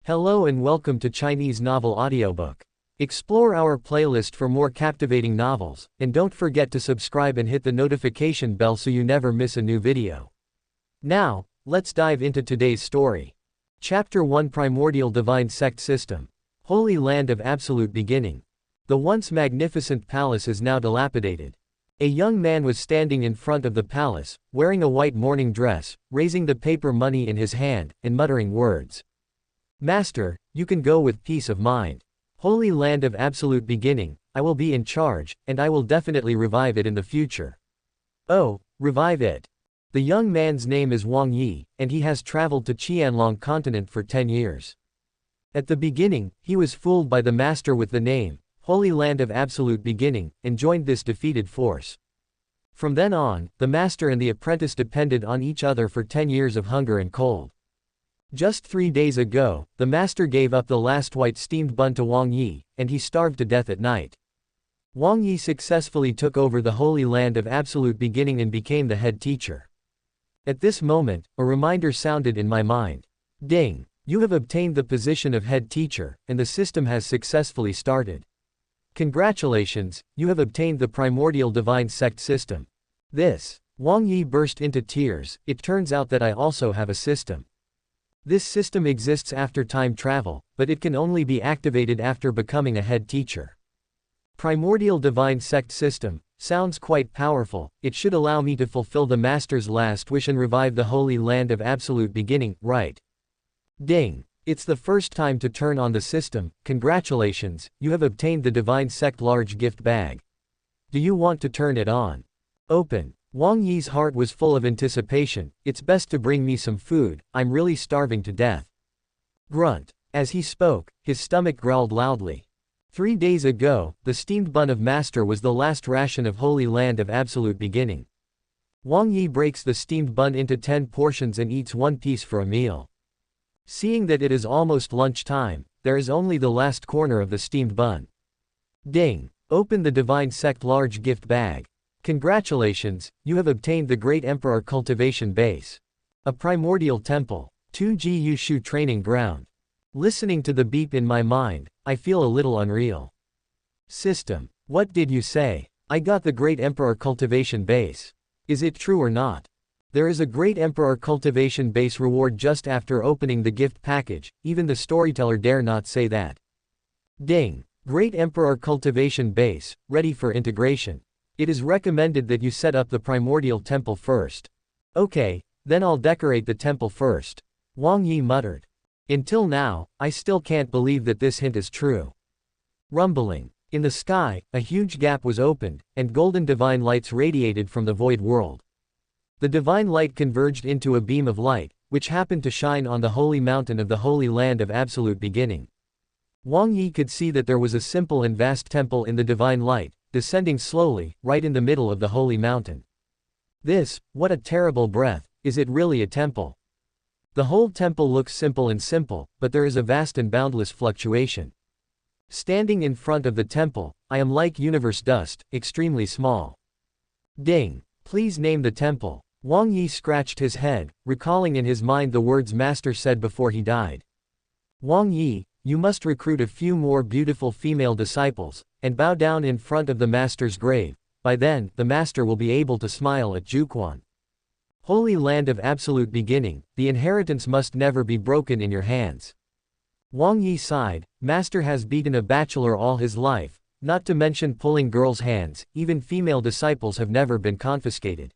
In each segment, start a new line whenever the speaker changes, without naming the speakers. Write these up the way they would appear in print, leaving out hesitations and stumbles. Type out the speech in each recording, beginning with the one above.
Hello and welcome to Chinese Novel Audiobook. Explore our playlist for more captivating novels, and don't forget to subscribe and hit the notification bell so you never miss a new video. Now, let's dive into today's story. Chapter 1 Primordial Divine Sect System. Holy Land of Absolute Beginning. The once magnificent palace is now dilapidated. A young man was standing in front of the palace, wearing a white mourning dress, raising the paper money in his hand, and muttering words. Master, you can go with peace of mind. Holy Land of Absolute Beginning, I will be in charge, and I will definitely revive it in the future. Oh, revive it. The young man's name is Wang Yi, and he has traveled to Qianlong continent for 10 years. At the beginning, he was fooled by the master with the name, Holy Land of Absolute Beginning, and joined this defeated force. From then on, the master and the apprentice depended on each other for 10 years of hunger and cold. Just 3 days ago, the master gave up the last white steamed bun to Wang Yi, and he starved to death at night. Wang Yi successfully took over the Holy Land of Absolute Beginning and became the head teacher. At this moment, a reminder sounded in my mind. Ding! You have obtained the position of head teacher, and the system has successfully started. Congratulations, you have obtained the Primordial Divine Sect system. Wang Yi burst into tears. It turns out that I also have a system. This system exists after time travel, but it can only be activated after becoming a head teacher. Primordial Divine Sect System sounds quite powerful. It should allow me to fulfill the Master's last wish and revive the Holy Land of Absolute Beginning, right? Ding! It's the first time to turn on the system. Congratulations, you have obtained the Divine Sect large gift bag. Do you want to turn it on? Open. Wang Yi's heart was full of anticipation. It's best to bring me some food, I'm really starving to death. Grunt. As he spoke, his stomach growled loudly. 3 days ago, the steamed bun of Master was the last ration of Holy Land of Absolute Beginning. Wang Yi breaks the steamed bun into 10 portions and eats one piece for a meal. Seeing that it is almost lunchtime, there is only the last corner of the steamed bun. Ding! Open the Divine Sect large gift bag. Congratulations, you have obtained the Great Emperor Cultivation Base. A Primordial Temple. 2G Yushu Training Ground. Listening to the beep in my mind, I feel a little unreal. System. What did you say? I got the Great Emperor Cultivation Base. Is it true or not? There is a Great Emperor Cultivation Base reward just after opening the gift package, even the storyteller dare not say that. Ding! Great Emperor Cultivation Base, ready for integration. It is recommended that you set up the Primordial Temple first. Okay, then I'll decorate the temple first. Wang Yi muttered. Until now, I still can't believe that this hint is true. Rumbling. In the sky, a huge gap was opened, and golden divine lights radiated from the void world. The divine light converged into a beam of light, which happened to shine on the holy mountain of the Holy Land of Absolute Beginning. Wang Yi could see that there was a simple and vast temple in the divine light, descending slowly, right in the middle of the holy mountain. What a terrible breath, is it really a temple? The whole temple looks simple, but there is a vast and boundless fluctuation. Standing in front of the temple, I am like universe dust, extremely small. Ding! Please name the temple. Wang Yi scratched his head, recalling in his mind the words Master said before he died. Wang Yi, you must recruit a few more beautiful female disciples, and bow down in front of the Master's grave. By then, the Master will be able to smile at Juquan. Holy Land of Absolute Beginning, the inheritance must never be broken in your hands. Wang Yi sighed. Master has beaten a bachelor all his life, not to mention pulling girls' hands. Even female disciples have never been confiscated.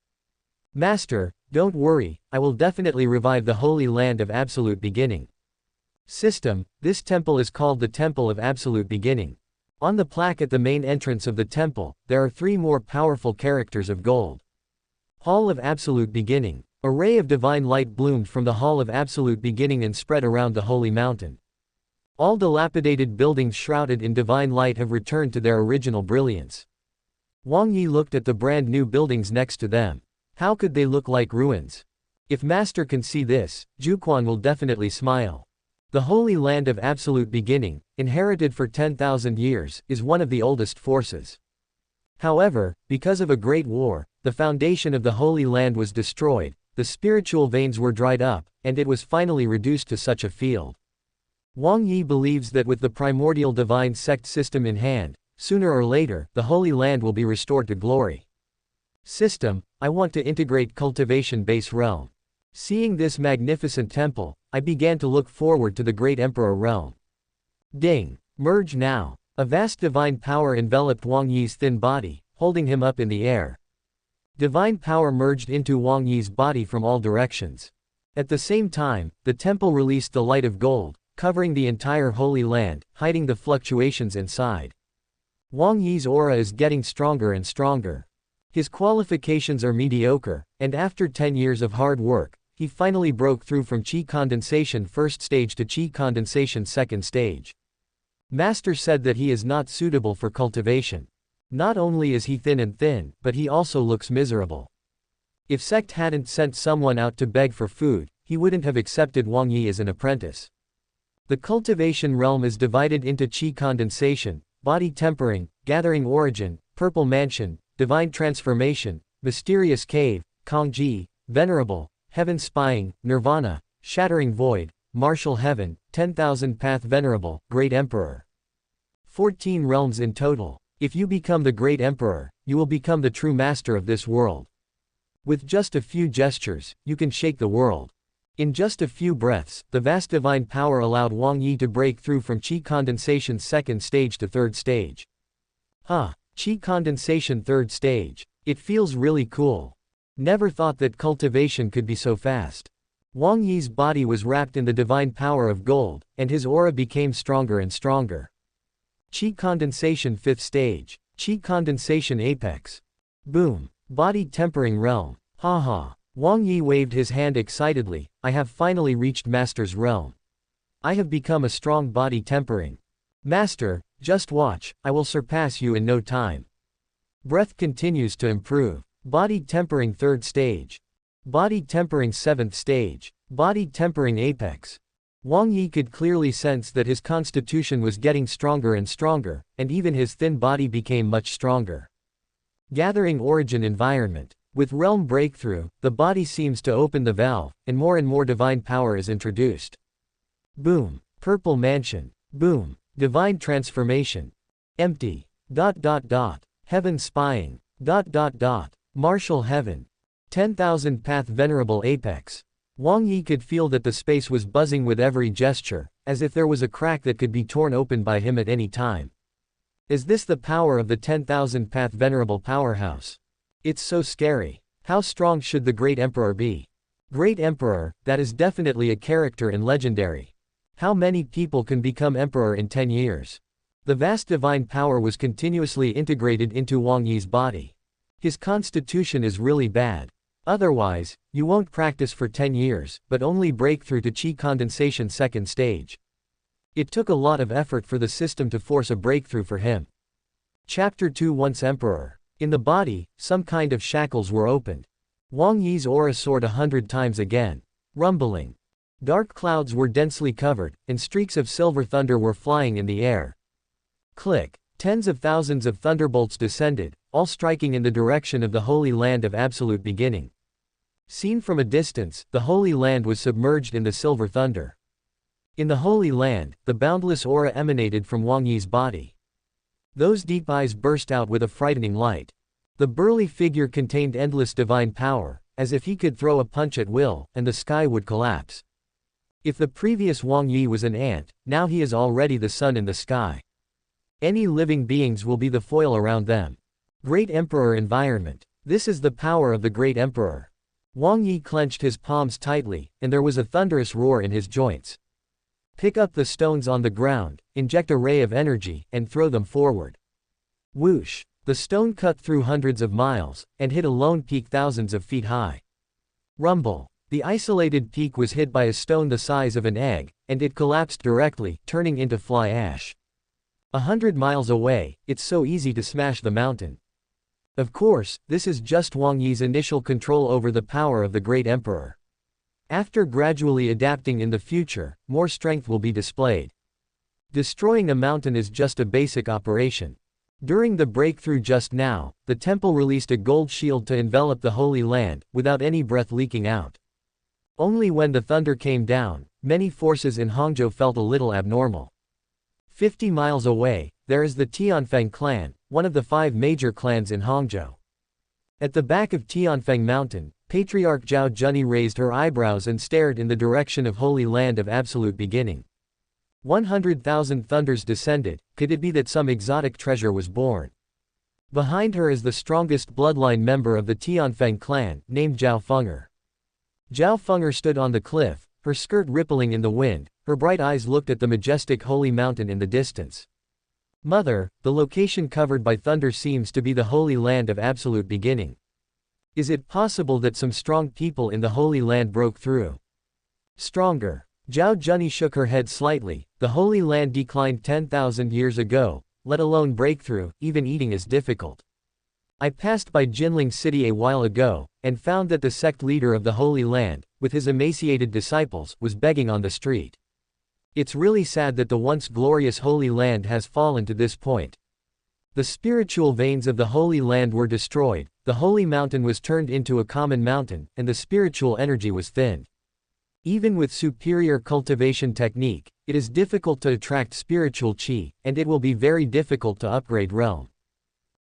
Master, don't worry, I will definitely revive the Holy Land of Absolute Beginning. System. This temple is called the Temple of Absolute Beginning. On the plaque at the main entrance of the temple, there are 3 more powerful characters of gold. Hall of Absolute Beginning. A ray of divine light bloomed from the Hall of Absolute Beginning and spread around the holy mountain. All dilapidated buildings shrouded in divine light have returned to their original brilliance. Wang Yi looked at the brand new buildings next to them. How could they look like ruins? If Master can see this, Juquan will definitely smile. The Holy Land of Absolute Beginning, inherited for 10,000 years, is one of the oldest forces. However, because of a great war, the foundation of the Holy Land was destroyed, the spiritual veins were dried up, and it was finally reduced to such a field. Wang Yi believes that with the primordial Divine Sect system in hand, sooner or later, the Holy Land will be restored to glory. System, I want to integrate Cultivation Base realm. Seeing this magnificent temple, I began to look forward to the Great Emperor realm. Ding! Merge now. A vast divine power enveloped Wang Yi's thin body, holding him up in the air. Divine power merged into Wang Yi's body from all directions. At the same time, the temple released the light of gold, covering the entire Holy Land, hiding the fluctuations inside. Wang Yi's aura is getting stronger and stronger. His qualifications are mediocre, and after 10 years of hard work, he finally broke through from Qi condensation first stage to Qi condensation second stage. Master said that he is not suitable for cultivation. Not only is he thin, but he also looks miserable. If Sect hadn't sent someone out to beg for food, he wouldn't have accepted Wang Yi as an apprentice. The cultivation realm is divided into Qi condensation, body tempering, gathering origin, purple mansion, divine transformation, mysterious cave, Kongji, venerable, heaven spying, nirvana, shattering void, martial heaven, 10,000 path venerable, great emperor. 14 realms in total. If you become the great emperor, you will become the true master of this world. With just a few gestures, you can shake the world. In just a few breaths, the vast divine power allowed Wang Yi to break through from Qi condensation second stage to third stage. Qi condensation third stage. It feels really cool. Never thought that cultivation could be so fast. Wang Yi's body was wrapped in the divine power of gold, and his aura became stronger and stronger. Qi condensation fifth stage. Qi condensation apex. Boom. Body tempering realm. Haha. Wang Yi waved his hand excitedly, I have finally reached Master's realm. I have become a strong body tempering. Master, just watch, I will surpass you in no time. Breath continues to improve. Body tempering third stage. Body tempering seventh stage. Body tempering apex. Wang Yi could clearly sense that his constitution was getting stronger and stronger, and even his thin body became much stronger. Gathering origin environment. With realm breakthrough, the body seems to open the valve, and more divine power is introduced. Boom. Purple mansion. Boom. Divine transformation. Empty. Heaven spying. Martial heaven. 10,000 path venerable apex. Wang Yi could feel that the space was buzzing with every gesture, as if there was a crack that could be torn open by him at any time. Is this the power of the 10,000 path venerable powerhouse? It's so scary. How strong should the Great Emperor be? Great Emperor, that is definitely a character in Legendary. How many people can become Emperor in 10 years? The vast divine power was continuously integrated into Wang Yi's body. His constitution is really bad. Otherwise, you won't practice for 10 years, but only break through to Qi condensation second stage. It took a lot of effort for the system to force a breakthrough for him. Chapter 2 Once Emperor. In the body, some kind of shackles were opened. Wang Yi's aura soared 100 times again. Rumbling. Dark clouds were densely covered, and streaks of silver thunder were flying in the air. Click. Tens of thousands of thunderbolts descended, all striking in the direction of the Holy Land of Absolute Beginning. Seen from a distance, the Holy Land was submerged in the silver thunder. In the Holy Land, the boundless aura emanated from Wang Yi's body. Those deep eyes burst out with a frightening light. The burly figure contained endless divine power, as if he could throw a punch at will, and the sky would collapse. If the previous Wang Yi was an ant, now he is already the sun in the sky. Any living beings will be the foil around them. Great Emperor environment. This is the power of the Great Emperor. Wang Yi clenched his palms tightly, and there was a thunderous roar in his joints. Pick up the stones on the ground, inject a ray of energy, and throw them forward. Whoosh! The stone cut through hundreds of miles, and hit a lone peak thousands of feet high. Rumble! The isolated peak was hit by a stone the size of an egg, and it collapsed directly, turning into fly ash. 100 miles away, it's so easy to smash the mountain. Of course, this is just Wang Yi's initial control over the power of the Great Emperor. After gradually adapting in the future, more strength will be displayed. Destroying a mountain is just a basic operation. During the breakthrough just now, the temple released a gold shield to envelop the Holy Land, without any breath leaking out. Only when the thunder came down, many forces in Hangzhou felt a little abnormal. 50 miles away, there is the Tianfeng clan, one of the 5 major clans in Hangzhou. At the back of Tianfeng Mountain, Patriarch Zhao Junyi raised her eyebrows and stared in the direction of Holy Land of Absolute Beginning. 100,000 thunders descended. Could it be that some exotic treasure was born? Behind her is the strongest bloodline member of the Tianfeng clan, named Zhao Fenger. Zhao Fenger stood on the cliff, her skirt rippling in the wind, her bright eyes looked at the majestic holy mountain in the distance. Mother, the location covered by thunder seems to be the Holy Land of Absolute Beginning. Is it possible that some strong people in the Holy Land broke through? Stronger. Zhao Junyi shook her head slightly. The Holy Land declined 10,000 years ago, let alone breakthrough, even eating is difficult. I passed by Jinling City a while ago, and found that the sect leader of the Holy Land, with his emaciated disciples, was begging on the street. It's really sad that the once glorious Holy Land has fallen to this point. The spiritual veins of the Holy Land were destroyed, the Holy Mountain was turned into a common mountain, and the spiritual energy was thinned. Even with superior cultivation technique, it is difficult to attract spiritual qi, and it will be very difficult to upgrade realm.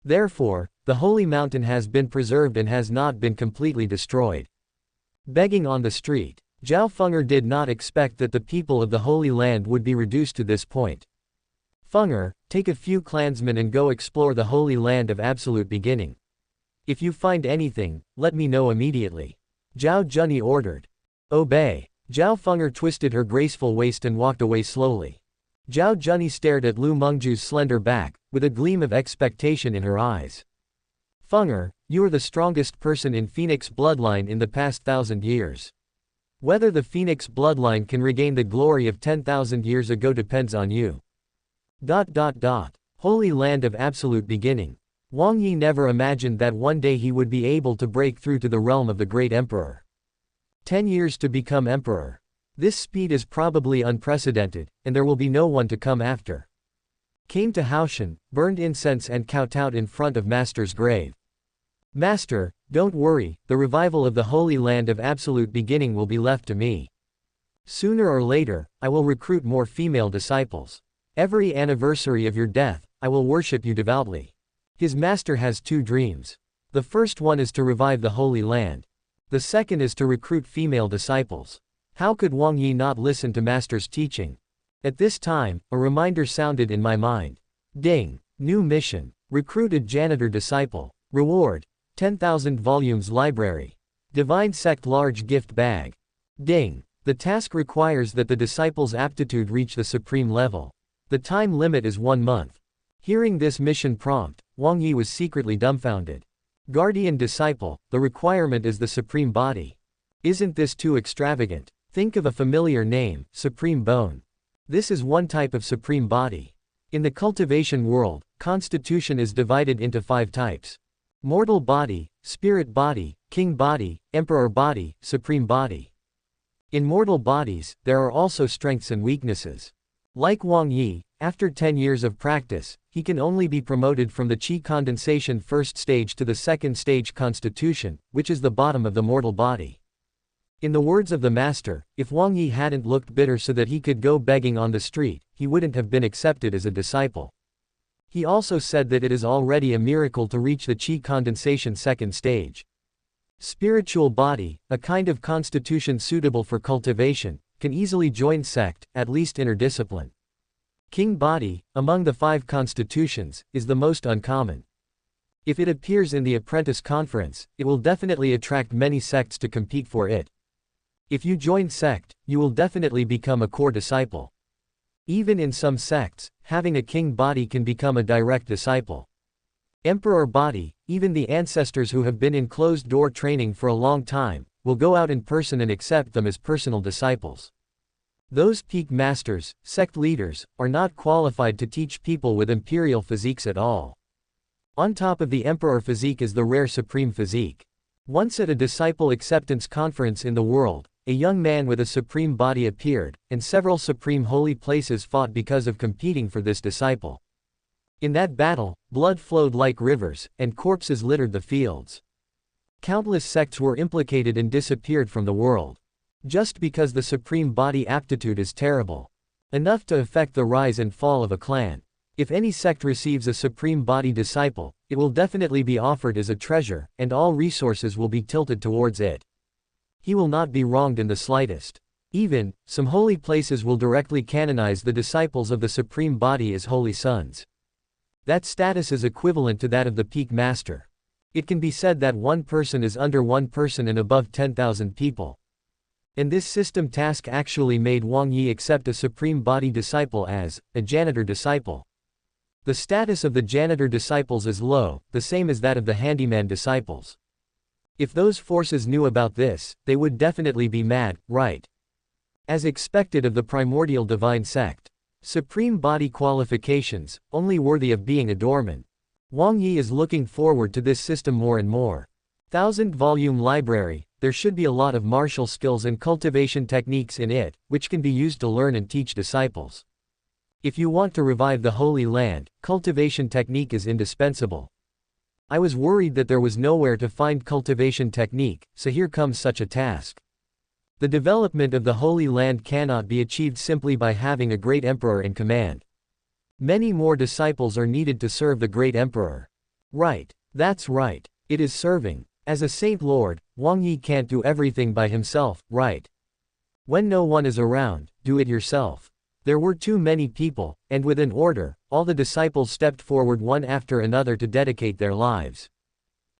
Therefore, the Holy Mountain has been preserved and has not been completely destroyed. Begging on the street. Zhao Fenger did not expect that the people of the Holy Land would be reduced to this point. Fenger, take a few clansmen and go explore the Holy Land of Absolute Beginning. If you find anything, let me know immediately. Zhao Junyi ordered. Obey. Zhao Fenger twisted her graceful waist and walked away slowly. Zhao Junyi stared at Lu Mengju's slender back, with a gleam of expectation in her eyes. Fenger, you are the strongest person in Phoenix Bloodline in the past 1,000 years. Whether the Phoenix Bloodline can regain the glory of 10,000 years ago depends on you. Holy Land of Absolute Beginning. Wang Yi never imagined that one day he would be able to break through to the realm of the Great Emperor. 10 years to become Emperor. This speed is probably unprecedented, and there will be no one to come after. Came to Haoshan, burned incense and kowtowed in front of Master's grave. Master, don't worry, the revival of the Holy Land of Absolute Beginning will be left to me. Sooner or later, I will recruit more female disciples. Every anniversary of your death, I will worship you devoutly. His master has 2 dreams. The first one is to revive the Holy Land. The second is to recruit female disciples. How could Wang Yi not listen to Master's teaching? At this time, a reminder sounded in my mind. Ding! New mission. Recruited janitor disciple. Reward. 10,000 volumes library. Divine Sect large gift bag. Ding! The task requires that the disciple's aptitude reach the supreme level. The time limit is 1 month. Hearing this mission prompt, Wang Yi was secretly dumbfounded. Guardian disciple, the requirement is the supreme body. Isn't this too extravagant? Think of a familiar name, Supreme Bone. This is one type of supreme body. In the cultivation world, constitution is divided into 5 types. Mortal body, spirit body, king body, emperor body, supreme body. In mortal bodies, there are also strengths and weaknesses. Like Wang Yi, after 10 years of practice, he can only be promoted from the qi condensation first stage to the second stage constitution, which is the bottom of the mortal body. In the words of the master, if Wang Yi hadn't looked bitter so that he could go begging on the street, he wouldn't have been accepted as a disciple. He also said that it is already a miracle to reach the qi condensation second stage. Spiritual body, a kind of constitution suitable for cultivation, can easily join sect, at least interdiscipline. King body, among the 5 constitutions, is the most uncommon. If it appears in the apprentice conference, it will definitely attract many sects to compete for it. If you join sect, you will definitely become a core disciple. Even in some sects, having a king body can become a direct disciple. Emperor body, even the ancestors who have been in closed-door training for a long time, will go out in person and accept them as personal disciples. Those peak masters, sect leaders, are not qualified to teach people with imperial physiques at all. On top of the emperor physique is the rare supreme physique. Once at a disciple acceptance conference in the world, a young man with a supreme body appeared, and several supreme holy places fought because of competing for this disciple. In that battle, blood flowed like rivers, and corpses littered the fields. Countless sects were implicated and disappeared from the world. Just because the supreme body aptitude is terrible. Enough to affect the rise and fall of a clan. If any sect receives a supreme body disciple, it will definitely be offered as a treasure, and all resources will be tilted towards it. He will not be wronged in the slightest. Even, some holy places will directly canonize the disciples of the supreme body as holy sons. That status is equivalent to that of the peak master. It can be said that one person is under one person and above 10,000 people. And this system task actually made Wang Yi accept a supreme body disciple as a janitor disciple. The status of the janitor disciples is low, the same as that of the handyman disciples. If those forces knew about this, they would definitely be mad, right? As expected of the Primordial Divine Sect. Supreme body qualifications, only worthy of being a doorman. Wang Yi is looking forward to this system more and more. 1000-volume library, there should be a lot of martial skills and cultivation techniques in it, which can be used to learn and teach disciples. If you want to revive the Holy Land, cultivation technique is indispensable. I was worried that there was nowhere to find cultivation technique, so here comes such a task. The development of the Holy Land cannot be achieved simply by having a great emperor in command. Many more disciples are needed to serve the great emperor. Right. That's right. It is serving. As a saint lord, Wang Yi can't do everything by himself, right? When no one is around, do it yourself. There were too many people, and with an order, all the disciples stepped forward one after another to dedicate their lives.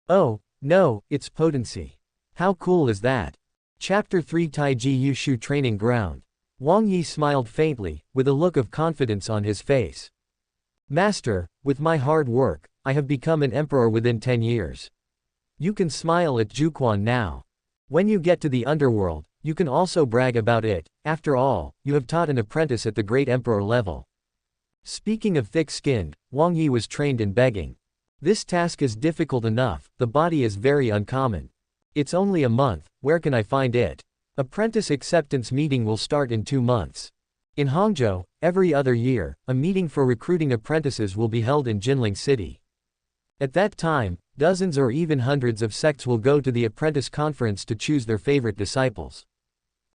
Oh, no, it's potency. How cool is that? Chapter 3 Taiji Yushu Training Ground. Wang Yi smiled faintly, with a look of confidence on his face. Master, with my hard work, I have become an emperor within 10 years. You can smile at Juquan now. When you get to the underworld, you can also brag about it. After all, you have taught an apprentice at the Great Emperor level. Speaking of thick-skinned, Wang Yi was trained in begging. This task is difficult enough, the body is very uncommon. It's only a month, where can I find it? Apprentice acceptance meeting will start in 2 months. In Hangzhou, every other year, a meeting for recruiting apprentices will be held in Jinling City. At that time, dozens or even hundreds of sects will go to the apprentice conference to choose their favorite disciples.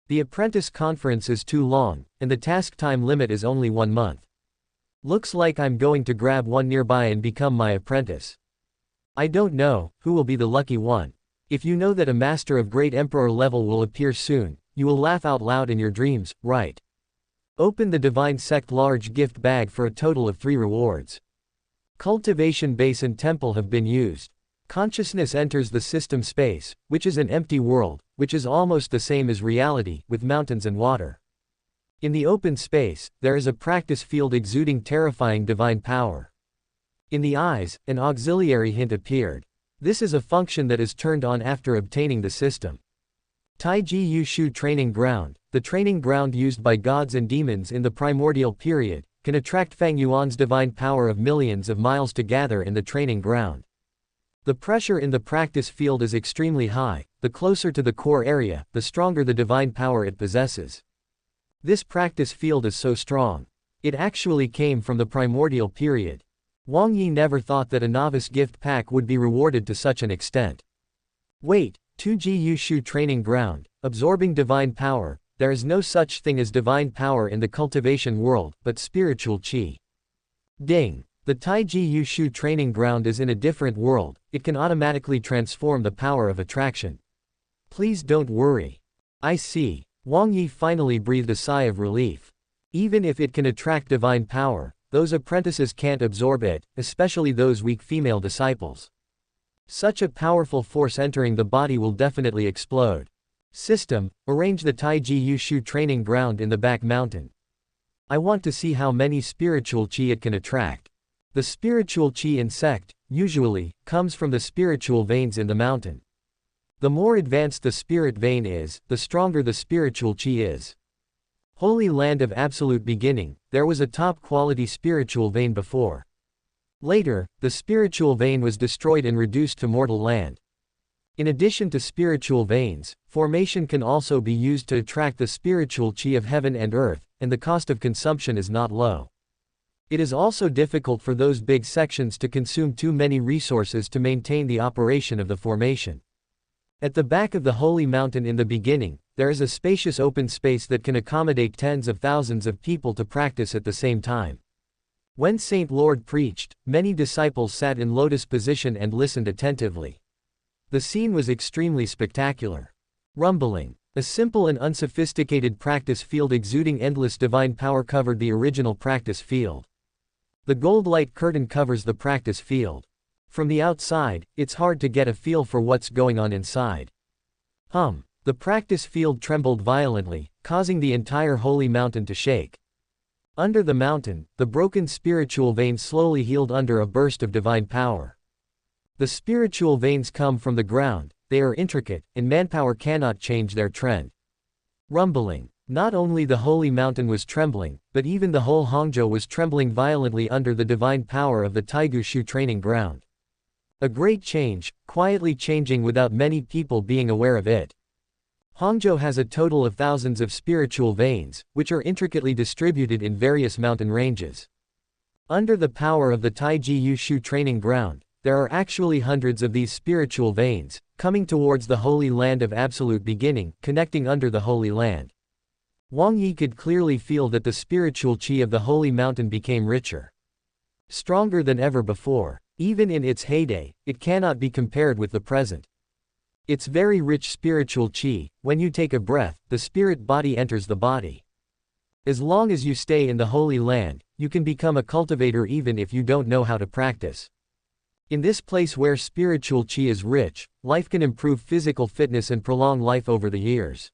The apprentice conference is too long, and the task time limit is only 1 month. Looks like I'm going to grab one nearby and become my apprentice. I don't know who will be the lucky one. If you know that a master of Great Emperor level will appear soon, you will laugh out loud in your dreams, right? Open the Divine Sect large gift bag for a total of 3 rewards. Cultivation Base and Temple have been used. Consciousness enters the system space, which is an empty world, which is almost the same as reality, with mountains and water. In the open space, there is a practice field exuding terrifying divine power. In the eyes, an auxiliary hint appeared. This is a function that is turned on after obtaining the system. Taiji Yushu Training Ground, the training ground used by gods and demons in the primordial period, can attract Feng Yuan's divine power of millions of miles to gather in the training ground. The pressure in the practice field is extremely high. The closer to the core area, the stronger the divine power it possesses. This practice field is so strong. It actually came from the primordial period. Wang Yi never thought that a novice gift pack would be rewarded to such an extent. Wait, 2G Yushu Training Ground, absorbing divine power. There is no such thing as divine power in the cultivation world, but spiritual qi. Ding. The Taiji Yushu Training Ground is in a different world. It can automatically transform the power of attraction. Please don't worry. I see. Wang Yi finally breathed a sigh of relief. Even if it can attract divine power, those apprentices can't absorb it, especially those weak female disciples. Such a powerful force entering the body will definitely explode. System, arrange the Taiji Yushu Training Ground in the back mountain. I want to see how many spiritual qi it can attract. The spiritual qi in sect, usually, comes from the spiritual veins in the mountain. The more advanced the spirit vein is, the stronger the spiritual qi is. Holy Land of Absolute Beginning, there was a top-quality spiritual vein before. Later, the spiritual vein was destroyed and reduced to mortal land. In addition to spiritual veins, formation can also be used to attract the spiritual qi of heaven and earth, and the cost of consumption is not low. It is also difficult for those big sections to consume too many resources to maintain the operation of the formation. At the back of the Holy Mountain in the beginning, there is a spacious open space that can accommodate tens of thousands of people to practice at the same time. When Saint Lord preached, many disciples sat in lotus position and listened attentively. The scene was extremely spectacular. Rumbling. A simple and unsophisticated practice field exuding endless divine power covered the original practice field. The gold light curtain covers the practice field. From the outside, it's hard to get a feel for what's going on inside. The practice field trembled violently, causing the entire holy mountain to shake. Under the mountain, the broken spiritual veins slowly healed under a burst of divine power. The spiritual veins come from the ground, they are intricate, and manpower cannot change their trend. Rumbling. Not only the holy mountain was trembling, but even the whole Hangzhou was trembling violently under the divine power of the Taigushu training ground. A great change, quietly changing without many people being aware of it. Hangzhou has a total of thousands of spiritual veins, which are intricately distributed in various mountain ranges. Under the power of the Taijiyushu training ground, there are actually hundreds of these spiritual veins, coming towards the Holy Land of Absolute Beginning, connecting under the Holy Land. Wang Yi could clearly feel that the spiritual qi of the Holy Mountain became richer. Stronger than ever before. Even in its heyday, it cannot be compared with the present. Its very rich spiritual qi, when you take a breath, the spirit body enters the body. As long as you stay in the Holy Land, you can become a cultivator even if you don't know how to practice. In this place where spiritual qi is rich, life can improve physical fitness and prolong life over the years.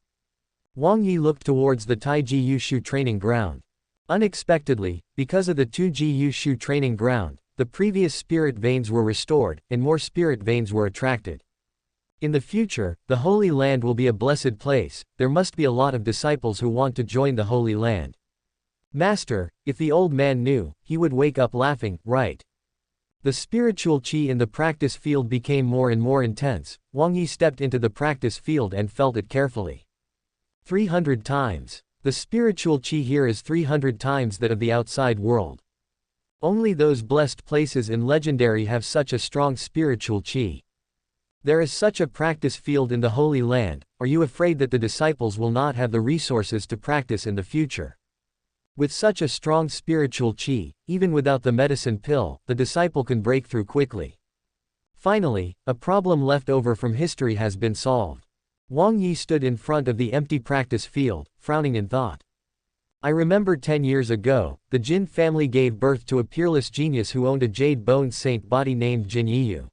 Wang Yi looked towards the Taijiyushu training ground. Unexpectedly, because of the 2Jiyushu training ground, the previous spirit veins were restored, and more spirit veins were attracted. In the future, the Holy Land will be a blessed place. There must be a lot of disciples who want to join the Holy Land. Master, if the old man knew, he would wake up laughing, right? The spiritual qi in the practice field became more and more intense. Wang Yi stepped into the practice field and felt it carefully. 300 times. The spiritual qi here is 300 times that of the outside world. Only those blessed places in Legendary have such a strong spiritual qi. There is such a practice field in the Holy Land. Are you afraid that the disciples will not have the resources to practice in the future? With such a strong spiritual qi, even without the medicine pill, the disciple can break through quickly. Finally, a problem left over from history has been solved. Wang Yi stood in front of the empty practice field, frowning in thought. I remember 10 years ago, the Jin family gave birth to a peerless genius who owned a jade bone saint body named Jin Yiyu.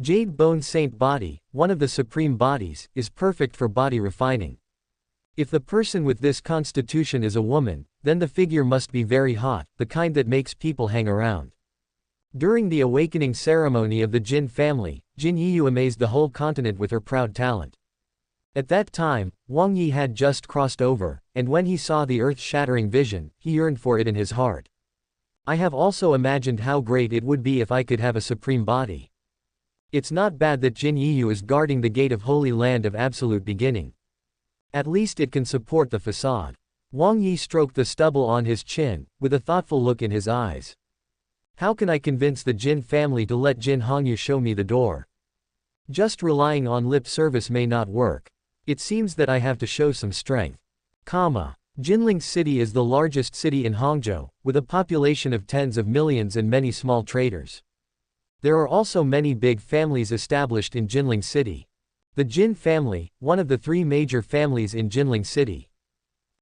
Jade bone saint body, one of the supreme bodies, is perfect for body refining. If the person with this constitution is a woman, then the figure must be very hot, the kind that makes people hang around. During the awakening ceremony of the Jin family, Jin Yiyu amazed the whole continent with her proud talent. At that time, Wang Yi had just crossed over, and when he saw the earth-shattering vision, he yearned for it in his heart. I have also imagined how great it would be if I could have a supreme body. It's not bad that Jin Yiyu is guarding the gate of Holy Land of Absolute Beginning. At least it can support the facade. Wang Yi stroked the stubble on his chin, with a thoughtful look in his eyes. How can I convince the Jin family to let Jin Hongyu show me the door? Just relying on lip service may not work. It seems that I have to show some strength. Jinling City is the largest city in Hangzhou, with a population of tens of millions and many small traders. There are also many big families established in Jinling City. The Jin family, one of the 3 major families in Jinling City.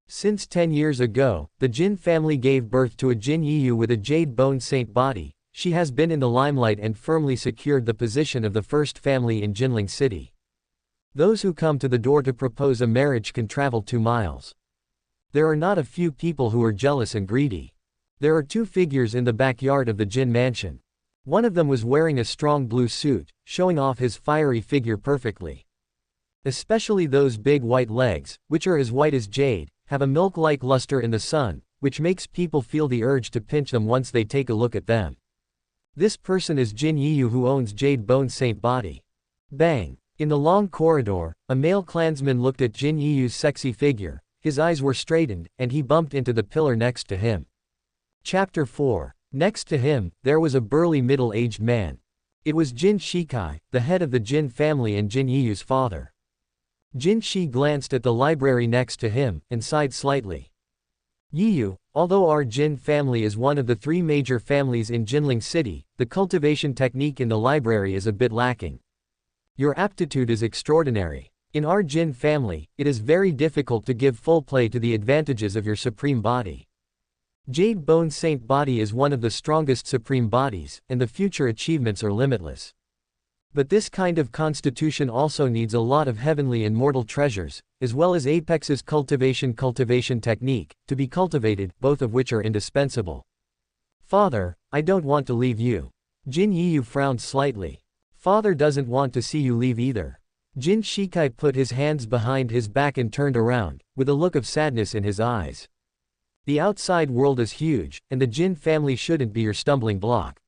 Since 10 years ago, the Jin family gave birth to a Jin Yiyu with a jade bone saint body. She has been in the limelight and firmly secured the position of the first family in Jinling City. Those who come to the door to propose a marriage can travel 2 miles. There are not a few people who are jealous and greedy. There are 2 figures in the backyard of the Jin mansion. One of them was wearing a strong blue suit, showing off his fiery figure perfectly. Especially those big white legs, which are as white as jade, have a milk-like luster in the sun, which makes people feel the urge to pinch them once they take a look at them. This person is Jin Yiyu, who owns Jade Bone Saint Body. Bang! In the long corridor, a male clansman looked at Jin Yiyu's sexy figure, his eyes were straightened, and he bumped into the pillar next to him. Chapter 4. Next to him, there was a burly middle-aged man. It was Jin Shikai, the head of the Jin family and Jin Yiyu's father. Jin Shi glanced at the library next to him, and sighed slightly. Yiyu, although our Jin family is one of the 3 major families in Jinling City, the cultivation technique in the library is a bit lacking. Your aptitude is extraordinary. In our Jin family, it is very difficult to give full play to the advantages of your supreme body. Jade Bone Saint body is one of the strongest supreme bodies, and the future achievements are limitless. But this kind of constitution also needs a lot of heavenly and mortal treasures, as well as Apex's cultivation technique, to be cultivated, both of which are indispensable. Father, I don't want to leave you. Jin Yiyu frowned slightly. Father doesn't want to see you leave either. Jin Shikai put his hands behind his back and turned around, with a look of sadness in his eyes. The outside world is huge, and the Jin family shouldn't be your stumbling block.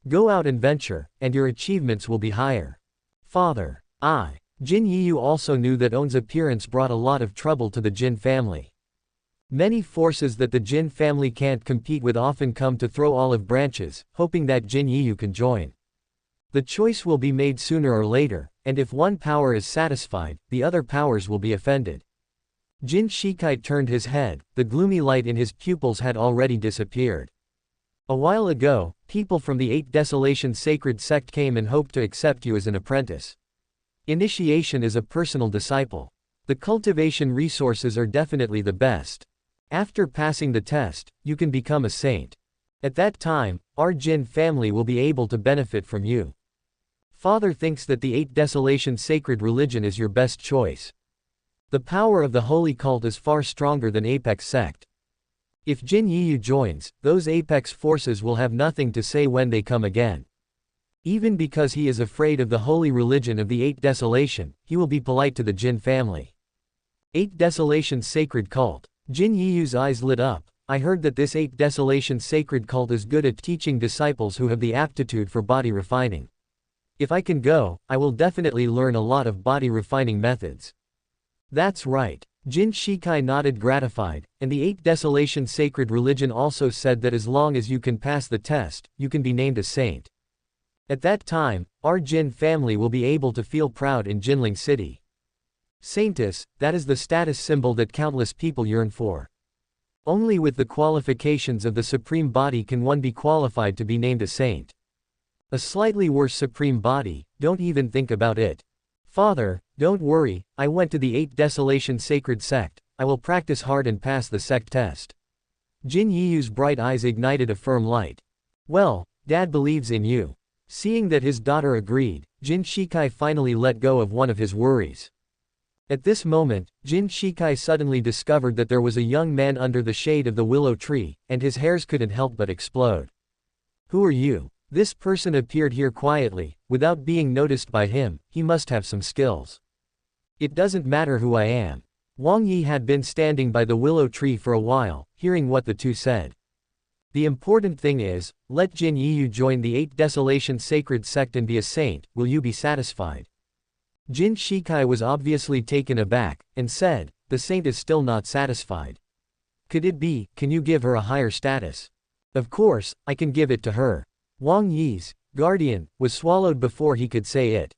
Go out and venture, and your achievements will be higher. Father, Jin Yiyu also knew that On's appearance brought a lot of trouble to the Jin family. Many forces that the Jin family can't compete with often come to throw olive branches, hoping that Jin Yiyu can join. The choice will be made sooner or later, and if one power is satisfied, the other powers will be offended. Jin Shikai turned his head, the gloomy light in his pupils had already disappeared. A while ago, people from the 8 Desolation Sacred Sect came and hoped to accept you as an apprentice. Initiation is a personal disciple. The cultivation resources are definitely the best. After passing the test, you can become a saint. At that time, our Jin family will be able to benefit from you. Father thinks that the 8 Desolation Sacred Religion is your best choice. The power of the holy cult is far stronger than Apex Sect. If Jin Yiyu joins, those Apex forces will have nothing to say when they come again. Even because he is afraid of the holy religion of the 8 Desolation, he will be polite to the Jin family. 8 Desolation Sacred Cult. Jin Yiyu's eyes lit up. I heard that this 8 Desolation Sacred Cult is good at teaching disciples who have the aptitude for body refining. If I can go, I will definitely learn a lot of body refining methods. That's right. Jin Shikai nodded gratified, and the 8 Desolation Sacred Religion also said that as long as you can pass the test, you can be named a saint. At that time, our Jin family will be able to feel proud in Jinling City. Saintess, that is the status symbol that countless people yearn for. Only with the qualifications of the Supreme Body can one be qualified to be named a saint. A slightly worse Supreme Body, don't even think about it. Father, don't worry, I went to the 8 Desolation Sacred Sect, I will practice hard and pass the sect test. Jin Yiyu's bright eyes ignited a firm light. Well, Dad believes in you. Seeing that his daughter agreed, Jin Shikai finally let go of one of his worries. At this moment, Jin Shikai suddenly discovered that there was a young man under the shade of the willow tree, and his hairs couldn't help but explode. Who are you? This person appeared here quietly, without being noticed by him. He must have some skills. It doesn't matter who I am. Wang Yi had been standing by the willow tree for a while, hearing what the two said. The important thing is, let Jin Yiyu join the 8 Desolation Sacred Sect and be a saint, will you be satisfied? Jin Shikai was obviously taken aback, and said, the saint is still not satisfied. Could it be, can you give her a higher status? Of course, I can give it to her. Wang Yi's guardian was swallowed before he could say it.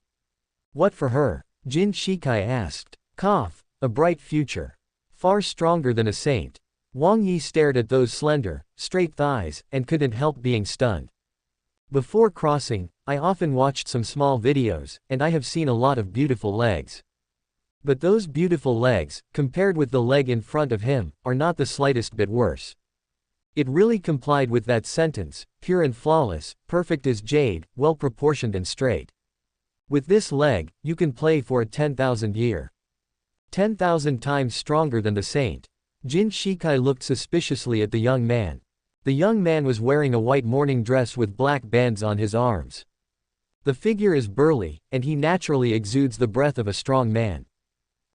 What for her? Jin Shikai asked. Cough, a bright future. Far stronger than a saint. Wang Yi stared at those slender, straight thighs, and couldn't help being stunned. Before crossing, I often watched some small videos, and I have seen a lot of beautiful legs. But those beautiful legs, compared with the leg in front of him, are not the slightest bit worse. It really complied with that sentence, pure and flawless, perfect as jade, well proportioned and straight. With this leg, you can play for a 10,000 year. 10,000 times stronger than the saint. Jin Shikai looked suspiciously at the young man. The young man was wearing a white morning dress with black bands on his arms. The figure is burly, and he naturally exudes the breath of a strong man.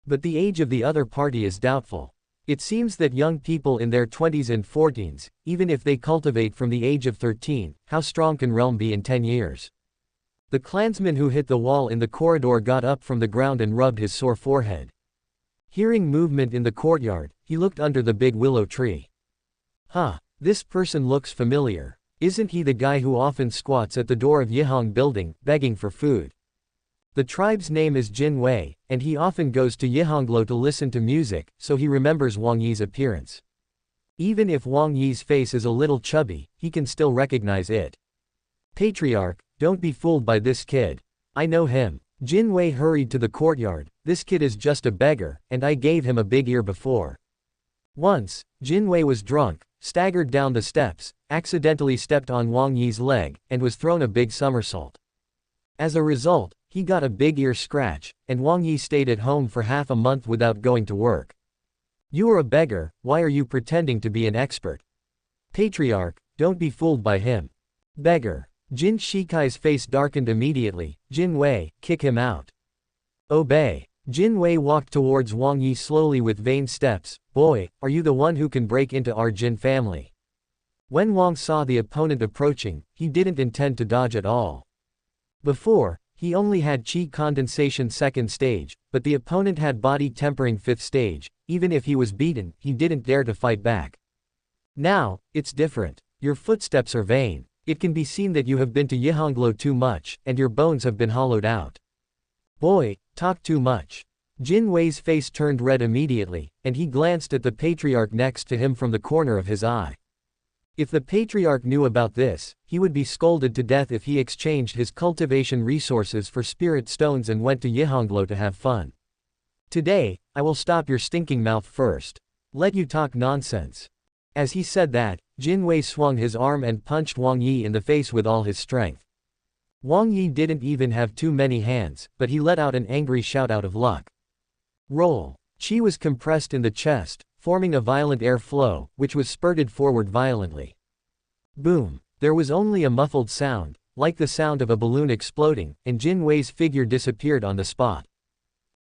But the age of the other party is doubtful. It seems that young people in their 20s and 40s, even if they cultivate from the age of 13, how strong can realm be in 10 years? The clansman who hit the wall in the corridor got up from the ground and rubbed his sore forehead. Hearing movement in the courtyard, he looked under the big willow tree. Huh, this person looks familiar. Isn't he the guy who often squats at the door of Yihong building, begging for food? The tribe's name is Jin Wei, and he often goes to Yihonglo to listen to music, so he remembers Wang Yi's appearance. Even if Wang Yi's face is a little chubby, he can still recognize it. Patriarch, don't be fooled by this kid. I know him. Jin Wei hurried to the courtyard. This kid is just a beggar, and I gave him a big ear before. Once, Jin Wei was drunk, staggered down the steps, accidentally stepped on Wang Yi's leg, and was thrown a big somersault. As a result, he got a big ear scratch, and Wang Yi stayed at home for half a month without going to work. You are a beggar, why are you pretending to be an expert? Patriarch, don't be fooled by him. Beggar. Jin Shikai's face darkened immediately. Jin Wei, kick him out. Obey. Jin Wei walked towards Wang Yi slowly with vain steps. Boy, are you the one who can break into our Jin family? When Wang saw the opponent approaching, he didn't intend to dodge at all. Before, he only had chi condensation 2nd stage, but the opponent had body tempering 5th stage. Even if he was beaten, he didn't dare to fight back. Now, it's different. Your footsteps are vain. It can be seen that you have been to Yihonglo too much, and your bones have been hollowed out. Boy, talk too much. Jin Wei's face turned red immediately, and he glanced at the patriarch next to him from the corner of his eye. If the patriarch knew about this, he would be scolded to death if he exchanged his cultivation resources for spirit stones and went to Yihonglo to have fun. Today, I will stop your stinking mouth first. Let you talk nonsense. As he said that, Jin Wei swung his arm and punched Wang Yi in the face with all his strength. Wang Yi didn't even have too many hands, but he let out an angry shout out of luck. Roll. Qi was compressed in the chest, forming a violent air flow, which was spurted forward violently. Boom. There was only a muffled sound, like the sound of a balloon exploding, and Jin Wei's figure disappeared on the spot.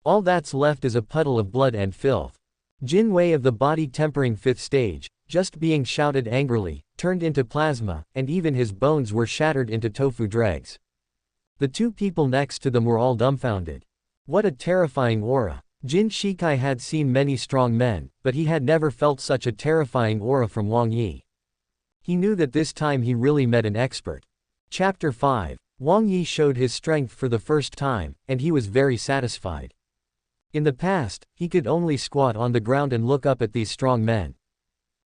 All that's left is a puddle of blood and filth. Jin Wei of the body tempering 5th stage, just being shouted angrily, turned into plasma, and even his bones were shattered into tofu dregs. The two people next to them were all dumbfounded. What a terrifying aura. Jin Shikai had seen many strong men, but he had never felt such a terrifying aura from Wang Yi. He knew that this time he really met an expert. Chapter 5. Wang Yi showed his strength for the first time, and he was very satisfied. In the past, he could only squat on the ground and look up at these strong men.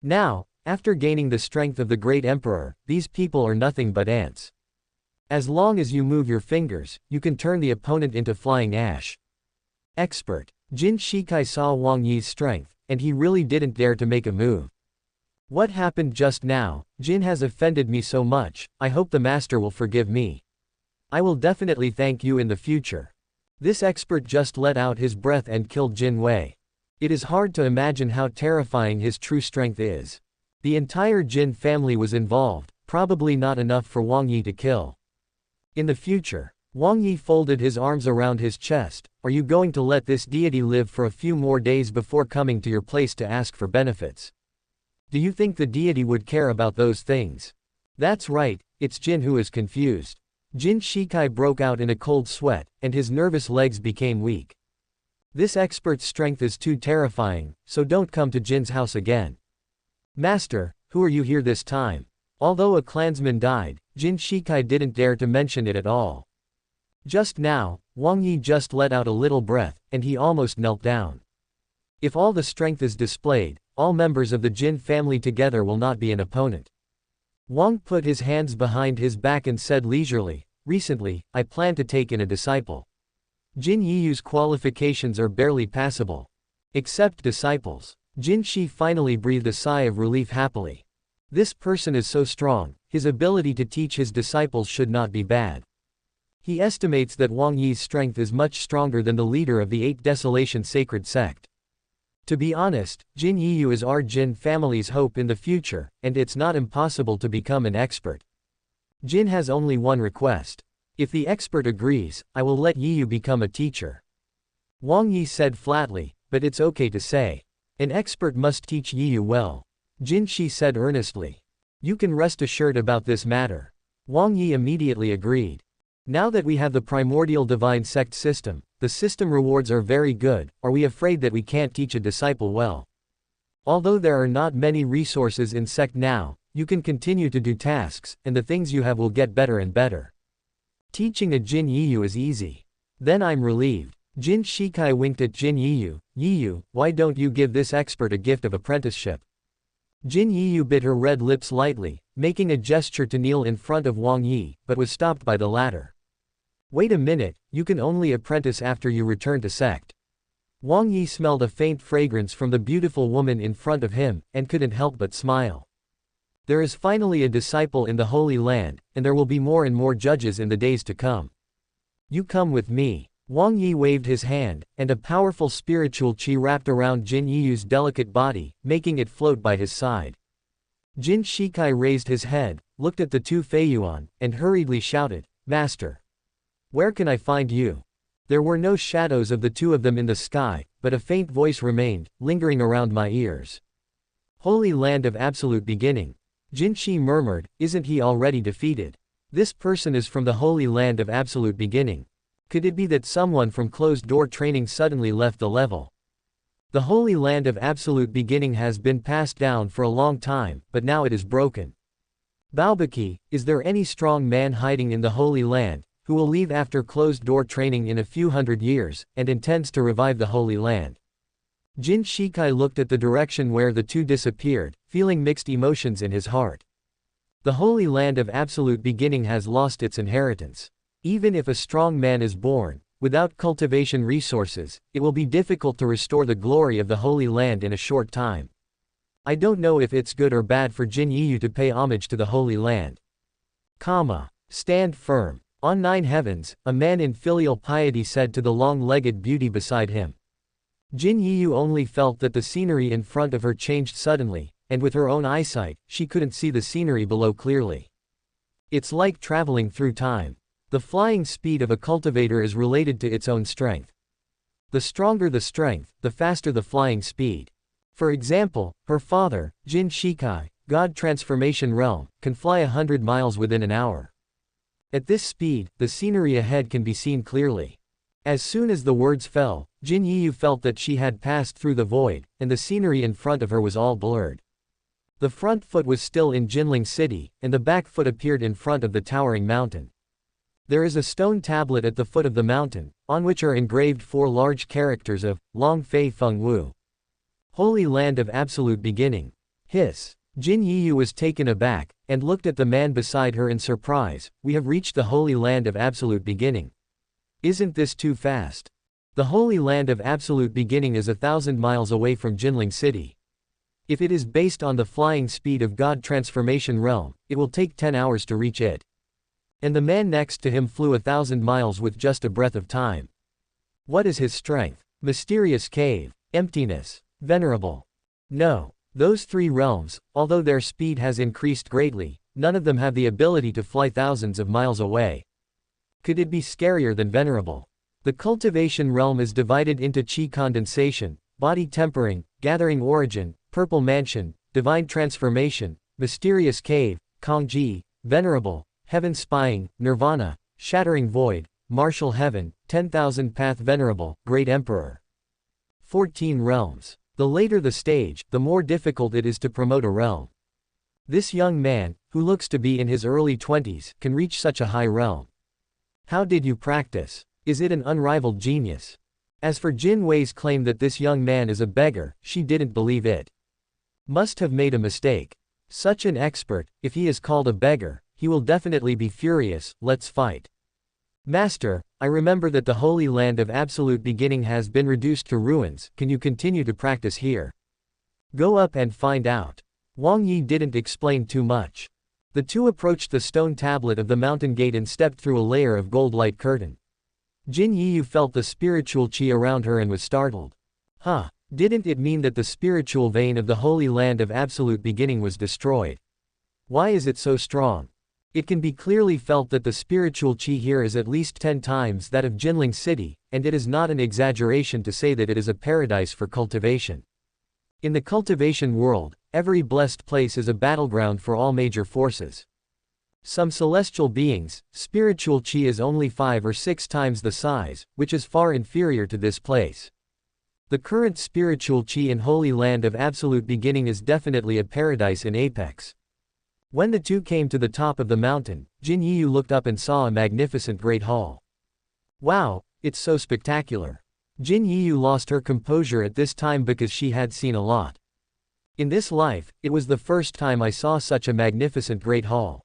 Now, after gaining the strength of the Great Emperor, these people are nothing but ants. As long as you move your fingers, you can turn the opponent into flying ash. Expert. Jin Shikai saw Wang Yi's strength, and he really didn't dare to make a move. What happened just now? Jin has offended me so much, I hope the master will forgive me. I will definitely thank you in the future. This expert just let out his breath and killed Jin Wei. It is hard to imagine how terrifying his true strength is. The entire Jin family was involved, probably not enough for Wang Yi to kill. In the future, Wang Yi folded his arms around his chest. Are you going to let this deity live for a few more days before coming to your place to ask for benefits? Do you think the deity would care about those things? That's right, it's Jin who is confused. Jin Shikai broke out in a cold sweat, and his nervous legs became weak. This expert's strength is too terrifying, so don't come to Jin's house again. Master, who are you here this time? Although a clansman died, Jin Shikai didn't dare to mention it at all. Just now, Wang Yi just let out a little breath, and he almost knelt down. If all the strength is displayed, all members of the Jin family together will not be an opponent. Wang put his hands behind his back and said leisurely, recently, I plan to take in a disciple. Jin Yiyu's qualifications are barely passable. Accept disciples. Jin Shi finally breathed a sigh of relief happily. This person is so strong, his ability to teach his disciples should not be bad. He estimates that Wang Yi's strength is much stronger than the leader of the 8 Desolation Sacred Sect. To be honest, Jin Yiyu is our Jin family's hope in the future, and it's not impossible to become an expert. Jin has only one request. If the expert agrees, I will let Yiyu become a teacher. Wang Yi said flatly, but it's okay to say. An expert must teach Yiyu well. Jin Shi said earnestly. You can rest assured about this matter. Wang Yi immediately agreed. Now that we have the Primordial Divine Sect system, the system rewards are very good. Are we afraid that we can't teach a disciple well? Although there are not many resources in Sect now, you can continue to do tasks, and the things you have will get better and better. Teaching a Jin Yiyu is easy. Then I'm relieved. Jin Shikai winked at Jin Yiyu. Yiyu, why don't you give this expert a gift of apprenticeship? Jin Yiyu bit her red lips lightly, making a gesture to kneel in front of Wang Yi, but was stopped by the latter. Wait a minute, you can only apprentice after you return to sect. Wang Yi smelled a faint fragrance from the beautiful woman in front of him, and couldn't help but smile. There is finally a disciple in the Holy Land, and there will be more and more judges in the days to come. You come with me. Wang Yi waved his hand, and a powerful spiritual qi wrapped around Jin Yiyu's delicate body, making it float by his side. Jin Shikai raised his head, looked at the two Feiyuan, and hurriedly shouted, Master! Where can I find you? There were no shadows of the two of them in the sky, but a faint voice remained, lingering around my ears. Holy Land of Absolute Beginning. Jin Shi murmured, isn't he already defeated? This person is from the Holy Land of Absolute Beginning. Could it be that someone from closed-door training suddenly left the level? The Holy Land of Absolute Beginning has been passed down for a long time, but now it is broken. Baobaki, is there any strong man hiding in the Holy Land, who will leave after closed-door training in a few hundred years, and intends to revive the Holy Land? Jin Shikai looked at the direction where the two disappeared, feeling mixed emotions in his heart. The Holy Land of Absolute Beginning has lost its inheritance. Even if a strong man is born, without cultivation resources, it will be difficult to restore the glory of the Holy Land in a short time. I don't know if it's good or bad for Jin Yiyu to pay homage to the Holy Land. Stand firm. On 9 heavens, a man in filial piety said to the long-legged beauty beside him. Jin Yiyu only felt that the scenery in front of her changed suddenly, and with her own eyesight, she couldn't see the scenery below clearly. It's like traveling through time. The flying speed of a cultivator is related to its own strength. The stronger the strength, the faster the flying speed. For example, her father, Jin Shikai, God Transformation Realm, can fly 100 miles within an hour. At this speed, the scenery ahead can be seen clearly. As soon as the words fell, Jin Yiyu felt that she had passed through the void, and the scenery in front of her was all blurred. The front foot was still in Jinling City, and the back foot appeared in front of the towering mountain. There is a stone tablet at the foot of the mountain, on which are engraved 4 large characters of Long Fei Feng Wu. Holy Land of Absolute Beginning. Hiss. Jin Yiyu was taken aback, and looked at the man beside her in surprise. We have reached the Holy Land of Absolute Beginning. Isn't this too fast? The Holy Land of Absolute Beginning is 1,000 miles away from Jinling City. If it is based on the flying speed of God Transformation Realm, it will take 10 hours to reach it. And the man next to him flew 1,000 miles with just a breath of time. What is his strength? Mysterious cave. Emptiness. Venerable. No. Those 3 realms, although their speed has increased greatly, none of them have the ability to fly thousands of miles away. Could it be scarier than venerable? The cultivation realm is divided into Qi condensation, body tempering, gathering origin, purple mansion, divine transformation, mysterious cave, Kongji, venerable, heaven spying, nirvana, shattering void, martial heaven, 10,000 path venerable, great emperor. 14 realms. The later the stage, the more difficult it is to promote a realm. This young man, who looks to be in his early 20s, can reach such a high realm. How did you practice? Is it an unrivaled genius? As for Jin Wei's claim that this young man is a beggar, she didn't believe it. Must have made a mistake. Such an expert, if he is called a beggar, he will definitely be furious. Let's fight. Master, I remember that the Holy Land of Absolute Beginning has been reduced to ruins. Can you continue to practice here? Go up and find out. Wang Yi didn't explain too much. The two approached the stone tablet of the mountain gate and stepped through a layer of gold light curtain. Jin Yiyu felt the spiritual qi around her and was startled. Didn't it mean that the spiritual vein of the Holy Land of Absolute Beginning was destroyed? Why is it so strong? It can be clearly felt that the spiritual qi here is at least 10 times that of Jinling City, and it is not an exaggeration to say that it is a paradise for cultivation. In the cultivation world, every blessed place is a battleground for all major forces. Some celestial beings, spiritual qi is only 5 or 6 times the size, which is far inferior to this place. The current spiritual qi in Holy Land of Absolute Beginning is definitely a paradise in apex. When the two came to the top of the mountain, Jin Yiyu looked up and saw a magnificent great hall. Wow, It's so spectacular. Jin Yiyu lost her composure at this time because she had seen a lot. In this life, it was the first time I saw such a magnificent great hall.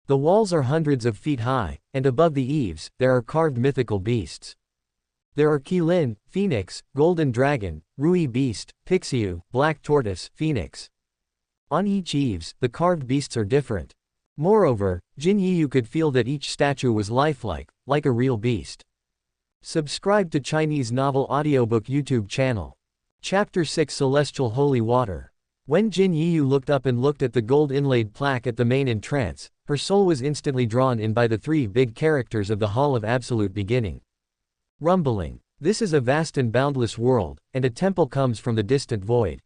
The walls are hundreds of feet high, and above the eaves, there are carved mythical beasts. There are Qilin, Phoenix, Golden Dragon, Rui Beast, Pixiu, Black Tortoise, Phoenix. On each eaves, the carved beasts are different. Moreover, Jin Yiyu could feel that each statue was lifelike, like a real beast. Subscribe to Chinese Novel Audiobook YouTube channel. Chapter 6 Celestial Holy Water. When Jin Yiyu looked up and looked at the gold inlaid plaque at the main entrance, her soul was instantly drawn in by the three big characters of the Hall of Absolute Beginning. Rumbling. This is a vast and boundless world, and a temple comes from the distant void.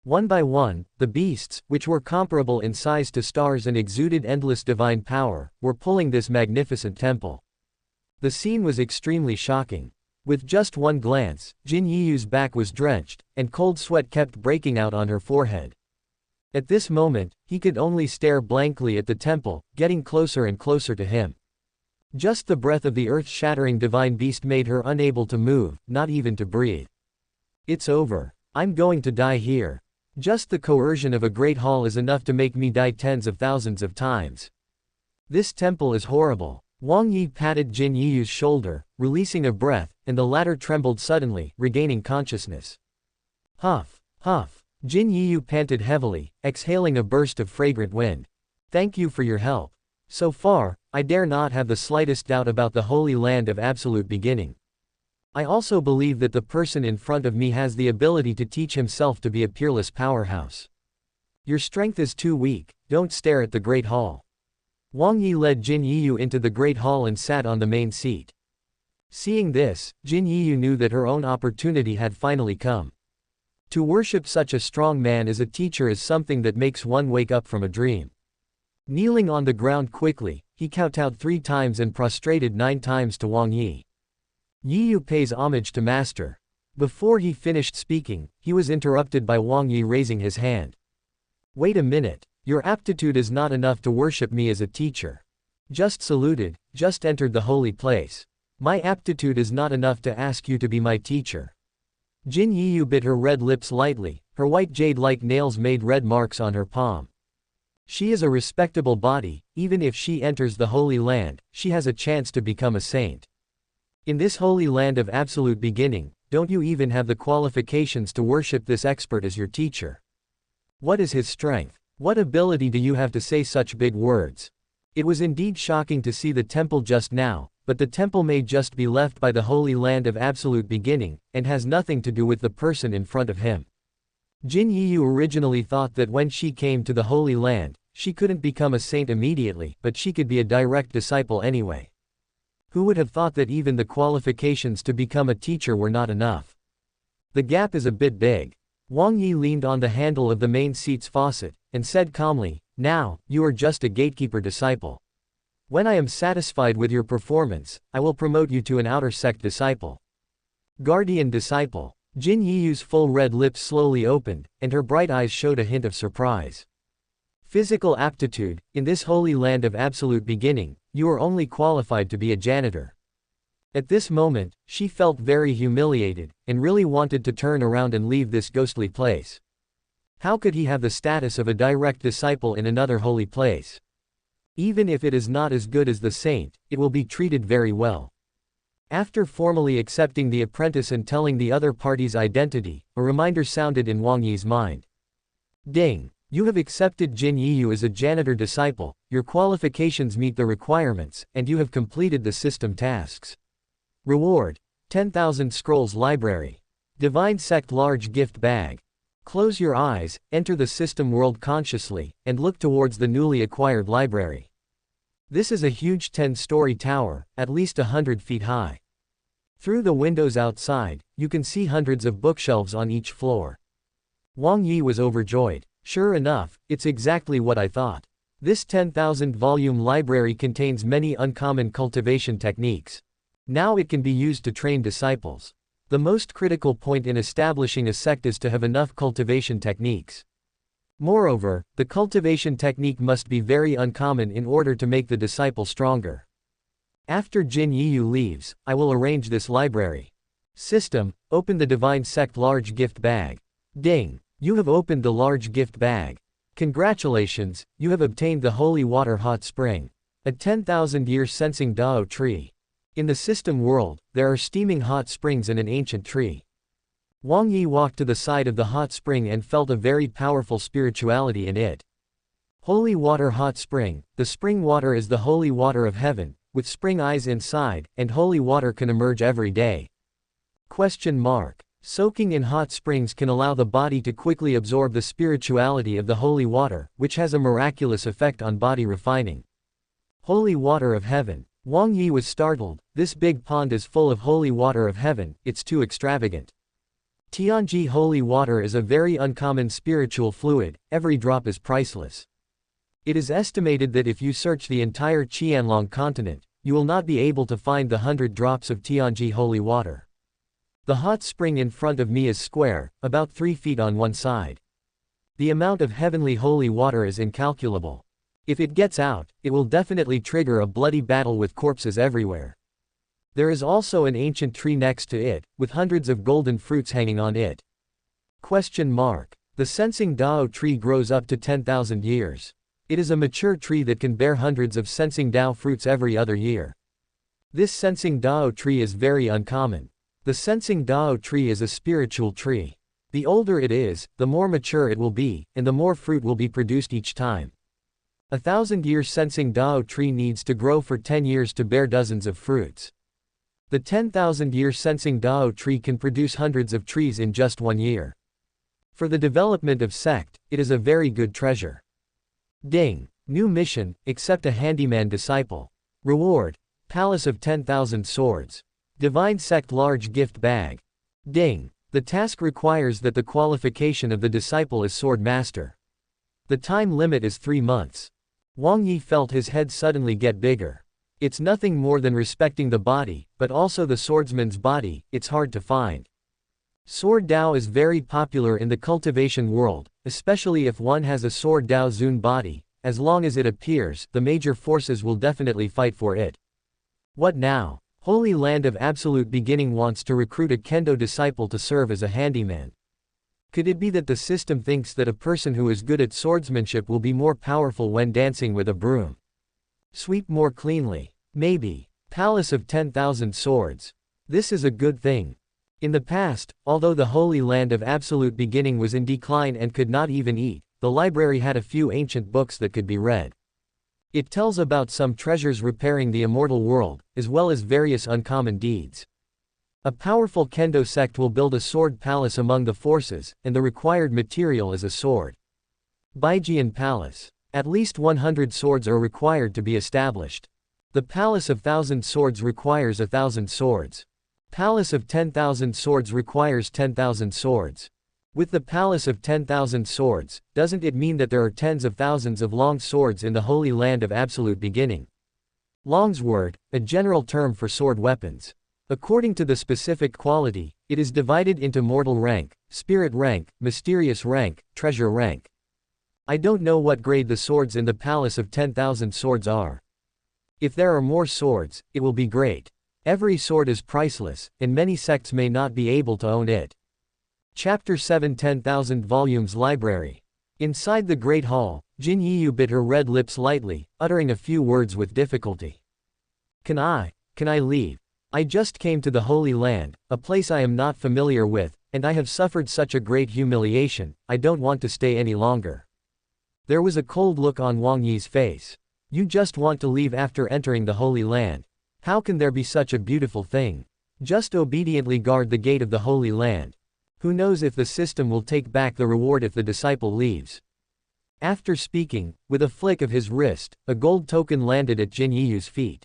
One by one, the beasts, which were comparable in size to stars and exuded endless divine power, were pulling this magnificent temple. The scene was extremely shocking. With just one glance, Jin Yiyu's back was drenched, and cold sweat kept breaking out on her forehead. At this moment, he could only stare blankly at the temple, getting closer and closer to him. Just the breath of the earth-shattering divine beast made her unable to move, not even to breathe. It's over. I'm going to die here. Just the coercion of a great hall is enough to make me die tens of thousands of times. This temple is horrible. Wang Yi patted Jin Yiyu's shoulder, releasing a breath, and the latter trembled suddenly, regaining consciousness. Huff, huff. Jin Yiyu panted heavily, exhaling a burst of fragrant wind. Thank you for your help. So far, I dare not have the slightest doubt about the Holy Land of Absolute Beginning. I also believe that the person in front of me has the ability to teach himself to be a peerless powerhouse. Your strength is too weak, don't stare at the Great Hall. Wang Yi led Jin Yiyu into the Great Hall and sat on the main seat. Seeing this, Jin Yiyu knew that her own opportunity had finally come. To worship such a strong man as a teacher is something that makes one wake up from a dream. Kneeling on the ground quickly, he kowtowed 3 times and prostrated 9 times to Wang Yi. Yiyu pays homage to master. Before he finished speaking, he was interrupted by Wang Yi raising his hand. Wait a minute, your aptitude is not enough to worship me as a teacher. Just saluted, just entered the holy place. My aptitude is not enough to ask you to be my teacher. Jin Yiyu bit her red lips lightly, her white jade-like nails made red marks on her palm. She is a respectable body, even if she enters the Holy Land, she has a chance to become a saint. In this Holy Land of Absolute Beginning, don't you even have the qualifications to worship this expert as your teacher? What is his strength? What ability do you have to say such big words? It was indeed shocking to see the temple just now, but the temple may just be left by the Holy Land of Absolute Beginning, and has nothing to do with the person in front of him. Jin Yiyu originally thought that when she came to the Holy Land, she couldn't become a saint immediately, but she could be a direct disciple anyway. Who would have thought that even the qualifications to become a teacher were not enough? The gap is a bit big. Wang Yi leaned on the handle of the main seat's faucet, and said calmly, now, you are just a gatekeeper disciple. When I am satisfied with your performance, I will promote you to an Outer Sect disciple. Guardian disciple. Jin Yiyu's full red lips slowly opened, and her bright eyes showed a hint of surprise. Physical aptitude. In this Holy Land of Absolute Beginning, you are only qualified to be a janitor. At this moment, she felt very humiliated, and really wanted to turn around and leave this ghostly place. How could he have the status of a direct disciple in another holy place? Even if it is not as good as the saint, it will be treated very well. After formally accepting the apprentice and telling the other party's identity, a reminder sounded in Wang Yi's mind. Ding! You have accepted Jin Yiyu as a janitor disciple, your qualifications meet the requirements, and you have completed the system tasks. Reward: 10,000 Scrolls Library. Divine Sect Large Gift Bag. Close your eyes, enter the system world consciously, and look towards the newly acquired library. This is a huge 10-story tower, at least 100 feet high. Through the windows outside, you can see hundreds of bookshelves on each floor. Wang Yi was overjoyed. Sure enough, it's exactly what I thought. This 10,000-volume library contains many uncommon cultivation techniques. Now it can be used to train disciples. The most critical point in establishing a sect is to have enough cultivation techniques. Moreover, the cultivation technique must be very uncommon in order to make the disciple stronger. After Jin Yiyu leaves, I will arrange this library. System, open the Divine Sect large gift bag. Ding! You have opened the large gift bag. Congratulations, you have obtained the Holy Water Hot Spring. A 10,000-year sensing Dao tree. In the system world, there are steaming hot springs and an ancient tree. Wang Yi walked to the side of the hot spring and felt a very powerful spirituality in it. Holy Water Hot Spring, the spring water is the holy water of heaven, with spring eyes inside, and holy water can emerge every day. Question mark. Soaking in hot springs can allow the body to quickly absorb the spirituality of the holy water, which has a miraculous effect on body refining. Holy water of heaven. Wang Yi was startled. This big pond is full of holy water of heaven, it's too extravagant. Tianjiao holy water is a very uncommon spiritual fluid, every drop is priceless. It is estimated that if you search the entire Qianlong continent, you will not be able to find the 100 drops of Tianjiao holy water. The hot spring in front of me is square, about 3 feet on one side. The amount of heavenly holy water is incalculable. If it gets out, it will definitely trigger a bloody battle with corpses everywhere. There is also an ancient tree next to it, with hundreds of golden fruits hanging on it. Question mark. The sensing Dao tree grows up to 10,000 years. It is a mature tree that can bear hundreds of sensing Dao fruits every other year. This sensing Dao tree is very uncommon. The sensing Dao tree is a spiritual tree. The older it is, the more mature it will be, and the more fruit will be produced each time. A 1,000-year sensing Dao tree needs to grow for 10 years to bear dozens of fruits. The 10,000-year sensing Dao tree can produce hundreds of trees in just 1 year. For the development of sect, it is a very good treasure. Ding! New mission, accept a handyman disciple. Reward, Palace of 10,000 Swords. Divine Sect large gift bag. Ding! The task requires that the qualification of the disciple is sword master. The time limit is 3 months. Wang Yi felt his head suddenly get bigger. It's nothing more than respecting the body, but also the swordsman's body, it's hard to find. Sword Dao is very popular in the cultivation world, especially if one has a Sword Dao Zun body. As long as it appears, the major forces will definitely fight for it. What now? Holy Land of Absolute Beginning wants to recruit a Kendo disciple to serve as a handyman. Could it be that the system thinks that a person who is good at swordsmanship will be more powerful when dancing with a broom? Sweep more cleanly. Maybe. Palace of 10,000 Swords. This is a good thing. In the past, although the Holy Land of Absolute Beginning was in decline and could not even eat, the library had a few ancient books that could be read. It tells about some treasures repairing the immortal world, as well as various uncommon deeds. A powerful Kendo sect will build a sword palace among the forces, and the required material is a sword. Baijian Palace. At least 100 swords are required to be established. The Palace of 1,000 Swords requires 1,000 swords. Palace of 10,000 Swords requires 10,000 swords. With the Palace of 10,000 Swords, doesn't it mean that there are tens of thousands of long swords in the Holy Land of Absolute Beginning? Longsword, a general term for sword weapons. According to the specific quality, it is divided into mortal rank, spirit rank, mysterious rank, treasure rank. I don't know what grade the swords in the Palace of 10,000 Swords are. If there are more swords, it will be great. Every sword is priceless, and many sects may not be able to own it. Chapter 7 10,000 Volumes Library. Inside the Great Hall, Jin Yiyu bit her red lips lightly, uttering a few words with difficulty. Can I leave? I just came to the Holy Land, a place I am not familiar with, and I have suffered such a great humiliation, I don't want to stay any longer. There was a cold look on Wang Yi's face. You just want to leave after entering the Holy Land. How can there be such a beautiful thing? Just obediently guard the gate of the Holy Land. Who knows if the system will take back the reward if the disciple leaves. After speaking, with a flick of his wrist, a gold token landed at Jin Yiyu's feet.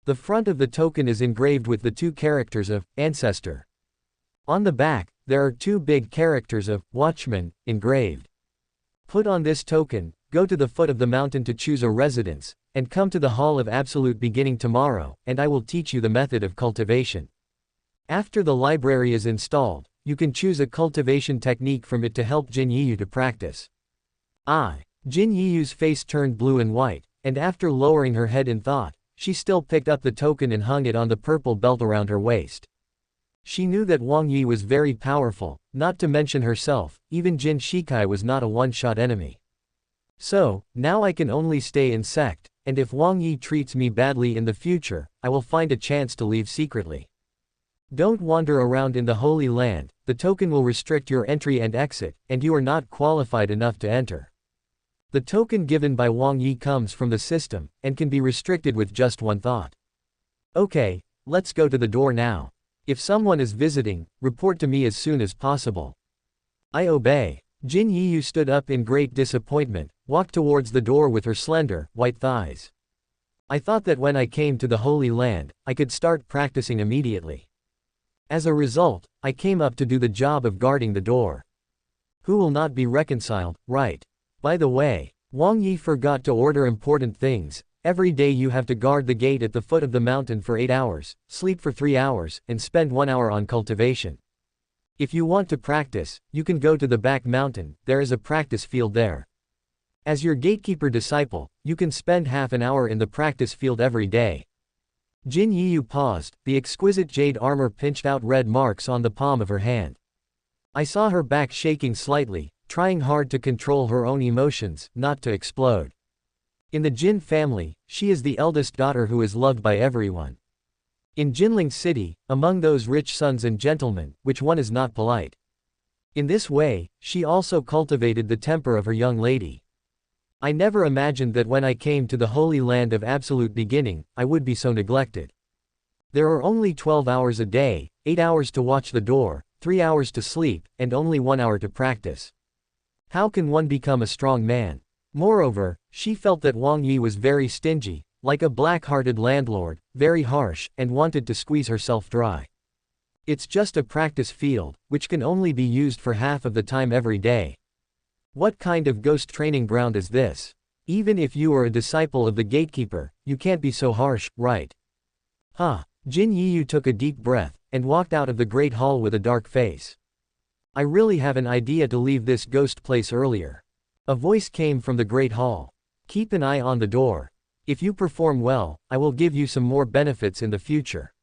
The front of the token is engraved with the 2 characters of Ancestor. On the back, there are 2 big characters of Watchman engraved. Put on this token, go to the foot of the mountain to choose a residence, and come to the Hall of Absolute Beginning tomorrow, and I will teach you the method of cultivation. After the library is installed, you can choose a cultivation technique from it to help Jin Yiyu to practice. Jin Yiyu's face turned blue and white, and after lowering her head in thought, she still picked up the token and hung it on the purple belt around her waist. She knew that Wang Yi was very powerful, not to mention herself, even Jin Shikai was not a one-shot enemy. So, now I can only stay in sect, and if Wang Yi treats me badly in the future, I will find a chance to leave secretly. Don't wander around in the Holy Land, the token will restrict your entry and exit, and you are not qualified enough to enter. The token given by Wang Yi comes from the system, and can be restricted with just one thought. Okay, let's go to the door now. If someone is visiting, report to me as soon as possible. I obey. Jin Yiyu stood up in great disappointment, walked towards the door with her slender, white thighs. I thought that when I came to the Holy Land, I could start practicing immediately. As a result, I came up to do the job of guarding the door. Who will not be reconciled, right? By the way, Wang Yi forgot to order important things. Every day you have to guard the gate at the foot of the mountain for 8 hours, sleep for 3 hours, and spend 1 hour on cultivation. If you want to practice, you can go to the back mountain, there is a practice field there. As your gatekeeper disciple, you can spend half an hour in the practice field every day. Jin Yiyu paused, the exquisite jade armor pinched out red marks on the palm of her hand. I saw her back shaking slightly, trying hard to control her own emotions, not to explode. In the Jin family, she is the eldest daughter who is loved by everyone. In Jinling City, among those rich sons and gentlemen, which one is not polite? In this way, she also cultivated the temper of her young lady. I never imagined that when I came to the Holy Land of Absolute Beginning, I would be so neglected. There are only 12 hours a day, 8 hours to watch the door, 3 hours to sleep, and only 1 hour to practice. How can one become a strong man? Moreover, she felt that Wang Yi was very stingy, like a black-hearted landlord, very harsh, and wanted to squeeze herself dry. It's just a practice field, which can only be used for half of the time every day. What kind of ghost training ground is this? Even if you are a disciple of the gatekeeper, you can't be so harsh, right? Huh. Jin Yiyu took a deep breath, and walked out of the great hall with a dark face. I really have an idea to leave this ghost place earlier. A voice came from the great hall. Keep an eye on the door. If you perform well, I will give you some more benefits in the future.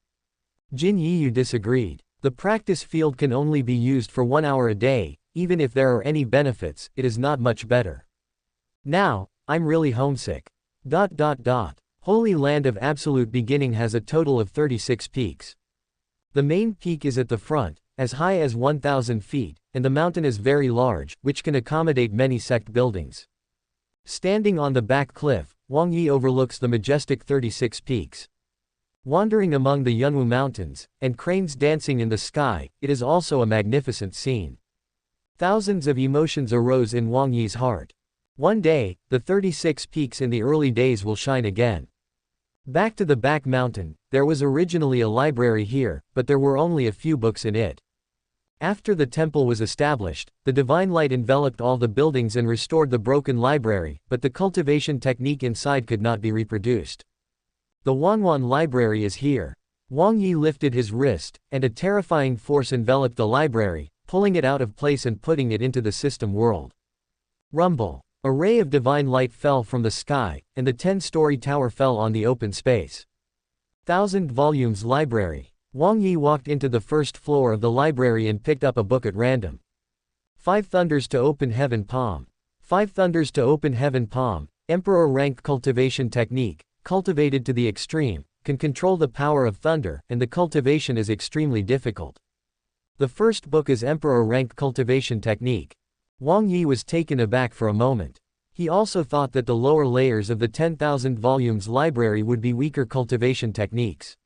Jin Yiyu disagreed. The practice field can only be used for 1 hour a day, even if there are any benefits, it is not much better. Now, I'm really homesick. Holy Land of Absolute Beginning has a total of 36 peaks. The main peak is at the front, as high as 1,000 feet, and the mountain is very large, which can accommodate many sect buildings. Standing on the back cliff, Wang Yi overlooks the majestic 36 peaks. Wandering among the Yunwu Mountains, and cranes dancing in the sky, it is also a magnificent scene. Thousands of emotions arose in Wang Yi's heart. One day, the 36 peaks in the early days will shine again. Back to the back mountain, there was originally a library here, but there were only a few books in it. After the temple was established, the divine light enveloped all the buildings and restored the broken library, but the cultivation technique inside could not be reproduced. The Wangwan library is here. Wang Yi lifted his wrist, and a terrifying force enveloped the library, pulling it out of place and putting it into the system world. Rumble. A ray of divine light fell from the sky, and the 10-story tower fell on the open space. 1,000 volumes library. Wang Yi walked into the first floor of the library and picked up a book at random. 5 Thunders to Open Heaven Palm. 5 Thunders to Open Heaven Palm. Emperor Rank Cultivation Technique, cultivated to the extreme, can control the power of thunder, and the cultivation is extremely difficult. The first book is Emperor Rank Cultivation Technique. Wang Yi was taken aback for a moment. He also thought that the lower layers of the 10,000 volumes library would be weaker cultivation techniques.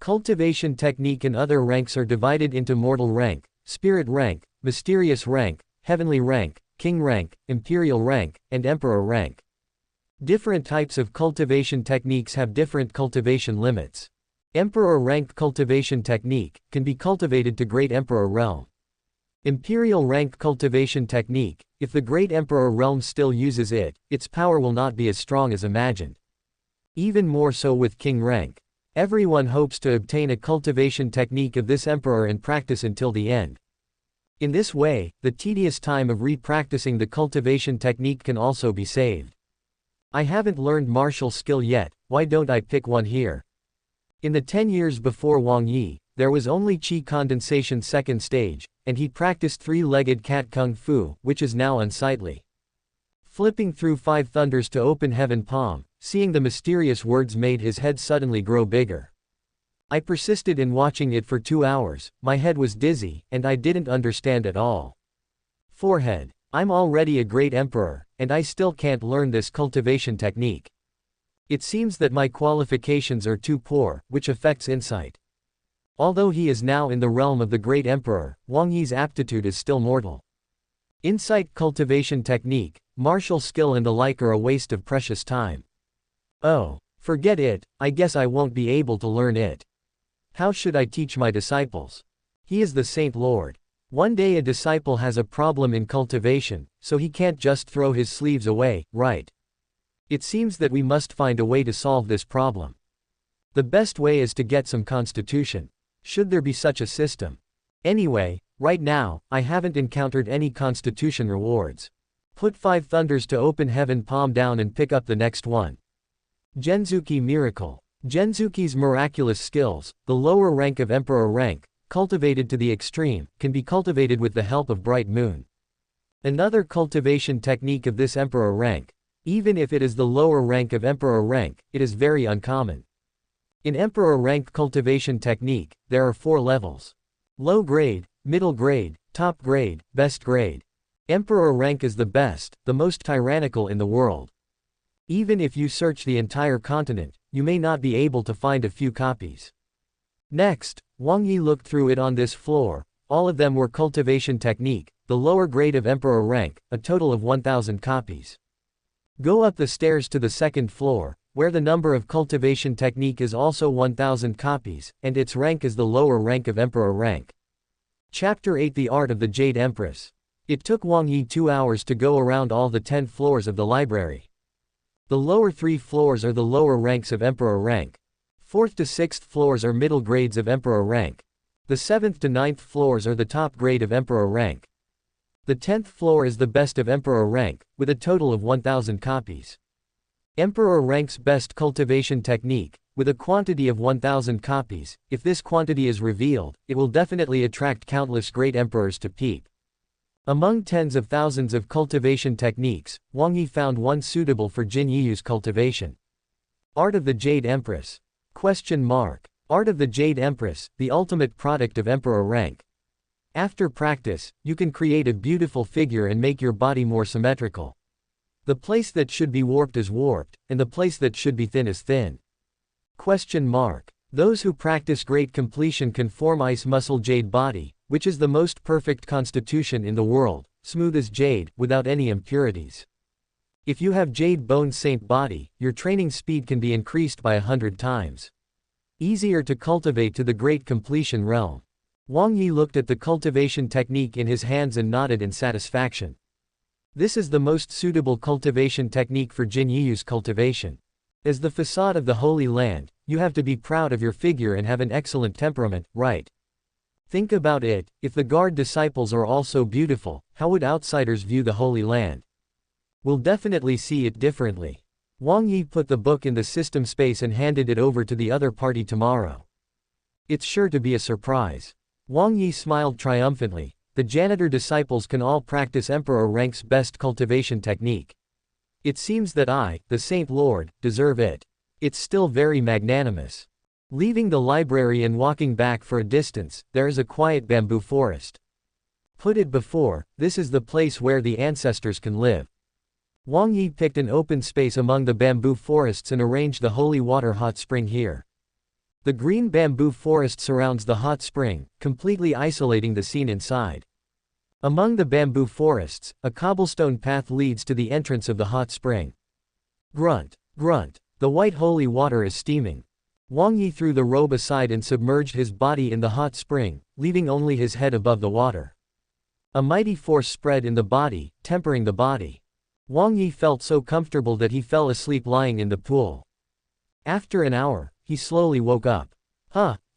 Cultivation technique and other ranks are divided into mortal rank, spirit rank, mysterious rank, heavenly rank, king rank, imperial rank, and emperor rank. Different types of cultivation techniques have different cultivation limits. Emperor rank cultivation technique can be cultivated to Great Emperor realm. Imperial rank cultivation technique, if the Great Emperor realm still uses it, its power will not be as strong as imagined. Even more so with king rank. Everyone hopes to obtain a cultivation technique of this emperor and practice until the end. In this way, the tedious time of re-practicing the cultivation technique can also be saved. I haven't learned martial skill yet, why don't I pick one here? In the 10 years before Wang Yi, there was only qi condensation second stage, and he practiced three-legged cat kung fu, which is now unsightly. Flipping through 5 thunders to open heaven palm, seeing the mysterious words made his head suddenly grow bigger. I persisted in watching it for 2 hours, my head was dizzy, and I didn't understand at all. Forehead. I'm already a great emperor, and I still can't learn this cultivation technique. It seems that my qualifications are too poor, which affects insight. Although he is now in the realm of the great emperor, Wang Yi's aptitude is still mortal. Insight, cultivation technique, martial skill and the like are a waste of precious time. Oh, forget it, I guess I won't be able to learn it. How should I teach my disciples? He is the Saint Lord. One day a disciple has a problem in cultivation, so he can't just throw his sleeves away, right? It seems that we must find a way to solve this problem. The best way is to get some constitution. Should there be such a system? Anyway, right now, I haven't encountered any constitution rewards. Put 5 thunders to open heaven palm down and pick up the next one. Genzuki Miracle. Genzuki's miraculous skills, the lower rank of Emperor rank, cultivated to the extreme, can be cultivated with the help of Bright Moon. Another cultivation technique of this Emperor rank. Even if it is the lower rank of Emperor rank, it is very uncommon. In Emperor rank cultivation technique, there are 4 levels. Low grade, middle grade, top grade, best grade. Emperor rank is the best, the most tyrannical in the world. Even if you search the entire continent, you may not be able to find a few copies. Next, Wang Yi looked through it on this floor, all of them were cultivation technique, the lower grade of Emperor rank, a total of 1,000 copies. Go up the stairs to the 2nd floor, where the number of cultivation technique is also 1,000 copies, and its rank is the lower rank of Emperor rank. Chapter 8 The Art of the Jade Empress. It took Wang Yi 2 hours to go around all the 10 floors of the library. The lower 3 floors are the lower ranks of Emperor rank. 4th to 6th floors are middle grades of Emperor rank. The 7th to 9th floors are the top grade of Emperor rank. The 10th floor is the best of Emperor rank, with a total of 1,000 copies. Emperor rank's best cultivation technique, with a quantity of 1,000 copies. If this quantity is revealed, it will definitely attract countless great emperors to peep. Among tens of thousands of cultivation techniques, Wang Yi found one suitable for Jin Yiyu's cultivation. Art of the Jade Empress. Art of the Jade Empress, the ultimate product of Emperor rank. After practice, you can create a beautiful figure and make your body more symmetrical. The place that should be warped is warped, and the place that should be thin is thin. Those who practice great completion can form ice muscle jade body, which is the most perfect constitution in the world, smooth as jade, without any impurities. If you have jade bone saint body, your training speed can be increased by 100 times. Easier to cultivate to the great completion realm. Wang Yi looked at the cultivation technique in his hands and nodded in satisfaction. This is the most suitable cultivation technique for Jin Yiyu's cultivation. As the facade of the Holy Land, you have to be proud of your figure and have an excellent temperament, right? Think about it, if the guard disciples are all so beautiful, how would outsiders view the Holy Land? We'll definitely see it differently. Wang Yi put the book in the system space and handed it over to the other party tomorrow. It's sure to be a surprise. Wang Yi smiled triumphantly. The janitor disciples can all practice Emperor rank's best cultivation technique. It seems that I, the Saint Lord, deserve it. It's still very magnanimous. Leaving the library and walking back for a distance, there is a quiet bamboo forest. Put it before, this is the place where the ancestors can live. Wang Yi picked an open space among the bamboo forests and arranged the holy water hot spring here. The green bamboo forest surrounds the hot spring, completely isolating the scene inside. Among the bamboo forests, a cobblestone path leads to the entrance of the hot spring. Grunt, grunt, the white holy water is steaming. Wang Yi threw the robe aside and submerged his body in the hot spring, leaving only his head above the water. A mighty force spread in the body, tempering the body. Wang Yi felt so comfortable that he fell asleep lying in the pool. After an hour, he slowly woke up.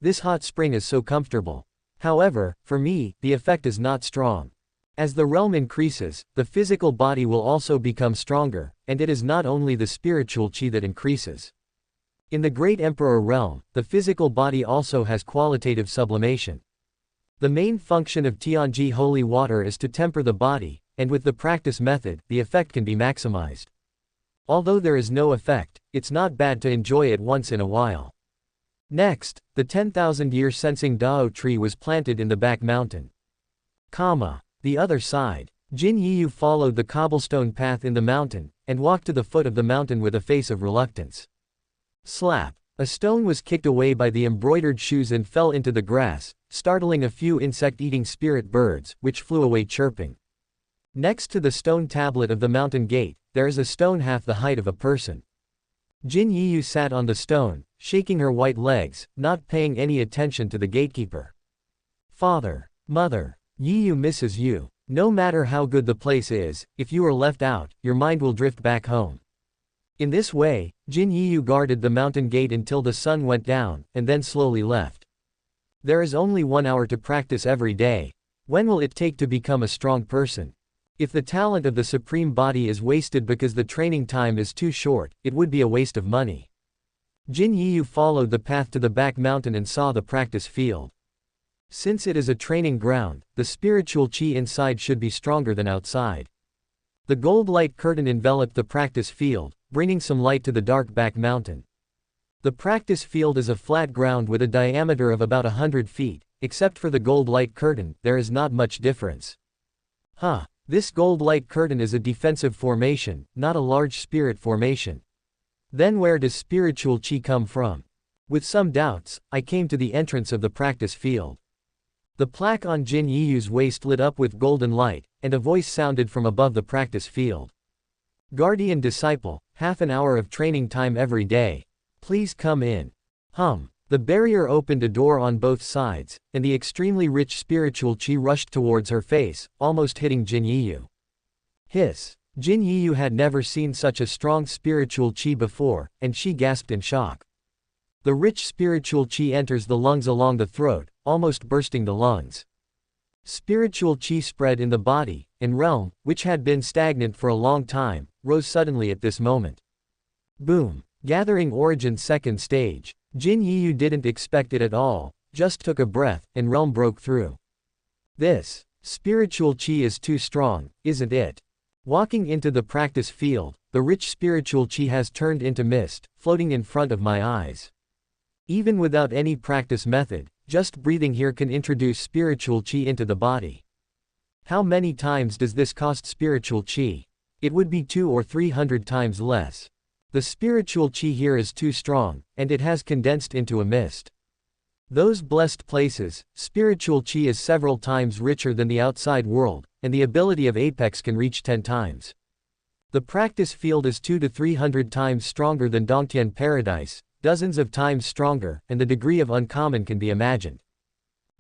This hot spring is so comfortable. However, for me, the effect is not strong. As the realm increases, the physical body will also become stronger, and it is not only the spiritual qi that increases. In the Great Emperor realm, the physical body also has qualitative sublimation. The main function of Tianji holy water is to temper the body, and with the practice method, the effect can be maximized. Although there is no effect, it's not bad to enjoy it once in a while. Next, the 10,000-year sensing Dao tree was planted in the back mountain. The other side. Jin Yiyu followed the cobblestone path in the mountain, and walked to the foot of the mountain with a face of reluctance. Slap! A stone was kicked away by the embroidered shoes and fell into the grass, startling a few insect-eating spirit birds, which flew away chirping. Next to the stone tablet of the mountain gate, there is a stone half the height of a person. Jin Yiyu sat on the stone, shaking her white legs, not paying any attention to the gatekeeper. Father, mother, Yiyu misses you. No matter how good the place is, if you are left out, your mind will drift back home. In this way, Jin Yiyu guarded the mountain gate until the sun went down, and then slowly left. There is only 1 hour to practice every day. When will it take to become a strong person? If the talent of the supreme body is wasted because the training time is too short, it would be a waste of money. Jin Yiyu followed the path to the back mountain and saw the practice field. Since it is a training ground, the spiritual qi inside should be stronger than outside. The gold light curtain enveloped the practice field, bringing some light to the dark back mountain. The practice field is a flat ground with a diameter of about 100 feet, except for the gold light curtain, there is not much difference. This gold light curtain is a defensive formation, not a large spirit formation. Then where does spiritual qi come from? With some doubts, I came to the entrance of the practice field. The plaque on Jin Yiyu's waist lit up with golden light, and a voice sounded from above the practice field. Guardian disciple, half an hour of training time every day. Please come in. The barrier opened a door on both sides, and the extremely rich spiritual qi rushed towards her face, almost hitting Jin Yiyu. Hiss. Jin Yiyu had never seen such a strong spiritual qi before, and she gasped in shock. The rich spiritual qi enters the lungs along the throat, almost bursting the lungs. Spiritual qi spread in the body, and realm, which had been stagnant for a long time, rose suddenly at this moment. Boom. Gathering origin second stage. Jin Yiyu didn't expect it at all, just took a breath, and realm broke through. This spiritual qi is too strong, isn't it? Walking into the practice field, the rich spiritual qi has turned into mist, floating in front of my eyes. Even without any practice method, just breathing here can introduce spiritual qi into the body. How many times does this cost spiritual qi? It would be 200 or 300 times less. The spiritual qi here is too strong, and it has condensed into a mist. Those blessed places, spiritual qi is several times richer than the outside world, and the ability of Apex can reach 10 times. The practice field is 200 to 300 times stronger than Dongtian Paradise, dozens of times stronger, and the degree of uncommon can be imagined.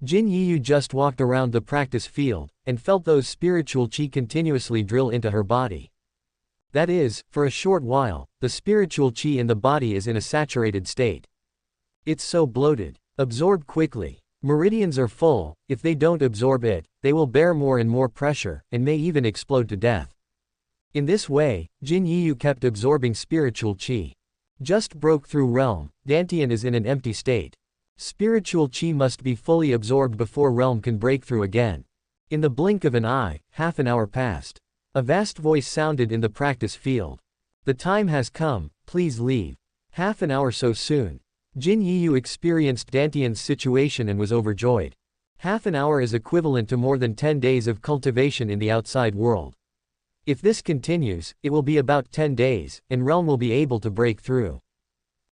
Jin Yiyu just walked around the practice field, and felt those spiritual qi continuously drill into her body. That is, for a short while, the spiritual qi in the body is in a saturated state. It's so bloated. Absorb quickly. Meridians are full, if they don't absorb it, they will bear more and more pressure, and may even explode to death. In this way, Jin Yiyu kept absorbing spiritual qi. Just broke through realm, Dantian is in an empty state. Spiritual qi must be fully absorbed before realm can break through again. In the blink of an eye, half an hour passed. A vast voice sounded in the practice field. The time has come, please leave. Half an hour so soon. Jin Yiyu experienced Dantian's situation and was overjoyed. Half an hour is equivalent to more than 10 days of cultivation in the outside world. If this continues, it will be about 10 days, and realm will be able to break through.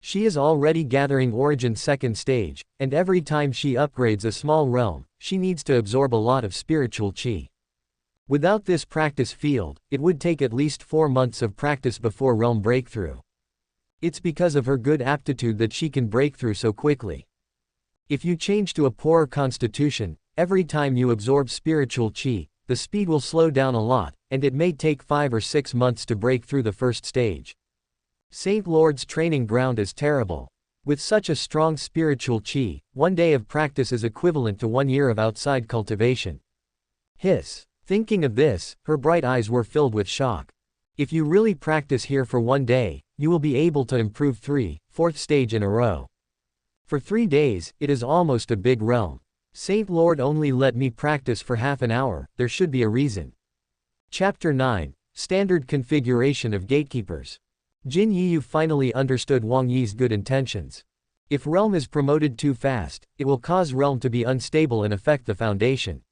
She is already gathering origin second stage, and every time she upgrades a small realm, she needs to absorb a lot of spiritual qi. Without this practice field, it would take at least 4 months of practice before realm breakthrough. It's because of her good aptitude that she can break through so quickly. If you change to a poorer constitution, every time you absorb spiritual qi, the speed will slow down a lot, and it may take 5 or 6 months to break through the first stage. Saint Lord's training ground is terrible. With such a strong spiritual qi, 1 day of practice is equivalent to 1 year of outside cultivation. Hiss. Thinking of this, her bright eyes were filled with shock. If you really practice here for 1 day, you will be able to improve 4th stage in a row. For 3 days, it is almost a big realm. Saint Lord only let me practice for half an hour, there should be a reason. Chapter 9, Standard Configuration of Gatekeepers. Jin Yiyu finally understood Wang Yi's good intentions. If realm is promoted too fast, it will cause realm to be unstable and affect the foundation.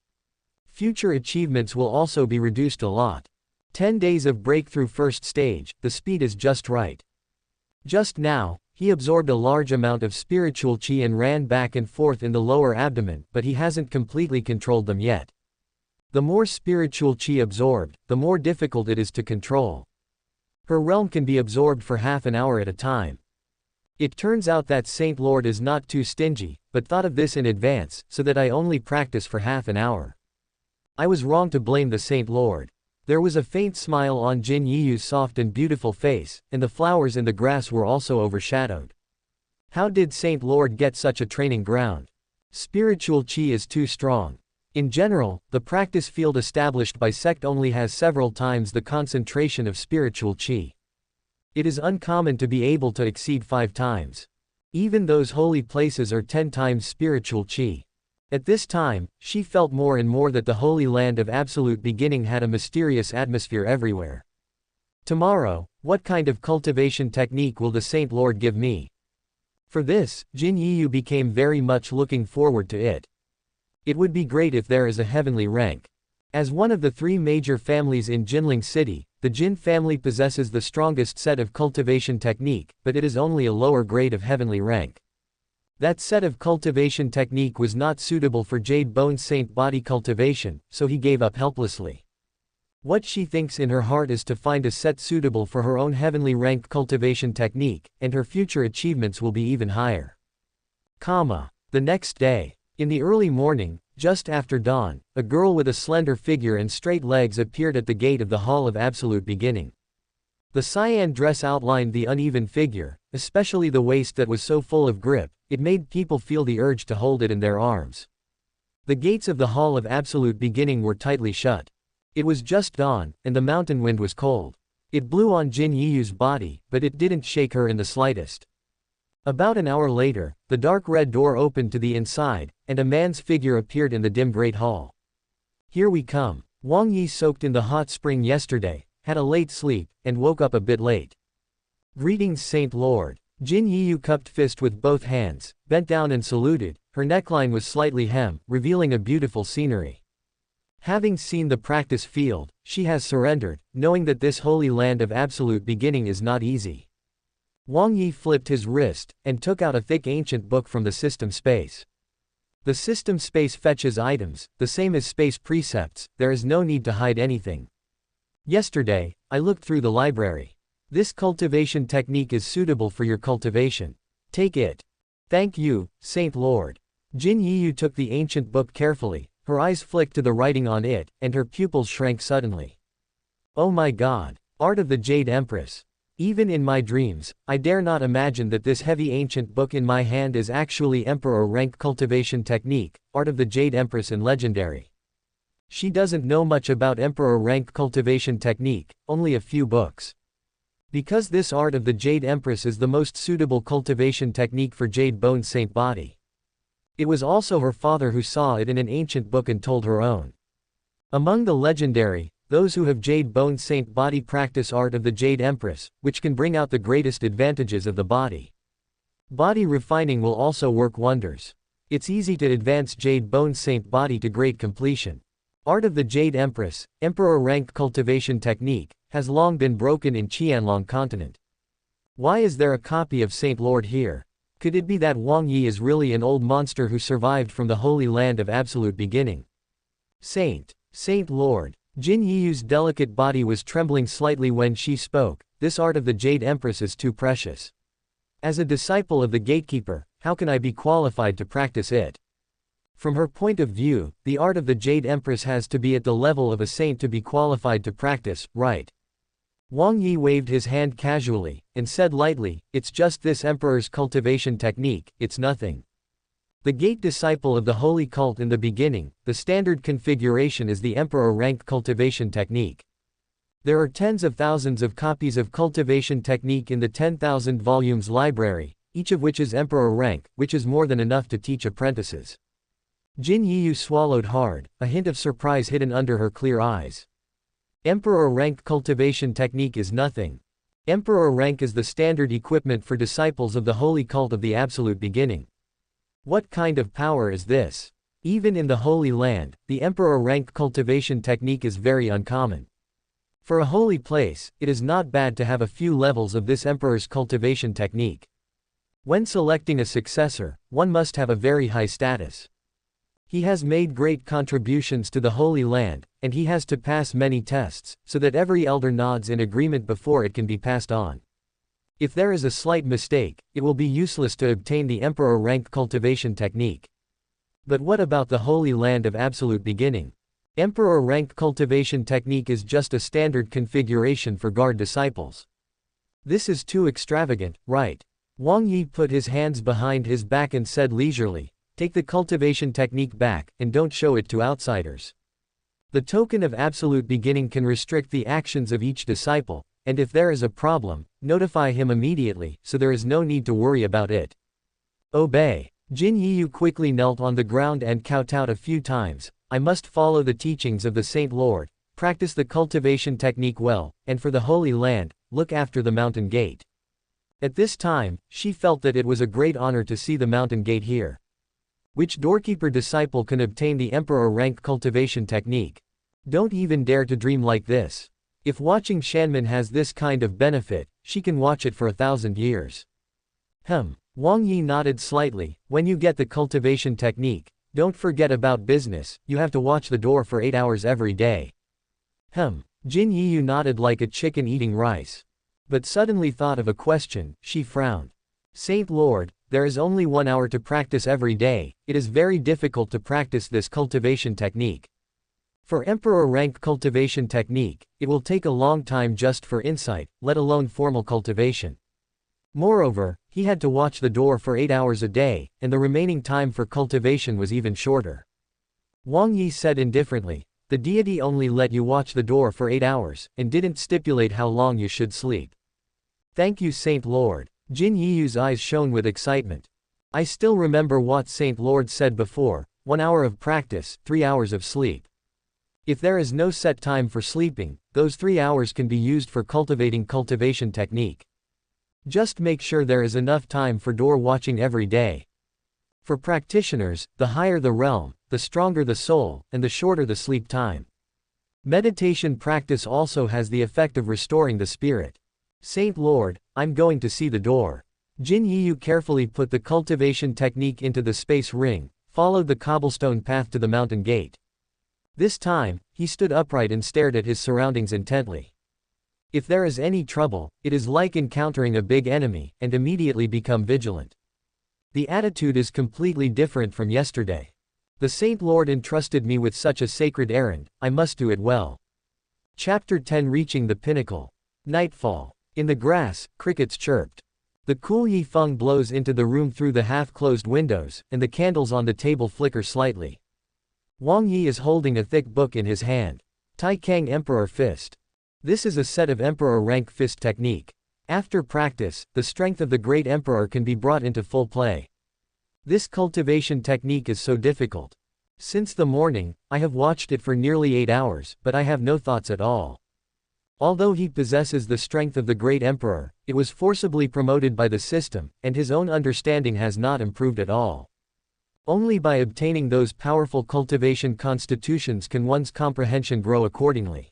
Future achievements will also be reduced a lot. 10 days of breakthrough 1st stage, the speed is just right. Just now, he absorbed a large amount of spiritual qi and ran back and forth in the lower abdomen, but he hasn't completely controlled them yet. The more spiritual qi absorbed, the more difficult it is to control. Her realm can be absorbed for half an hour at a time. It turns out that Saint Lord is not too stingy, but thought of this in advance, so that I only practice for half an hour. I was wrong to blame the Saint Lord. There was a faint smile on Jin Yiyu's soft and beautiful face, and the flowers in the grass were also overshadowed. How did Saint Lord get such a training ground? Spiritual qi is too strong. In general, the practice field established by sect only has several times the concentration of spiritual qi. It is uncommon to be able to exceed 5 times. Even those holy places are 10 times spiritual qi. At this time, she felt more and more that the Holy Land of Absolute Beginning had a mysterious atmosphere everywhere. Tomorrow, what kind of cultivation technique will the Saint Lord give me? For this, Jin Yiyu became very much looking forward to it. It would be great if there is a heavenly rank. As one of the 3 major families in Jinling City, the Jin family possesses the strongest set of cultivation technique, but it is only a lower grade of heavenly rank. That set of cultivation technique was not suitable for Jade Bone Saint body cultivation, so he gave up helplessly. What she thinks in her heart is to find a set suitable for her own heavenly rank cultivation technique, and her future achievements will be even higher. The next day. In the early morning, just after dawn, a girl with a slender figure and straight legs appeared at the gate of the Hall of Absolute Beginning. The cyan dress outlined the uneven figure, especially the waist that was so full of grip, it made people feel the urge to hold it in their arms. The gates of the Hall of Absolute Beginning were tightly shut. It was just dawn, and the mountain wind was cold. It blew on Jin Yiyu's body, but it didn't shake her in the slightest. About an hour later, the dark red door opened to the inside, and a man's figure appeared in the dim great hall. Here we come. Wang Yi soaked in the hot spring yesterday, had a late sleep, and woke up a bit late. Greetings Saint Lord. Jin Yiyu cupped fist with both hands, bent down and saluted. Her neckline was slightly hemmed, revealing a beautiful scenery. Having seen the practice field, she has surrendered, knowing that this holy land of absolute beginning is not easy. Wang Yi flipped his wrist, and took out a thick ancient book from the system space. The system space fetches items, the same as space precepts, there is no need to hide anything. Yesterday, I looked through the library. This cultivation technique is suitable for your cultivation. Take it. Thank you, Saint Lord. Jin Yiyu took the ancient book carefully, her eyes flicked to the writing on it, and her pupils shrank suddenly. Oh my God! Art of the Jade Empress. Even in my dreams, I dare not imagine that this heavy ancient book in my hand is actually Emperor rank cultivation technique, Art of the Jade Empress and Legendary. She doesn't know much about Emperor rank cultivation technique, only a few books. Because this Art of the Jade Empress is the most suitable cultivation technique for Jade Bone Saint body. It was also her father who saw it in an ancient book and told her own. Among the legendary, those who have Jade Bone Saint body practice Art of the Jade Empress, which can bring out the greatest advantages of the body. Body refining will also work wonders. It's easy to advance Jade Bone Saint body to great completion. Art of the Jade Empress, Emperor rank cultivation technique, has long been broken in Qianlong continent. Why is there a copy of Saint Lord here? Could it be that Wang Yi is really an old monster who survived from the Holy Land of Absolute Beginning? Saint Lord. Jin Yiyu's delicate body was trembling slightly when she spoke. This Art of the Jade Empress is too precious. As a disciple of the gatekeeper, how can I be qualified to practice it? From her point of view, the Art of the Jade Empress has to be at the level of a saint to be qualified to practice, right? Wang Yi waved his hand casually, and said lightly, it's just this Emperor's cultivation technique, it's nothing. The gate disciple of the holy cult in the beginning, the standard configuration is the Emperor rank cultivation technique. There are tens of thousands of copies of Cultivation Technique in the 10,000 volumes library, each of which is Emperor rank, which is more than enough to teach apprentices. Jin Yiyu swallowed hard, a hint of surprise hidden under her clear eyes. Emperor rank Cultivation Technique is nothing. Emperor rank is the standard equipment for disciples of the holy cult of the absolute beginning. What kind of power is this? Even in the Holy Land, the Emperor rank Cultivation Technique is very uncommon. For a holy place, it is not bad to have a few levels of this Emperor's Cultivation Technique. When selecting a successor, one must have a very high status. He has made great contributions to the Holy Land, and he has to pass many tests, so that every elder nods in agreement before it can be passed on. If there is a slight mistake, it will be useless to obtain the Emperor rank Cultivation Technique. But what about the Holy Land of Absolute Beginning? Emperor rank Cultivation Technique is just a standard configuration for guard disciples. This is too extravagant, right? Wang Yi put his hands behind his back and said leisurely, "Take the Cultivation Technique back, and don't show it to outsiders. The token of absolute beginning can restrict the actions of each disciple, and if there is a problem, notify him immediately, so there is no need to worry about it." Obey. Jin Yiyu quickly knelt on the ground and kowtowed a few times. "I must follow the teachings of the Saint Lord, practice the Cultivation Technique well, and for the Holy Land, look after the mountain gate." At this time, she felt that it was a great honor to see the mountain gate here. Which doorkeeper disciple can obtain the Emperor rank Cultivation Technique? Don't even dare to dream like this. If watching Shanman has this kind of benefit, she can watch it for 1,000 years. Wang Yi nodded slightly. "When you get the Cultivation Technique, don't forget about business, you have to watch the door for 8 hours every day." Jin Yiyu nodded like a chicken eating rice. But suddenly thought of a question, she frowned. "Saint Lord, there is only 1 hour to practice every day, it is very difficult to practice this Cultivation Technique. For Emperor rank Cultivation Technique, it will take a long time just for insight, let alone formal cultivation. Moreover, he had to watch the door for 8 hours a day, and the remaining time for cultivation was even shorter." Wang Yi said indifferently, "The deity only let you watch the door for 8 hours, and didn't stipulate how long you should sleep." "Thank you Saint Lord." Jin Yiyu's eyes shone with excitement. "I still remember what Saint Lord said before, 1 hour of practice, 3 hours of sleep. If there is no set time for sleeping, those 3 hours can be used for cultivating Cultivation Technique. Just make sure there is enough time for door watching every day. For practitioners, the higher the realm, the stronger the soul, and the shorter the sleep time. Meditation practice also has the effect of restoring the spirit. Saint Lord, I'm going to see the door." Jin Yiyu carefully put the Cultivation Technique into the space ring, followed the cobblestone path to the mountain gate. This time, he stood upright and stared at his surroundings intently. If there is any trouble, it is like encountering a big enemy, and immediately become vigilant. The attitude is completely different from yesterday. The Saint Lord entrusted me with such a sacred errand, I must do it well. Chapter 10 Reaching the Pinnacle. Nightfall. In the grass, crickets chirped. The cool yi feng blows into the room through the half-closed windows, and the candles on the table flicker slightly. Wang Yi is holding a thick book in his hand. Taikang Emperor Fist. This is a set of Emperor rank fist technique. After practice, the strength of the Great Emperor can be brought into full play. This cultivation technique is so difficult. Since the morning, I have watched it for nearly 8 hours, but I have no thoughts at all. Although he possesses the strength of the Great Emperor, it was forcibly promoted by the system, and his own understanding has not improved at all. Only by obtaining those powerful cultivation constitutions can one's comprehension grow accordingly.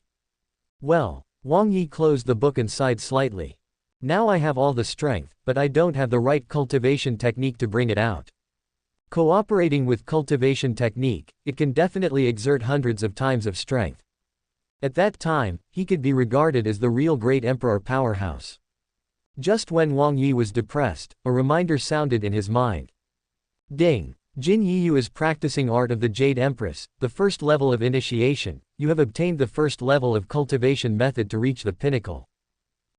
Well, Wang Yi closed the book and sighed slightly. Now I have all the strength, but I don't have the right cultivation technique to bring it out. Cooperating with cultivation technique, it can definitely exert hundreds of times of strength. At that time, he could be regarded as the real Great Emperor powerhouse. Just when Wang Yi was depressed, a reminder sounded in his mind. Ding! Jin Yiyu is practicing Art of the Jade Empress, the first level of initiation. You have obtained the first level of cultivation method to reach the pinnacle.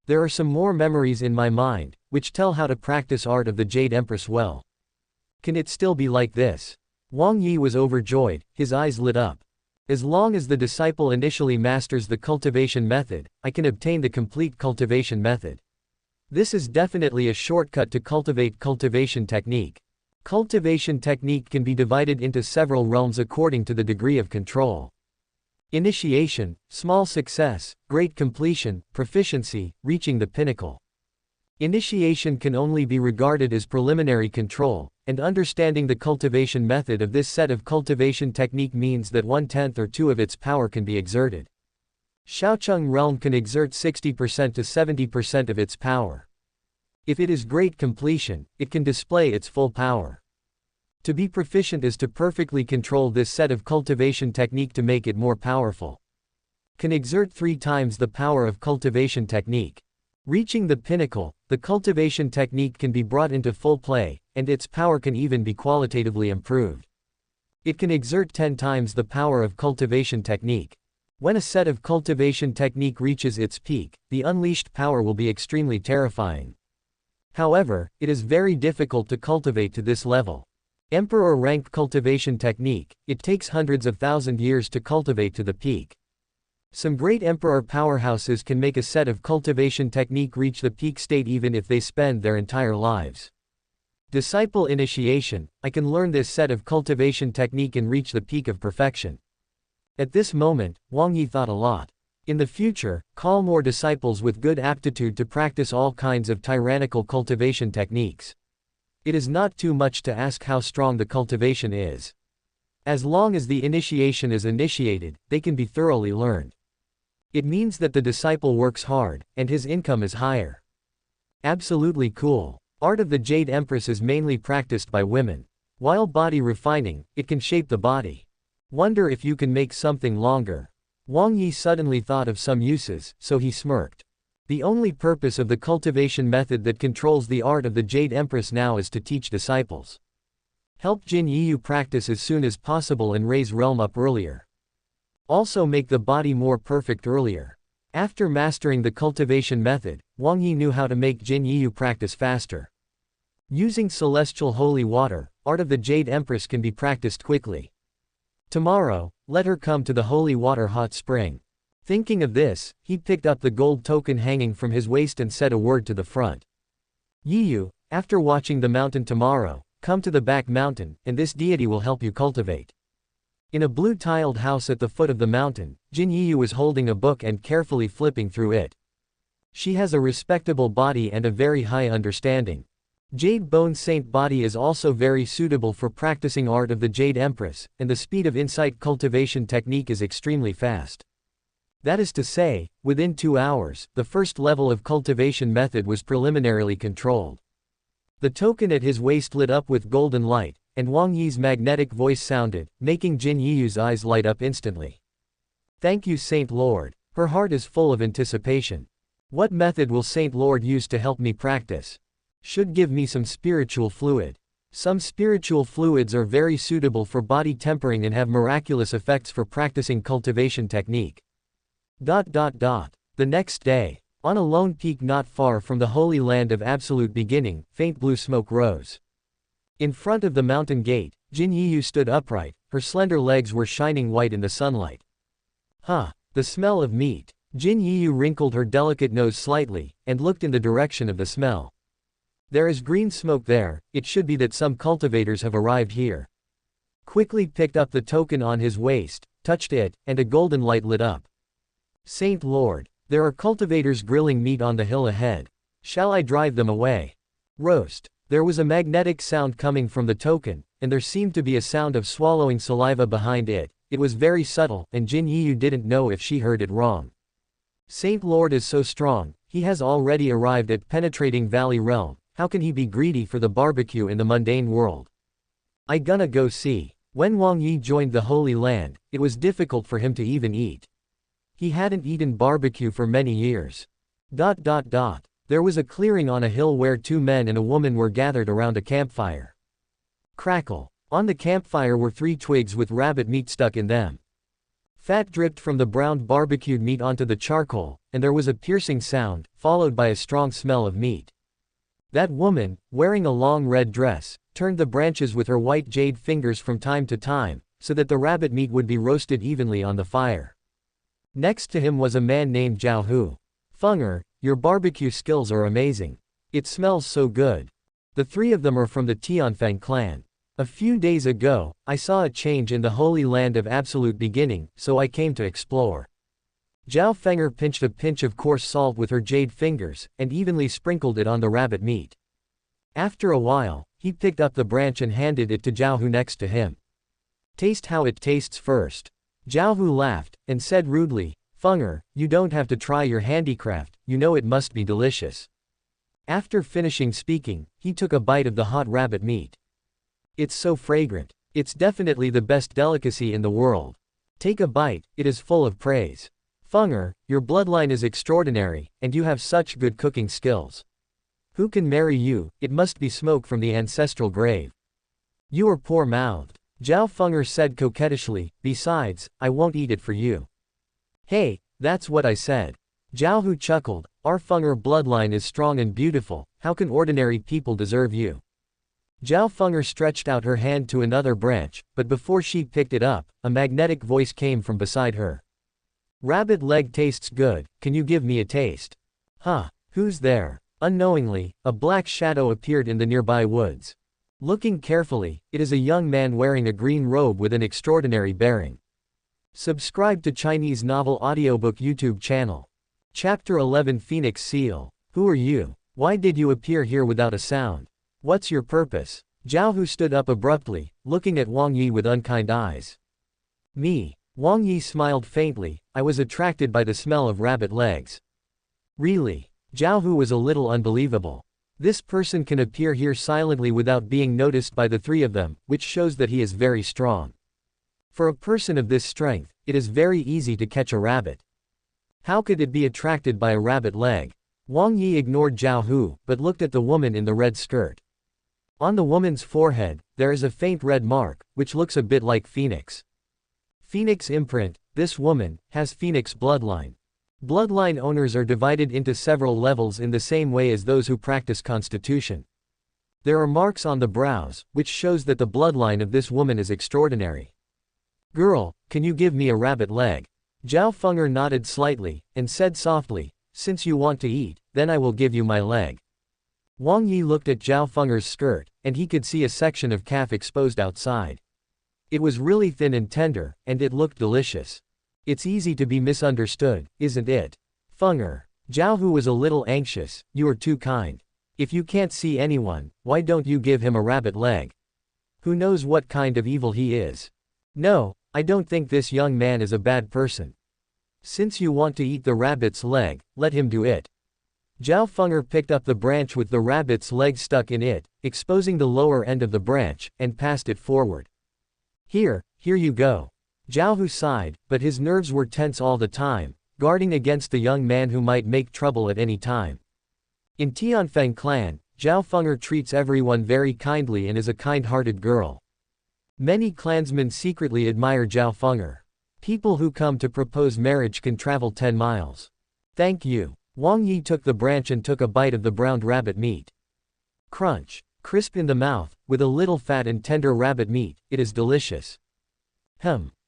There are some more memories in my mind, which tell how to practice Art of the Jade Empress well. Can it still be like this? Wang Yi was overjoyed, his eyes lit up. As long as the disciple initially masters the cultivation method, I can obtain the complete cultivation method. This is definitely a shortcut to cultivate cultivation technique. Cultivation technique can be divided into several realms according to the degree of control. Initiation, small success, great completion, proficiency, reaching the pinnacle. Initiation can only be regarded as preliminary control, and understanding the cultivation method of this set of cultivation technique means that 1/10 or 2 of its power can be exerted. Shaocheng realm can exert 60% to 70% of its power. If it is great completion, it can display its full power. To be proficient is to perfectly control this set of cultivation technique to make it more powerful. Can exert 3 times the power of cultivation technique. Reaching the pinnacle, the cultivation technique can be brought into full play, and its power can even be qualitatively improved. It can exert 10 times the power of cultivation technique. When a set of cultivation technique reaches its peak, the unleashed power will be extremely terrifying. However, it is very difficult to cultivate to this level. Emperor rank cultivation technique, it takes hundreds of thousand years to cultivate to the peak. Some great emperor powerhouses can make a set of cultivation technique reach the peak state even if they spend their entire lives. Disciple initiation, I can learn this set of cultivation technique and reach the peak of perfection. At this moment, Wang Yi thought a lot. In the future, call more disciples with good aptitude to practice all kinds of tyrannical cultivation techniques. It is not too much to ask how strong the cultivation is. As long as the initiation is initiated, they can be thoroughly learned. It means that the disciple works hard, and his income is higher. Absolutely cool. Art of the Jade Empress is mainly practiced by women. While body refining, it can shape the body. Wonder if you can make something longer. Wang Yi suddenly thought of some uses, so he smirked. The only purpose of the cultivation method that controls the art of the Jade Empress now is to teach disciples. Help Jin Yiyu practice as soon as possible and raise realm up earlier. Also make the body more perfect earlier. After mastering the cultivation method, Wang Yi knew how to make Jin Yiyu practice faster. Using celestial holy water, art of the Jade Empress can be practiced quickly. Tomorrow, let her come to the holy water hot spring. Thinking of this, he picked up the gold token hanging from his waist and said a word to the front. Yiyu, after watching the mountain tomorrow, come to the back mountain, and this deity will help you cultivate. In a blue-tiled house at the foot of the mountain, Jin Yiyu was holding a book and carefully flipping through it. She has a respectable body and a very high understanding. Jade Bone Saint body is also very suitable for practicing art of the Jade Empress, and the speed of insight cultivation technique is extremely fast. That is to say, within 2 hours, the first level of cultivation method was preliminarily controlled. The token at his waist lit up with golden light, and Wang Yi's magnetic voice sounded, making Jin Yiyu's eyes light up instantly. Thank you, Saint Lord. Her heart is full of anticipation. What method will Saint Lord use to help me practice? Should give me some spiritual fluid. Some spiritual fluids are very suitable for body tempering and have miraculous effects for practicing cultivation technique. The next day, on a lone peak not far from the holy land of absolute beginning, faint blue smoke rose. In front of the mountain gate, Jin Yiyu stood upright, her slender legs were shining white in the sunlight. The smell of meat. Jin Yiyu wrinkled her delicate nose slightly, and looked in the direction of the smell. There is green smoke there, it should be that some cultivators have arrived here. Quickly picked up the token on his waist, touched it, and a golden light lit up. Saint Lord, there are cultivators grilling meat on the hill ahead. Shall I drive them away? Roast. There was a magnetic sound coming from the token, and there seemed to be a sound of swallowing saliva behind it. It was very subtle, and Jin Yiyu didn't know if she heard it wrong. Saint Lord is so strong, he has already arrived at penetrating Valley Realm. How can he be greedy for the barbecue in the mundane world? I gonna go see. When Wang Yi joined the Holy Land, it was difficult for him to even eat. He hadn't eaten barbecue for many years. There was a clearing on a hill where 2 men and a woman were gathered around a campfire. Crackle. On the campfire were 3 twigs with rabbit meat stuck in them. Fat dripped from the browned barbecued meat onto the charcoal, and there was a piercing sound, followed by a strong smell of meat. That woman, wearing a long red dress, turned the branches with her white jade fingers from time to time, so that the rabbit meat would be roasted evenly on the fire. Next to him was a man named Zhao Hu. Fenger, your barbecue skills are amazing. It smells so good. The three of them are from the Tianfeng clan. A few days ago, I saw a change in the holy land of absolute beginning, so I came to explore. Zhao Fenger pinched a pinch of coarse salt with her jade fingers, and evenly sprinkled it on the rabbit meat. After a while, he picked up the branch and handed it to Zhao Hu next to him. Taste how it tastes first. Zhao Hu laughed, and said rudely, Fenger, you don't have to try your handicraft, you know it must be delicious. After finishing speaking, he took a bite of the hot rabbit meat. It's so fragrant. It's definitely the best delicacy in the world. Take a bite, it is full of praise. Fenger, your bloodline is extraordinary, and you have such good cooking skills. Who can marry you? It must be smoke from the ancestral grave. You are poor-mouthed. Zhao Fenger said coquettishly, besides, I won't eat it for you. Hey, that's what I said. Zhao Hu chuckled, our Fenger bloodline is strong and beautiful, how can ordinary people deserve you? Zhao Fenger stretched out her hand to another branch, but before she picked it up, a magnetic voice came from beside her. Rabbit leg tastes good, can you give me a taste? Huh, who's there? Unknowingly, a black shadow appeared in the nearby woods. Looking carefully, it is a young man wearing a green robe with an extraordinary bearing. Subscribe to Chinese Novel Audiobook YouTube channel. Chapter 11 Phoenix Seal. Who are you? Why did you appear here without a sound? What's your purpose? Zhao Hu stood up abruptly, looking at Wang Yi with unkind eyes. Me. Wang Yi smiled faintly, I was attracted by the smell of rabbit legs. Really? Zhao Hu was a little unbelievable. This person can appear here silently without being noticed by the three of them, which shows that he is very strong. For a person of this strength, it is very easy to catch a rabbit. How could it be attracted by a rabbit leg? Wang Yi ignored Zhao Hu, but looked at the woman in the red skirt. On the woman's forehead, there is a faint red mark, which looks a bit like Phoenix. Phoenix imprint, this woman, has Phoenix bloodline. Bloodline owners are divided into several levels in the same way as those who practice constitution. There are marks on the brows, which shows that the bloodline of this woman is extraordinary. Girl, can you give me a rabbit leg? Zhao Fenger nodded slightly, and said softly, since you want to eat, then I will give you my leg. Wang Yi looked at Zhao Fenger's skirt, and he could see a section of calf exposed outside. It was really thin and tender, and it looked delicious. It's easy to be misunderstood, isn't it? Fenger. Zhao Hu was a little anxious, you are too kind. If you can't see anyone, why don't you give him a rabbit leg? Who knows what kind of evil he is? No, I don't think this young man is a bad person. Since you want to eat the rabbit's leg, let him do it. Zhao Fenger picked up the branch with the rabbit's leg stuck in it, exposing the lower end of the branch, and passed it forward. Here you go. Zhao Hu sighed, but his nerves were tense all the time, guarding against the young man who might make trouble at any time. In Tianfeng clan, Zhao Fenger treats everyone very kindly and is a kind-hearted girl. Many clansmen secretly admire Zhao Fenger. People who come to propose marriage can travel 10 miles. Thank you. Wang Yi took the branch and took a bite of the browned rabbit meat. Crunch. Crisp in the mouth, with a little fat and tender rabbit meat, it is delicious.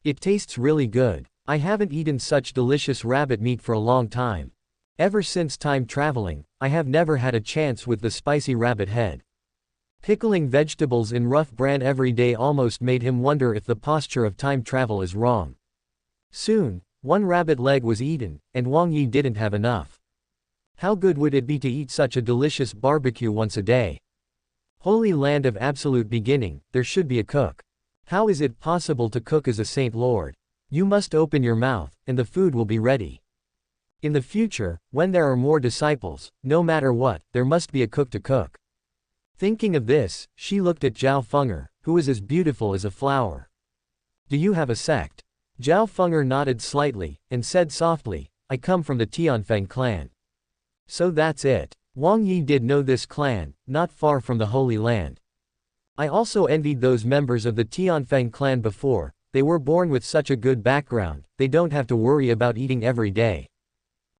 It tastes really good. I haven't eaten such delicious rabbit meat for a long time. Ever since time traveling, I have never had a chance with the spicy rabbit head. Pickling vegetables in rough bran every day almost made him wonder if the posture of time travel is wrong. Soon, one rabbit leg was eaten, and Wang Yi didn't have enough. How good would it be to eat such a delicious barbecue once a day? Holy land of absolute beginning, there should be a cook. How is it possible to cook as a saint lord? You must open your mouth, and the food will be ready. In the future, when there are more disciples, no matter what, there must be a cook to cook. Thinking of this, she looked at Zhao Fenger, who was as beautiful as a flower. Do you have a sect? Zhao Fenger nodded slightly, and said softly, I come from the Tianfeng clan. So that's it. Wang Yi did know this clan, not far from the Holy Land. I also envied those members of the Tianfeng clan before, they were born with such a good background, they don't have to worry about eating every day.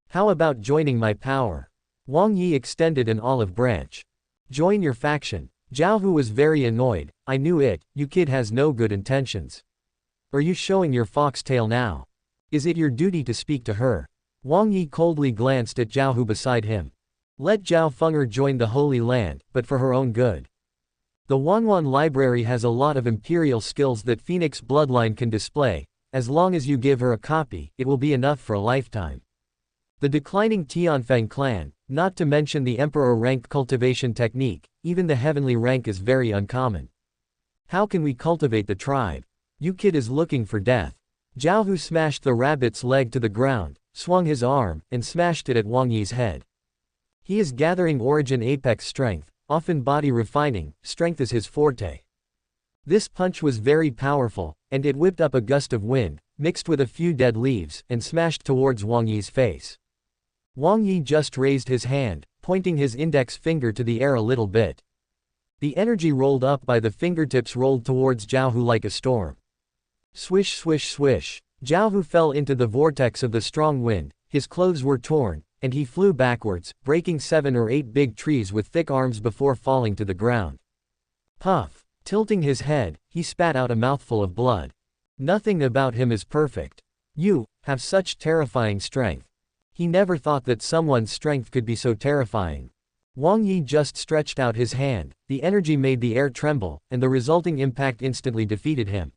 How about joining my power? Wang Yi extended an olive branch. Join your faction. Zhao Hu was very annoyed, I knew it, you kid has no good intentions. Are you showing your foxtail now? Is it your duty to speak to her? Wang Yi coldly glanced at Zhao Hu beside him. Let Zhao Feng'er join the Holy Land, but for her own good. The Wanwan Library has a lot of imperial skills that Phoenix Bloodline can display. As long as you give her a copy, it will be enough for a lifetime. The declining Tianfeng clan, not to mention the Emperor rank Cultivation Technique, even the heavenly rank is very uncommon. How can we cultivate the tribe? You kid is looking for death. Zhao Hu smashed the rabbit's leg to the ground, swung his arm, and smashed it at Wang Yi's head. He is gathering origin apex strength, often body refining, strength is his forte. This punch was very powerful, and it whipped up a gust of wind, mixed with a few dead leaves, and smashed towards Wang Yi's face. Wang Yi just raised his hand, pointing his index finger to the air a little bit. The energy rolled up by the fingertips rolled towards Zhao Hu like a storm. Swish swish swish. Zhao Hu fell into the vortex of the strong wind, his clothes were torn, and he flew backwards, breaking 7 or 8 big trees with thick arms before falling to the ground. Puff. Tilting his head, he spat out a mouthful of blood. Nothing about him is perfect. You have such terrifying strength. He never thought that someone's strength could be so terrifying. Wang Yi just stretched out his hand, the energy made the air tremble, and the resulting impact instantly defeated him.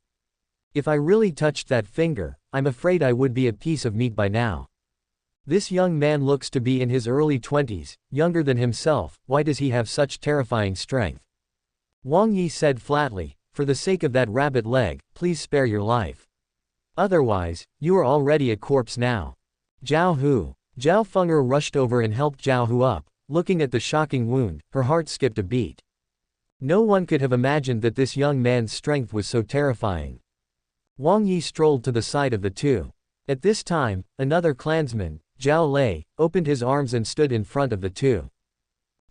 If I really touched that finger, I'm afraid I would be a piece of meat by now. This young man looks to be in his early 20s, younger than himself. Why does he have such terrifying strength? Wang Yi said flatly, for the sake of that rabbit leg, please spare your life. Otherwise, you are already a corpse now. Zhao Hu. Zhao Feng'er rushed over and helped Zhao Hu up. Looking at the shocking wound, her heart skipped a beat. No one could have imagined that this young man's strength was so terrifying. Wang Yi strolled to the side of the two. At this time, another clansman, Zhao Lei, opened his arms and stood in front of the two.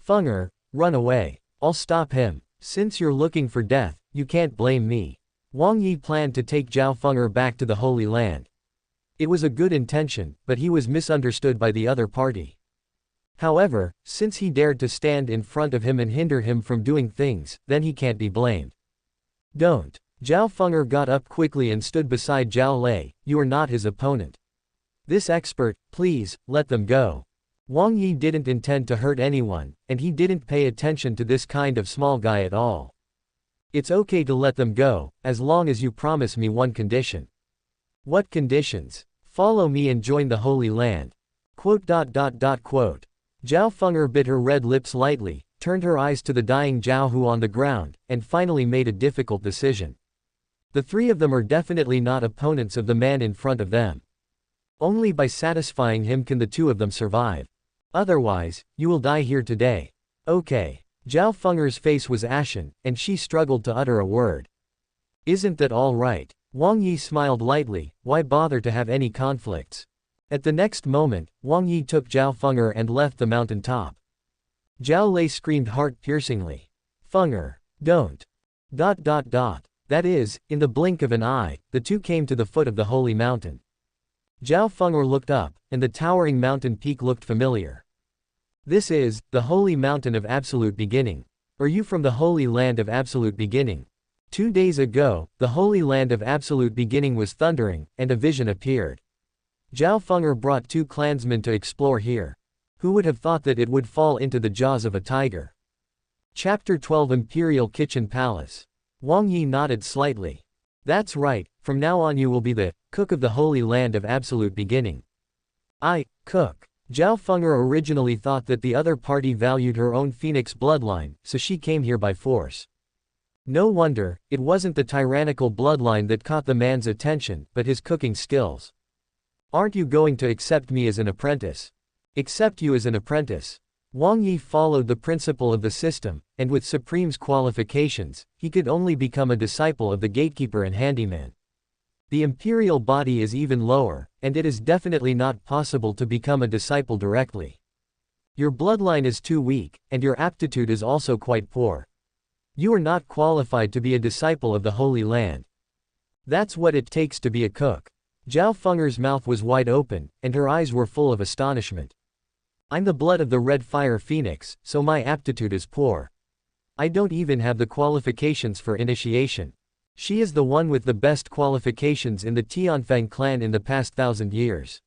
Feng'er, run away. I'll stop him. Since you're looking for death, you can't blame me. Wang Yi planned to take Zhao Feng'er back to the Holy Land. It was a good intention, but he was misunderstood by the other party. However, since he dared to stand in front of him and hinder him from doing things, then he can't be blamed. Don't. Zhao Feng'er got up quickly and stood beside Zhao Lei. You are not his opponent. This expert, please, let them go. Wang Yi didn't intend to hurt anyone, and he didn't pay attention to this kind of small guy at all. It's okay to let them go, as long as you promise me one condition. What conditions? Follow me and join the Holy Land. Quote. Zhao Feng'er bit her red lips lightly, turned her eyes to the dying Zhao Hu on the ground, and finally made a difficult decision. The three of them are definitely not opponents of the man in front of them. Only by satisfying him can the two of them survive. Otherwise, you will die here today. Okay. Zhao Feng'er's face was ashen, and she struggled to utter a word. Isn't that all right? Wang Yi smiled lightly. Why bother to have any conflicts? At the next moment, Wang Yi took Zhao Feng'er and left the mountain top. Zhao Lei screamed heart-piercingly. Feng'er, don't. That is, in the blink of an eye, the two came to the foot of the holy mountain. Zhao Feng'er looked up, and the towering mountain peak looked familiar. This is, the holy mountain of absolute beginning. Are you from the holy land of absolute beginning? 2 days ago, the holy land of absolute beginning was thundering, and a vision appeared. Zhao Feng'er brought 2 clansmen to explore here. Who would have thought that it would fall into the jaws of a tiger? Chapter 12 Imperial Kitchen Palace. Wang Yi nodded slightly. That's right, from now on you will be the cook of the holy land of absolute beginning. Cook. Zhao Feng'er originally thought that the other party valued her own Phoenix bloodline, so she came here by force. No wonder, it wasn't the tyrannical bloodline that caught the man's attention, but his cooking skills. Aren't you going to accept me as an apprentice? Accept you as an apprentice. Wang Yi followed the principle of the system, and with Supreme's qualifications, he could only become a disciple of the gatekeeper and handyman. The imperial body is even lower, and it is definitely not possible to become a disciple directly. Your bloodline is too weak, and your aptitude is also quite poor. You are not qualified to be a disciple of the Holy Land. That's what it takes to be a cook. Zhao Feng'er's mouth was wide open, and her eyes were full of astonishment. I'm the blood of the red fire phoenix, so my aptitude is poor. I don't even have the qualifications for initiation. She is the one with the best qualifications in the Tianfeng clan in the past 1,000 years.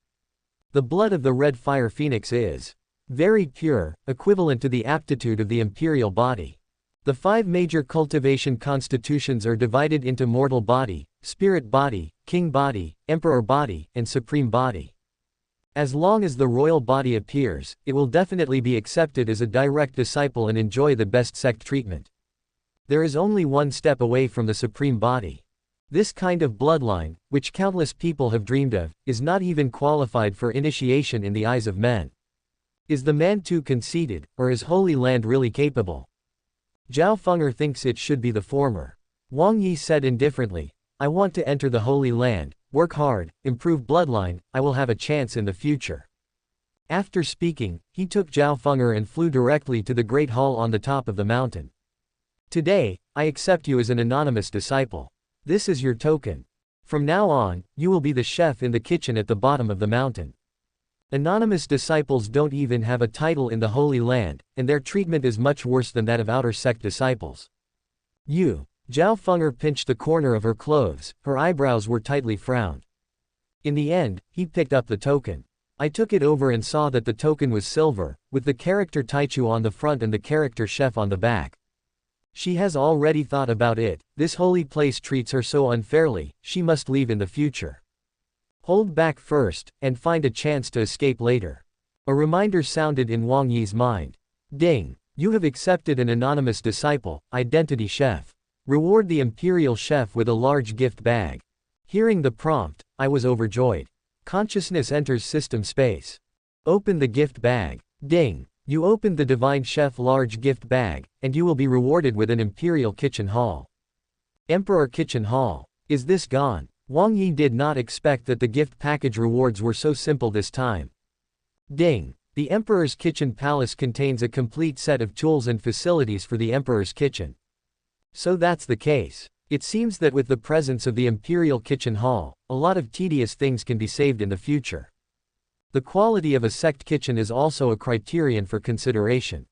The blood of the red fire phoenix is very pure, equivalent to the aptitude of the imperial body. The 5 major cultivation constitutions are divided into mortal body, spirit body, king body, emperor body, and supreme body. As long as the royal body appears, it will definitely be accepted as a direct disciple and enjoy the best sect treatment. There is only one step away from the supreme body. This kind of bloodline, which countless people have dreamed of, is not even qualified for initiation in the eyes of men. Is the man too conceited, or is Holy Land really capable? Zhao Feng'er thinks it should be the former. Wang Yi said indifferently, I want to enter the Holy Land, work hard, improve bloodline, I will have a chance in the future. After speaking, he took Zhao Feng'er and flew directly to the Great Hall on the top of the mountain. Today, I accept you as an anonymous disciple. This is your token. From now on, you will be the chef in the kitchen at the bottom of the mountain. Anonymous disciples don't even have a title in the Holy Land, and their treatment is much worse than that of Outer Sect disciples. You. Zhao Feng'er pinched the corner of her clothes, her eyebrows were tightly frowned. In the end, he picked up the token. I took it over and saw that the token was silver, with the character Taichu on the front and the character chef on the back. She has already thought about it, this holy place treats her so unfairly, she must leave in the future. Hold back first, and find a chance to escape later. A reminder sounded in Wang Yi's mind. Ding! You have accepted an anonymous disciple, identity chef. Reward the imperial chef with a large gift bag. Hearing the prompt, I was overjoyed. Consciousness enters system space. Open the gift bag. Ding! You opened the Divine Chef large gift bag, and you will be rewarded with an imperial kitchen hall. Emperor Kitchen Hall. Is this gone? Wang Yi did not expect that the gift package rewards were so simple this time. Ding! The Emperor's Kitchen Palace contains a complete set of tools and facilities for the Emperor's kitchen. So that's the case. It seems that with the presence of the Imperial Kitchen Hall, a lot of tedious things can be saved in the future. The quality of a sect kitchen is also a criterion for consideration.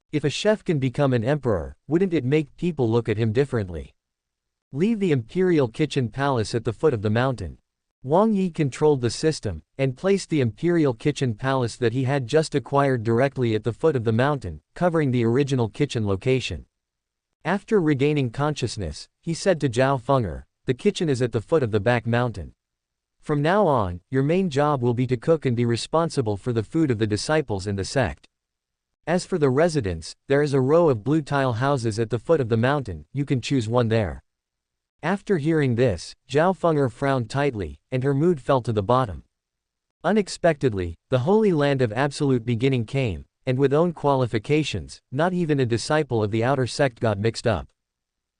If a chef can become an emperor, wouldn't it make people look at him differently? Leave the Imperial Kitchen Palace at the foot of the mountain. Wang Yi controlled the system, and placed the Imperial Kitchen Palace that he had just acquired directly at the foot of the mountain, covering the original kitchen location. After regaining consciousness, he said to Zhao Feng'er, the kitchen is at the foot of the back mountain. From now on, your main job will be to cook and be responsible for the food of the disciples in the sect. As for the residence, there is a row of blue tile houses at the foot of the mountain, you can choose one there. After hearing this, Zhao Feng'er frowned tightly, and her mood fell to the bottom. Unexpectedly, the Holy Land of Absolute Beginning came, and with own qualifications, not even a disciple of the Outer Sect got mixed up.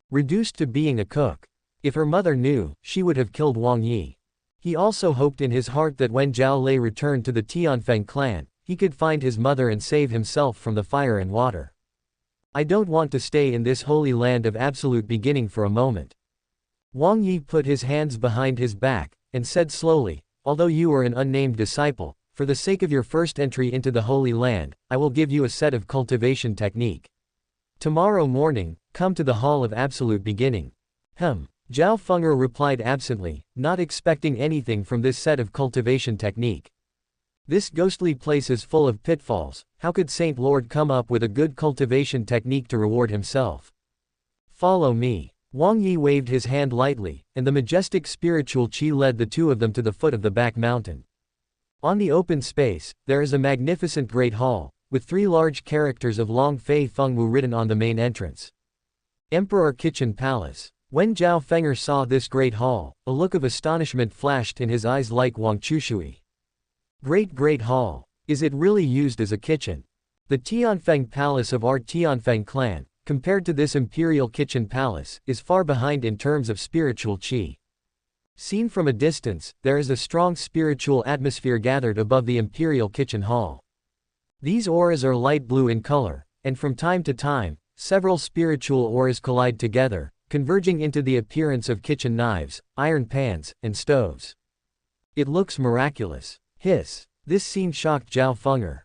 Reduced to being a cook. If her mother knew, she would have killed Wang Yi. He also hoped in his heart that when Zhao Lei returned to the Tianfeng clan, he could find his mother and save himself from the fire and water. I don't want to stay in this Holy Land of Absolute Beginning for a moment. Wang Yi put his hands behind his back, and said slowly, although you are an unnamed disciple, for the sake of your first entry into the Holy Land, I will give you a set of cultivation technique. Tomorrow morning, come to the Hall of Absolute Beginning. Zhao Feng'er replied absently, not expecting anything from this set of cultivation technique. This ghostly place is full of pitfalls, how could Saint Lord come up with a good cultivation technique to reward himself? Follow me. Wang Yi waved his hand lightly, and the majestic spiritual qi led the two of them to the foot of the back mountain. On the open space, there is a magnificent great hall, with 3 large characters of Long Fei Fengwu written on the main entrance. Emperor Kitchen Palace. When Zhao Feng'er saw this great hall, a look of astonishment flashed in his eyes like Wang Chushui. Great hall. Is it really used as a kitchen? The Tianfeng Palace of our Tianfeng clan, compared to this Imperial Kitchen Palace, is far behind in terms of spiritual qi. Seen from a distance, there is a strong spiritual atmosphere gathered above the Imperial Kitchen Hall. These auras are light blue in color, and from time to time, several spiritual auras collide together, converging into the appearance of kitchen knives, iron pans, and stoves. It looks miraculous. Hiss. This scene shocked Zhao Feng'er.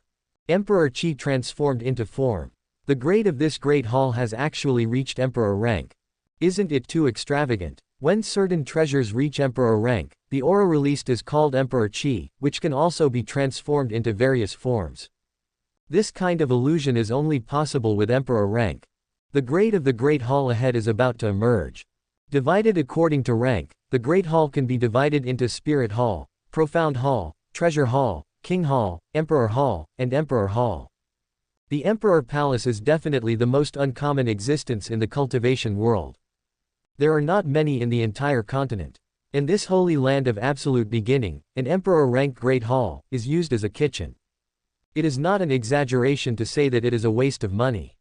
Emperor Qi transformed into form. The grade of this great hall has actually reached emperor rank. Isn't it too extravagant? When certain treasures reach Emperor rank, the aura released is called Emperor Qi, which can also be transformed into various forms. This kind of illusion is only possible with Emperor rank. The grade of the Great Hall ahead is about to emerge. Divided according to rank, the Great Hall can be divided into Spirit Hall, Profound Hall, Treasure Hall, King Hall, Emperor Hall, and Emperor Hall. The Emperor Palace is definitely the most uncommon existence in the cultivation world. There are not many in the entire continent. In this holy land of absolute beginning, an Emperor rank Great Hall is used as a kitchen. It is not an exaggeration to say that it is a waste of money.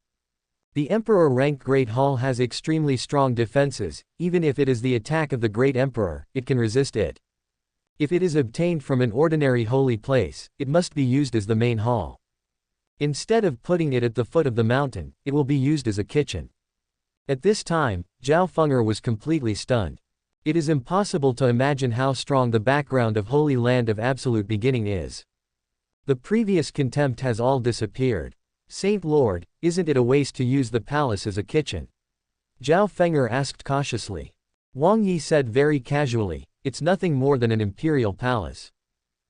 The Emperor rank Great Hall has extremely strong defenses. Even if it is the attack of the Great Emperor, it can resist it. If it is obtained from an ordinary holy place, it must be used as the main hall. Instead of putting it at the foot of the mountain, it will be used as a kitchen. At this time, Zhao Feng'er was completely stunned. It is impossible to imagine how strong the background of Holy Land of Absolute Beginning is. The previous contempt has all disappeared. Saint Lord, isn't it a waste to use the palace as a kitchen? Zhao Feng'er asked cautiously. Wang Yi said very casually, it's nothing more than an imperial palace.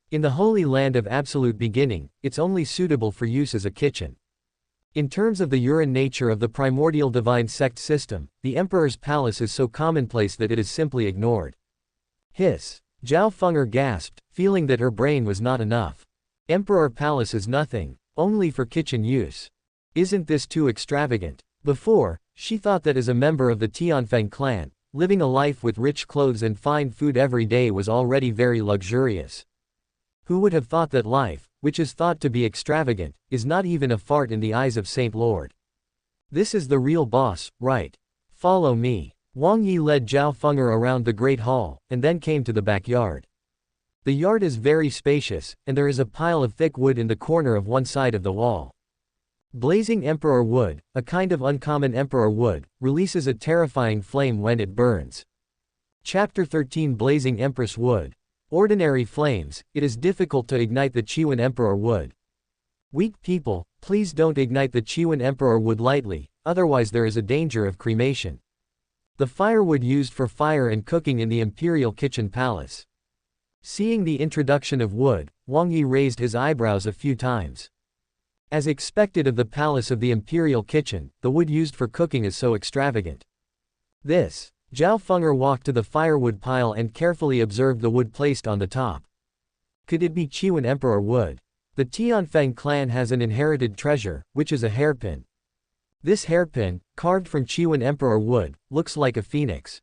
In the Holy Land of Absolute Beginning, it's only suitable for use as a kitchen. In terms of the urine nature of the primordial Divine Sect system, the Emperor's palace is so commonplace that it is simply ignored. Hiss. Zhao Feng'er gasped, feeling that her brain was not enough. Emperor palace is nothing, only for kitchen use. Isn't this too extravagant? Before, she thought that as a member of the Tianfeng clan, living a life with rich clothes and fine food every day was already very luxurious. Who would have thought that life, which is thought to be extravagant, is not even a fart in the eyes of Saint Lord? This is the real boss, right? Follow me. Wang Yi led Zhao Feng'er around the Great Hall, and then came to the backyard. The yard is very spacious, and there is a pile of thick wood in the corner of one side of the wall. Blazing Emperor Wood, a kind of uncommon Emperor Wood, releases a terrifying flame when it burns. Chapter 13 Blazing Empress Wood. Ordinary flames, it is difficult to ignite the Qiyuan Emperor Wood. Weak people, please don't ignite the Qiyuan Emperor Wood lightly, otherwise there is a danger of cremation. The firewood used for fire and cooking in the Imperial Kitchen Palace. Seeing the introduction of wood, Wang Yi raised his eyebrows a few times. As expected of the palace of the Imperial Kitchen, the wood used for cooking is so extravagant. Zhao Feng'er walked to the firewood pile and carefully observed the wood placed on the top. Could it be Qiyuan Emperor Wood? The Tianfeng clan has an inherited treasure, which is a hairpin. This hairpin, carved from Qiyuan Emperor Wood, looks like a phoenix.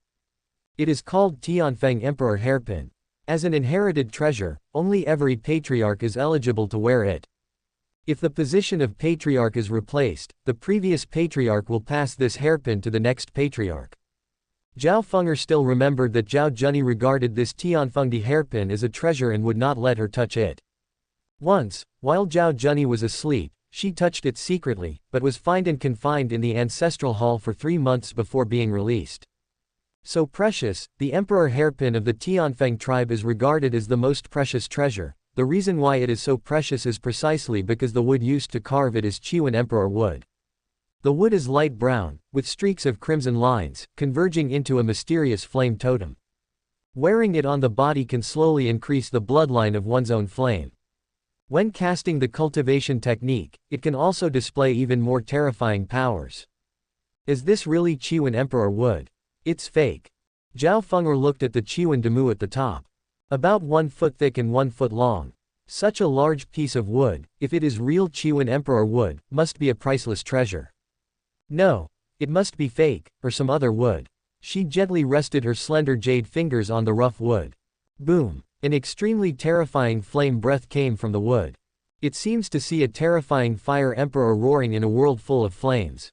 It is called Tianfeng Emperor Hairpin. As an inherited treasure, only every patriarch is eligible to wear it. If the position of patriarch is replaced, the previous patriarch will pass this hairpin to the next patriarch. Zhao Feng'er still remembered that Zhao Junyi regarded this Tianfengdi hairpin as a treasure and would not let her touch it. Once, while Zhao Junyi was asleep, she touched it secretly, but was fined and confined in the ancestral hall for 3 months before being released. So precious, the emperor hairpin of the Tianfeng tribe is regarded as the most precious treasure. The reason why it is so precious is precisely because the wood used to carve it is Qiyuan Emperor Wood. The wood is light brown, with streaks of crimson lines, converging into a mysterious flame totem. Wearing it on the body can slowly increase the bloodline of one's own flame. When casting the cultivation technique, it can also display even more terrifying powers. Is this really Qiyuan Emperor Wood? It's fake. Zhao Feng'er looked at the Qiyuan Demu at the top. About 1 foot thick and 1 foot long. Such a large piece of wood, if it is real Qiyuan Emperor Wood, must be a priceless treasure. No, it must be fake, or some other wood. She gently rested her slender jade fingers on the rough wood. Boom! An extremely terrifying flame breath came from the wood. It seems to see a terrifying fire emperor roaring in a world full of flames.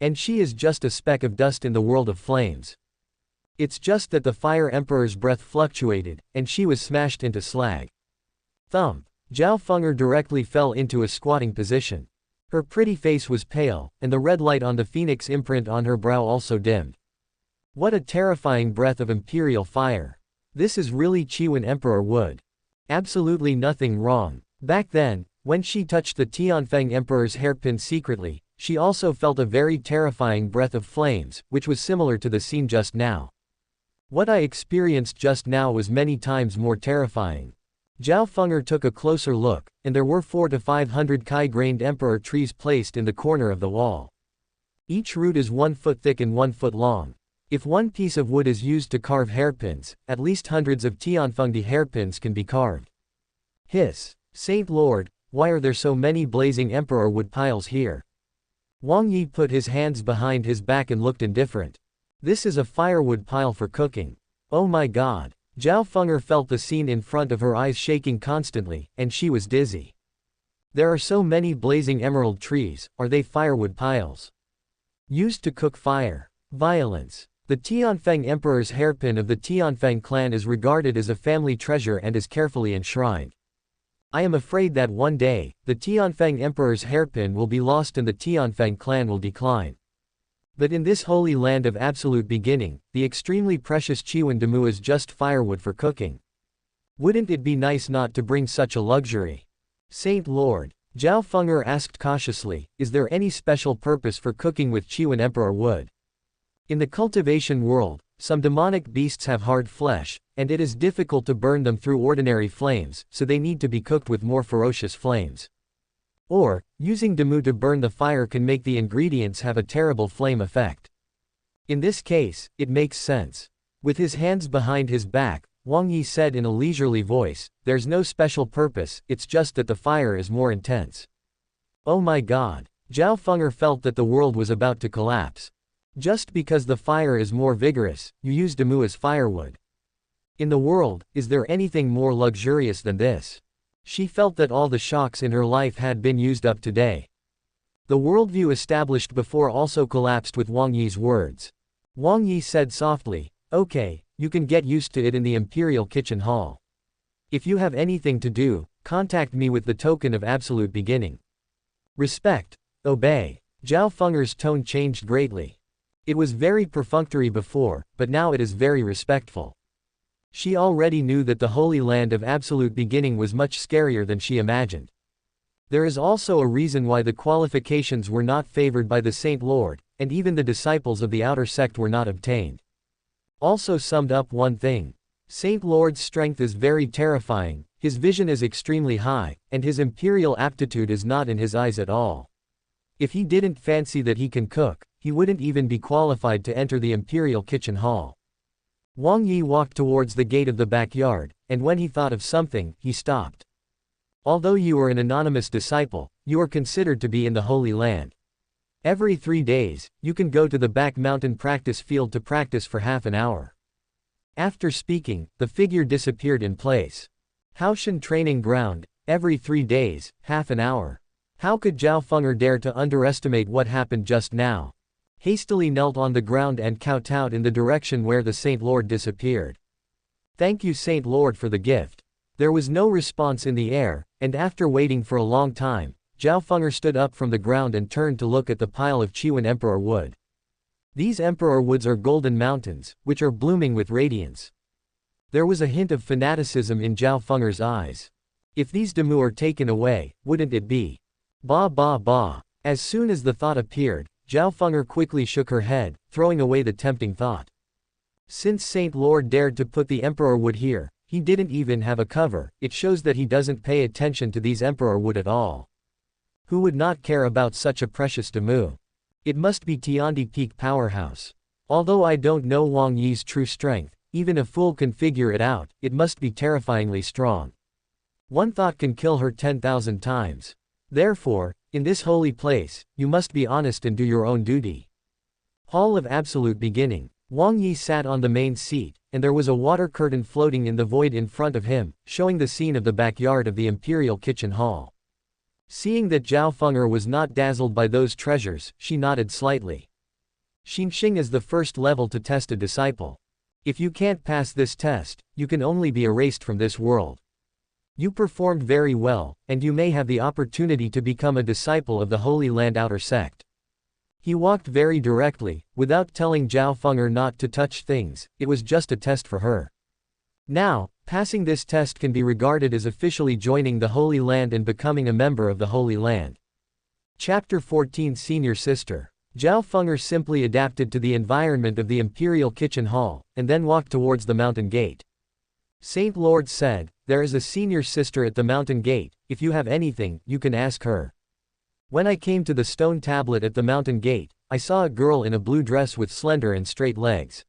And she is just a speck of dust in the world of flames. It's just that the fire emperor's breath fluctuated, and she was smashed into slag. Thump! Zhao Feng'er directly fell into a squatting position. Her pretty face was pale, and the red light on the phoenix imprint on her brow also dimmed. What a terrifying breath of imperial fire. This is really Qiyuan Emperor Wood. Absolutely nothing wrong. Back then, when she touched the Tianfeng Emperor's hairpin secretly, She also felt a very terrifying breath of flames, which was similar to the scene just now. What I experienced just now was many times more terrifying. Zhao Feng'er took a closer look, and there were 400 to 500 Kai-grained emperor trees placed in the corner of the wall. Each root is 1 foot thick and 1 foot long. If one piece of wood is used to carve hairpins, at least hundreds of Tianfeng hairpins can be carved. Hiss. Saint Lord, why are there so many blazing emperor wood piles here? Wang Yi put his hands behind his back and looked indifferent. This is a firewood pile for cooking. Oh my god. Zhao Feng'er felt the scene in front of her eyes shaking constantly, and she was dizzy. There are so many blazing emerald trees, are they firewood piles? Used to cook fire. Violence. The Tianfeng Emperor's hairpin of the Tianfeng clan is regarded as a family treasure and is carefully enshrined. I am afraid that one day, the Tianfeng Emperor's hairpin will be lost and the Tianfeng clan will decline. But in this holy land of absolute beginning, the extremely precious Chiwen Demu is just firewood for cooking. Wouldn't it be nice not to bring such a luxury? Saint Lord, Zhao Feng'er asked cautiously, is there any special purpose for cooking with Chiwen Emperor wood? In the cultivation world, some demonic beasts have hard flesh, and it is difficult to burn them through ordinary flames, so they need to be cooked with more ferocious flames. Or, using Demu to burn the fire can make the ingredients have a terrible flame effect. In this case, it makes sense. With his hands behind his back, Wang Yi said in a leisurely voice, there's no special purpose, it's just that the fire is more intense. Oh my god. Zhao Feng'er felt that the world was about to collapse. Just because the fire is more vigorous, you use Demu as firewood. In the world, is there anything more luxurious than this? She felt that all the shocks in her life had been used up today. The worldview established before also collapsed with Wang Yi's words. Wang Yi said softly, okay, you can get used to it in the Imperial Kitchen Hall. If you have anything to do, contact me with the token of absolute beginning. Respect. Obey. Zhao Feng'er's tone changed greatly. It was very perfunctory before, but now it is very respectful. She already knew that the Holy Land of Absolute Beginning was much scarier than she imagined. There is also a reason why the qualifications were not favored by the Saint Lord, and even the disciples of the Outer Sect were not obtained. Also summed up one thing. Saint Lord's strength is very terrifying, his vision is extremely high, and his imperial aptitude is not in his eyes at all. If he didn't fancy that he can cook, he wouldn't even be qualified to enter the Imperial Kitchen Hall. Wang Yi walked towards the gate of the backyard, and when he thought of something, he stopped. Although you are an anonymous disciple, you are considered to be in the Holy Land. Every 3 days, you can go to the back mountain practice field to practice for half an hour. After speaking, the figure disappeared in place. Haoshan training ground, every 3 days, half an hour. How could Zhao Feng'er dare to underestimate what happened just now? Hastily knelt on the ground and kowtowed in the direction where the Saint Lord disappeared. Thank you Saint Lord for the gift. There was no response in the air, and after waiting for a long time, Zhao Feng'er stood up from the ground and turned to look at the pile of Chiwen Emperor wood. These Emperor woods are golden mountains, which are blooming with radiance. There was a hint of fanaticism in Zhao Feng'er's eyes. If these Demu are taken away, wouldn't it be? Ba ba ba. As soon as the thought appeared, Zhao Feng'er quickly shook her head, throwing away the tempting thought. Since Saint Lord dared to put the Emperor wood here, he didn't even have a cover, it shows that he doesn't pay attention to these Emperor wood at all. Who would not care about such a precious Demu? It must be Tiandi Peak Powerhouse. Although I don't know Wang Yi's true strength, even a fool can figure it out, it must be terrifyingly strong. One thought can kill her 10,000 times. Therefore, in this holy place, you must be honest and do your own duty. Hall of Absolute Beginning. Wang Yi sat on the main seat, and there was a water curtain floating in the void in front of him, showing the scene of the backyard of the Imperial Kitchen Hall. Seeing that Zhao Feng'er was not dazzled by those treasures, she nodded slightly. Xingxing is the first level to test a disciple. If you can't pass this test, you can only be erased from this world. You performed very well, and you may have the opportunity to become a disciple of the Holy Land Outer Sect. He walked very directly, without telling Zhao Feng'er not to touch things, it was just a test for her. Now, passing this test can be regarded as officially joining the Holy Land and becoming a member of the Holy Land. Chapter 14 Senior Sister. Zhao Feng'er simply adapted to the environment of the imperial kitchen hall, and then walked towards the mountain gate. Saint Lord said, "There is a senior sister at the mountain gate. If you have anything, you can ask her." When I came to the stone tablet at the mountain gate, I saw a girl in a blue dress with slender and straight legs.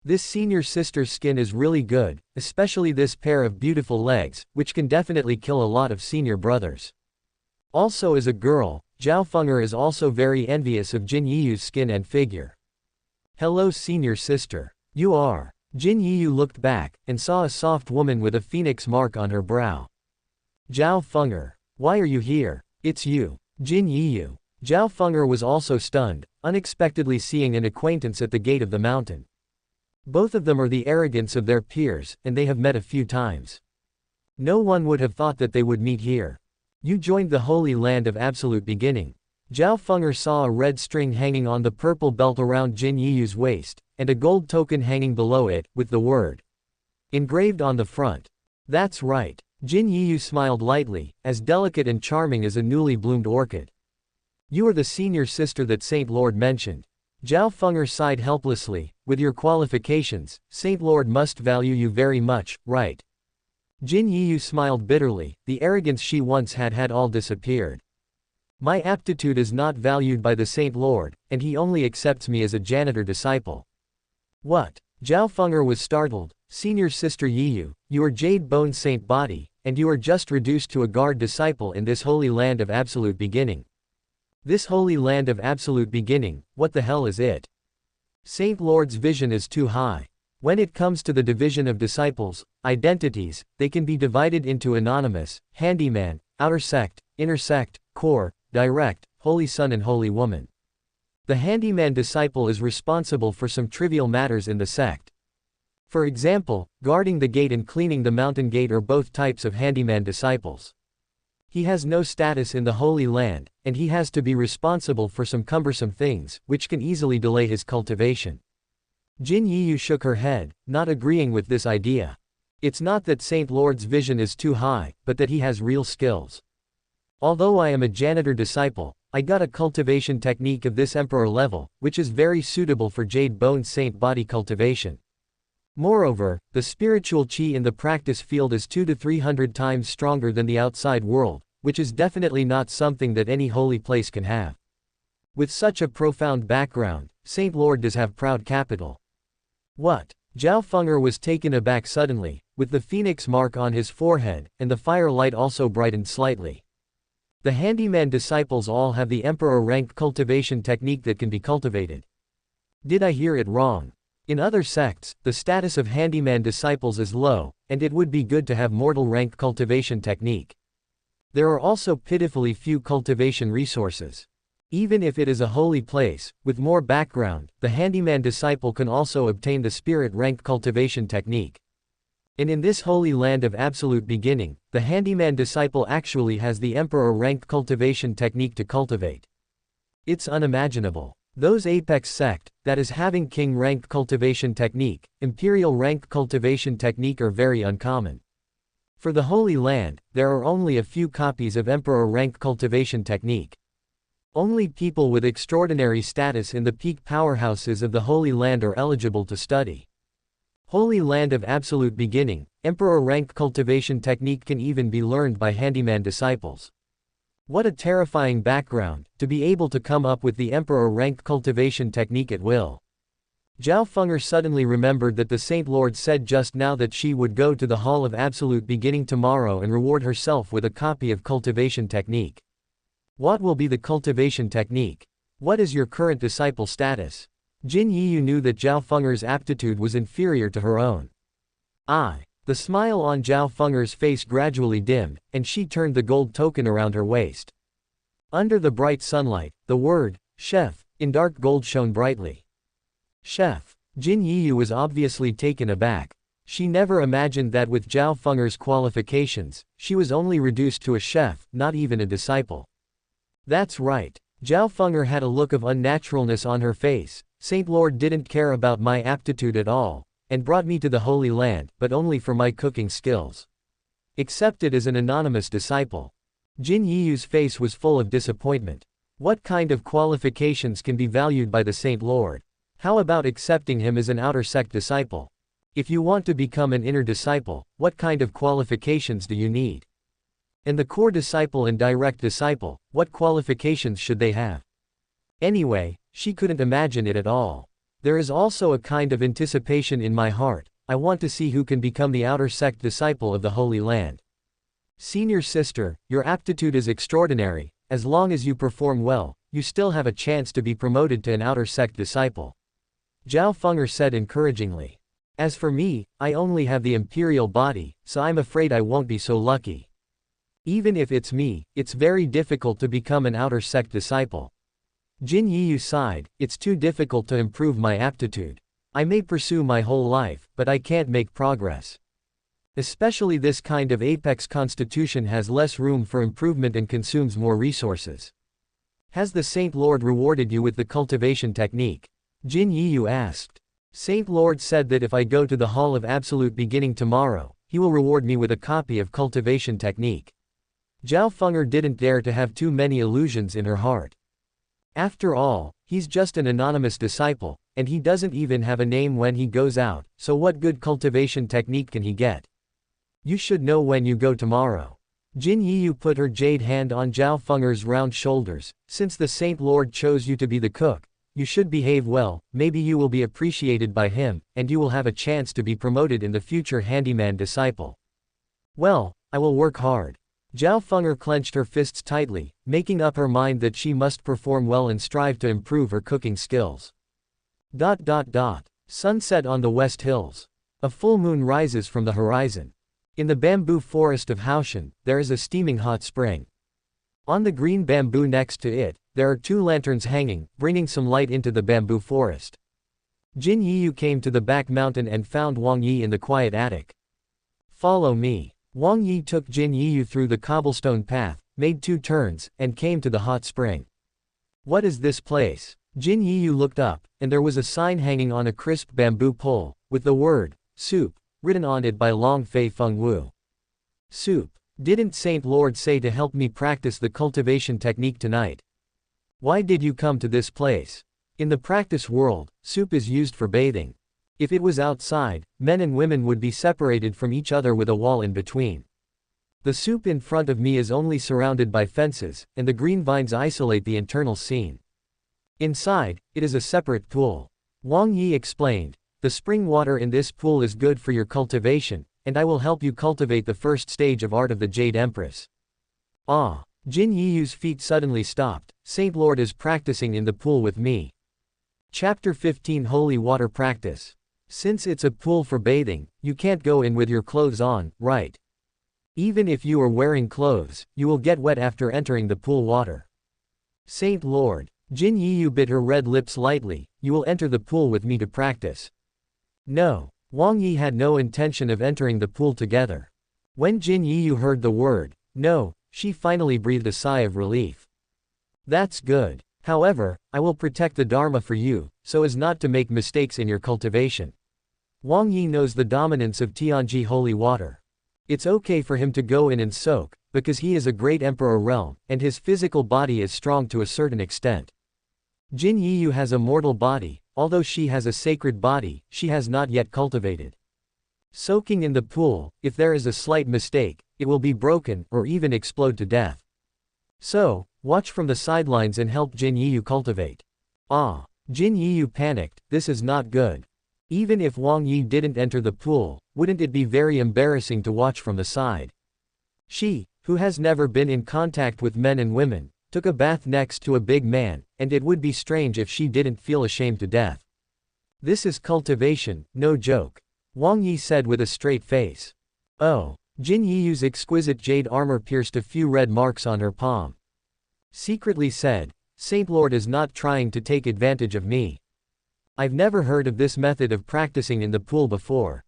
This senior sister's skin is really good, especially this pair of beautiful legs, which can definitely kill a lot of senior brothers. Also as a girl, Zhao Feng'er is also very envious of Jin Yiyu's skin and figure. "Hello senior sister. You are." Jin Yiyu looked back, and saw a soft woman with a phoenix mark on her brow. "Zhao Feng'er. Why are you here? It's you." Jin Yiyu. Zhao Feng'er was also stunned, unexpectedly seeing an acquaintance at the gate of the mountain. Both of them are the arrogance of their peers, and they have met a few times. No one would have thought that they would meet here. "You joined the Holy Land of Absolute Beginning." Zhao Feng'er saw a red string hanging on the purple belt around Jin Yiyu's waist, and a gold token hanging below it, with the word engraved on the front. "That's right." Jin Yiyu smiled lightly, as delicate and charming as a newly bloomed orchid. "You are the senior sister that Saint Lord mentioned." Zhao Feng'er sighed helplessly. "With your qualifications, Saint Lord must value you very much, right?" Jin Yiyu smiled bitterly. The arrogance she once had all disappeared. "My aptitude is not valued by the Saint Lord, and he only accepts me as a janitor disciple." "What?" Zhao Feng'er was startled. "Senior Sister Yiyu, you are Jade Bone Saint Body, and you are just reduced to a guard disciple in this holy land of absolute beginning." "This holy land of absolute beginning, what the hell is it?" Saint Lord's vision is too high. When it comes to the division of disciples, identities, they can be divided into anonymous, handyman, outer sect, inner sect, core, direct, holy son and holy woman. The handyman disciple is responsible for some trivial matters in the sect. For example, guarding the gate and cleaning the mountain gate are both types of handyman disciples. He has no status in the Holy Land, and he has to be responsible for some cumbersome things, which can easily delay his cultivation. Jin Yiyu shook her head, not agreeing with this idea. It's not that Saint Lord's vision is too high, but that he has real skills. Although I am a janitor disciple, I got a cultivation technique of this emperor level, which is very suitable for Jade Bone Saint Body cultivation. Moreover, the spiritual chi in the practice field is 200 to 300 times stronger than the outside world, which is definitely not something that any holy place can have. With such a profound background, Saint Lord does have proud capital. "What?" Zhao Feng'er was taken aback suddenly, with the phoenix mark on his forehead, and the firelight also brightened slightly. The handyman disciples all have the emperor-ranked cultivation technique that can be cultivated. Did I hear it wrong? In other sects, the status of handyman disciples is low, and it would be good to have mortal-ranked cultivation technique. There are also pitifully few cultivation resources. Even if it is a holy place, with more background, the handyman disciple can also obtain the spirit-ranked cultivation technique. And in this holy land of absolute beginning, the handyman disciple actually has the emperor-ranked cultivation technique to cultivate. It's unimaginable. Those apex sect, that is having king-ranked cultivation technique, imperial-ranked cultivation technique are very uncommon. For the Holy Land, there are only a few copies of emperor-ranked cultivation technique. Only people with extraordinary status in the peak powerhouses of the Holy Land are eligible to study. Holy Land of Absolute Beginning, Emperor-ranked cultivation technique can even be learned by handyman disciples. What a terrifying background, to be able to come up with the Emperor-ranked cultivation technique at will. Zhao Feng'er suddenly remembered that the Saint Lord said just now that she would go to the Hall of Absolute Beginning tomorrow and reward herself with a copy of cultivation technique. What will be the cultivation technique? What is your current disciple status? Jin Yiyu knew that Zhao Feng'er's aptitude was inferior to her own. The smile on Zhao Feng'er's face gradually dimmed, and she turned the gold token around her waist. Under the bright sunlight, the word, chef, in dark gold shone brightly. Chef. Jin Yiyu was obviously taken aback. She never imagined that with Zhao Feng'er's qualifications, she was only reduced to a chef, not even a disciple. That's right. Zhao Feng'er had a look of unnaturalness on her face. Saint Lord didn't care about my aptitude at all, and brought me to the Holy Land, but only for my cooking skills. Accepted as an anonymous disciple. Jin Yiyu's face was full of disappointment. What kind of qualifications can be valued by the Saint Lord? How about accepting him as an Outer Sect disciple? If you want to become an inner disciple, what kind of qualifications do you need? And the core disciple and direct disciple, what qualifications should they have? Anyway, she couldn't imagine it at all. There is also a kind of anticipation in my heart. I want to see who can become the Outer Sect disciple of the Holy Land. Senior sister, your aptitude is extraordinary. As long as you perform well, you still have a chance to be promoted to an Outer Sect disciple. Zhao Feng'er said encouragingly. As for me, I only have the imperial body, so I'm afraid I won't be so lucky. Even if it's me, it's very difficult to become an Outer Sect disciple. Jin Yiyu sighed, it's too difficult to improve my aptitude. I may pursue my whole life, but I can't make progress. Especially this kind of apex constitution has less room for improvement and consumes more resources. Has the Saint Lord rewarded you with the cultivation technique? Jin Yiyu asked. Saint Lord said that if I go to the Hall of Absolute Beginning tomorrow, he will reward me with a copy of cultivation technique. Zhao Feng'er didn't dare to have too many illusions in her heart. After all, he's just an anonymous disciple, and he doesn't even have a name when he goes out, so what good cultivation technique can he get? You should know when you go tomorrow. Jin Yiyu put her jade hand on Zhao Feng'er's round shoulders. Since the Saint Lord chose you to be the cook, you should behave well, maybe you will be appreciated by him, and you will have a chance to be promoted in the future handyman disciple. Well, I will work hard. Zhao Feng'er clenched her fists tightly, making up her mind that she must perform well and strive to improve her cooking skills. Sunset on the West Hills. A full moon rises from the horizon. In the bamboo forest of Haoshan, there is a steaming hot spring. On the green bamboo next to it, there are 2 lanterns hanging, bringing some light into the bamboo forest. Jin Yiyu came to the back mountain and found Wang Yi in the quiet attic. Follow me. Wang Yi took Jin Yiyu through the cobblestone path, made 2 turns, and came to the hot spring. What is this place? Jin Yiyu looked up, and there was a sign hanging on a crisp bamboo pole, with the word, soup, written on it by Long Fei Feng Wu. Soup. Didn't Saint Lord say to help me practice the cultivation technique tonight? Why did you come to this place? In the practice world, soup is used for bathing. If it was outside, men and women would be separated from each other with a wall in between. The soup in front of me is only surrounded by fences, and the green vines isolate the internal scene. Inside, it is a separate pool. Wang Yi explained, the spring water in this pool is good for your cultivation, and I will help you cultivate the first stage of Art of the Jade Empress. Ah! Jin Yiyu's feet suddenly stopped. Saint Lord is practicing in the pool with me. Chapter 15 Holy Water Practice. Since it's a pool for bathing, you can't go in with your clothes on, right? Even if you are wearing clothes, you will get wet after entering the pool water. Saint Lord. Jin Yiyu bit her red lips lightly, you will enter the pool with me to practice. No. Wang Yi had no intention of entering the pool together. When Jin Yiyu heard the word, no, she finally breathed a sigh of relief. That's good. However, I will protect the Dharma for you, so as not to make mistakes in your cultivation. Wang Yi knows the dominance of Tianji holy water. It's okay for him to go in and soak, because he is a great emperor realm, and his physical body is strong to a certain extent. Jin Yiyu has a mortal body, although she has a sacred body, she has not yet cultivated. Soaking in the pool, if there is a slight mistake, it will be broken, or even explode to death. So, watch from the sidelines and help Jin Yiyu cultivate. Ah! Jin Yiyu panicked, this is not good. Even if Wang Yi didn't enter the pool, wouldn't it be very embarrassing to watch from the side? She, who has never been in contact with men and women, took a bath next to a big man, and it would be strange if she didn't feel ashamed to death. This is cultivation, no joke. Wang Yi said with a straight face. Oh. Jin Yiyu's exquisite jade armor pierced a few red marks on her palm. Secretly said, Saint Lord is not trying to take advantage of me. I've never heard of this method of practicing in the pool before.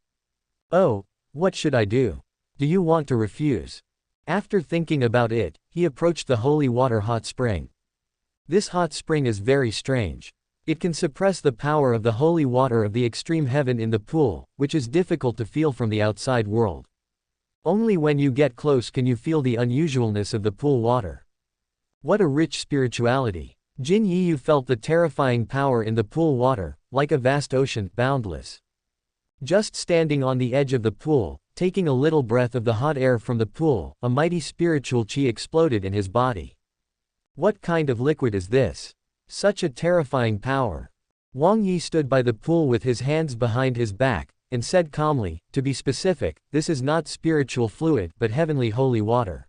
Oh, what should I do? Do you want to refuse? After thinking about it, he approached the holy water hot spring. This hot spring is very strange. It can suppress the power of the holy water of the extreme heaven in the pool, which is difficult to feel from the outside world. Only when you get close can you feel the unusualness of the pool water. What a rich spirituality. Jin Yiyu felt the terrifying power in the pool water, like a vast ocean, boundless. Just standing on the edge of the pool, taking a little breath of the hot air from the pool, a mighty spiritual chi exploded in his body. What kind of liquid is this? Such a terrifying power. Wang Yi stood by the pool with his hands behind his back, and said calmly, to be specific, this is not spiritual fluid but heavenly holy water.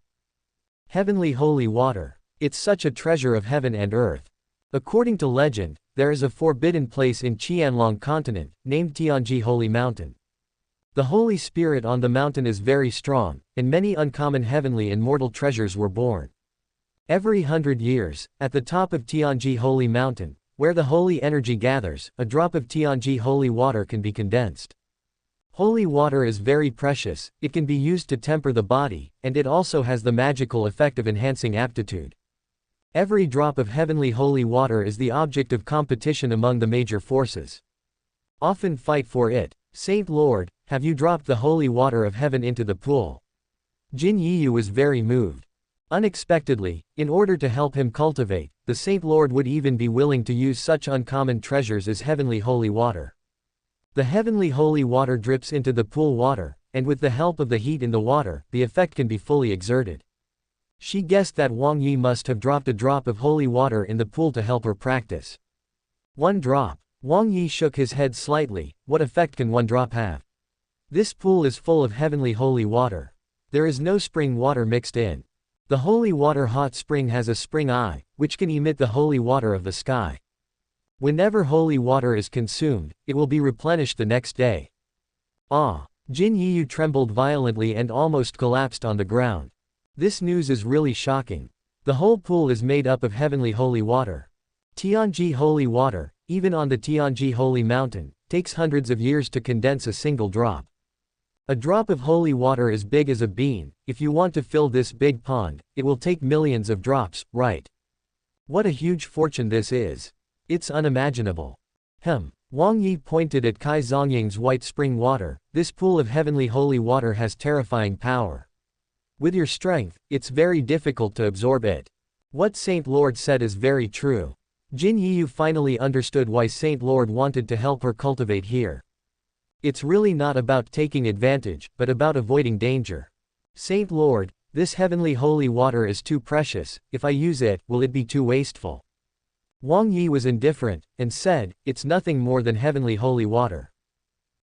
Heavenly holy water. It's such a treasure of heaven and earth. According to legend, there is a forbidden place in Qianlong continent, named Tianji Holy Mountain. The Holy Spirit on the mountain is very strong, and many uncommon heavenly and mortal treasures were born. Every 100 years, at the top of Tianji Holy Mountain, where the holy energy gathers, a drop of Tianji holy water can be condensed. Holy water is very precious, it can be used to temper the body, and it also has the magical effect of enhancing aptitude. Every drop of heavenly holy water is the object of competition among the major forces. Often fight for it. Saint Lord, have you dropped the holy water of heaven into the pool? Jin Yiyu was very moved. Unexpectedly, in order to help him cultivate, the Saint Lord would even be willing to use such uncommon treasures as heavenly holy water. The heavenly holy water drips into the pool water, and with the help of the heat in the water, the effect can be fully exerted. She guessed that Wang Yi must have dropped a drop of holy water in the pool to help her practice. One drop. Wang Yi shook his head slightly. What effect can one drop have? This pool is full of heavenly holy water. There is no spring water mixed in. The holy water hot spring has a spring eye, which can emit the holy water of the sky. Whenever holy water is consumed, it will be replenished the next day. Ah! Jin Yiyu trembled violently and almost collapsed on the ground. This news is really shocking. The whole pool is made up of heavenly holy water. Tianji holy water, even on the Tianji holy mountain, takes hundreds of years to condense a single drop. A drop of holy water is big as a bean. If you want to fill this big pond, it will take millions of drops, right? What a huge fortune this is. It's unimaginable. Wang Yi pointed at Kai Zongying's white spring water. This pool of heavenly holy water has terrifying power. With your strength, it's very difficult to absorb it. What Saint Lord said is very true. Jin Yiyu finally understood why Saint Lord wanted to help her cultivate here. It's really not about taking advantage, but about avoiding danger. Saint Lord, this heavenly holy water is too precious. If I use it, will it be too wasteful? Wang Yi was indifferent, and said, it's nothing more than heavenly holy water.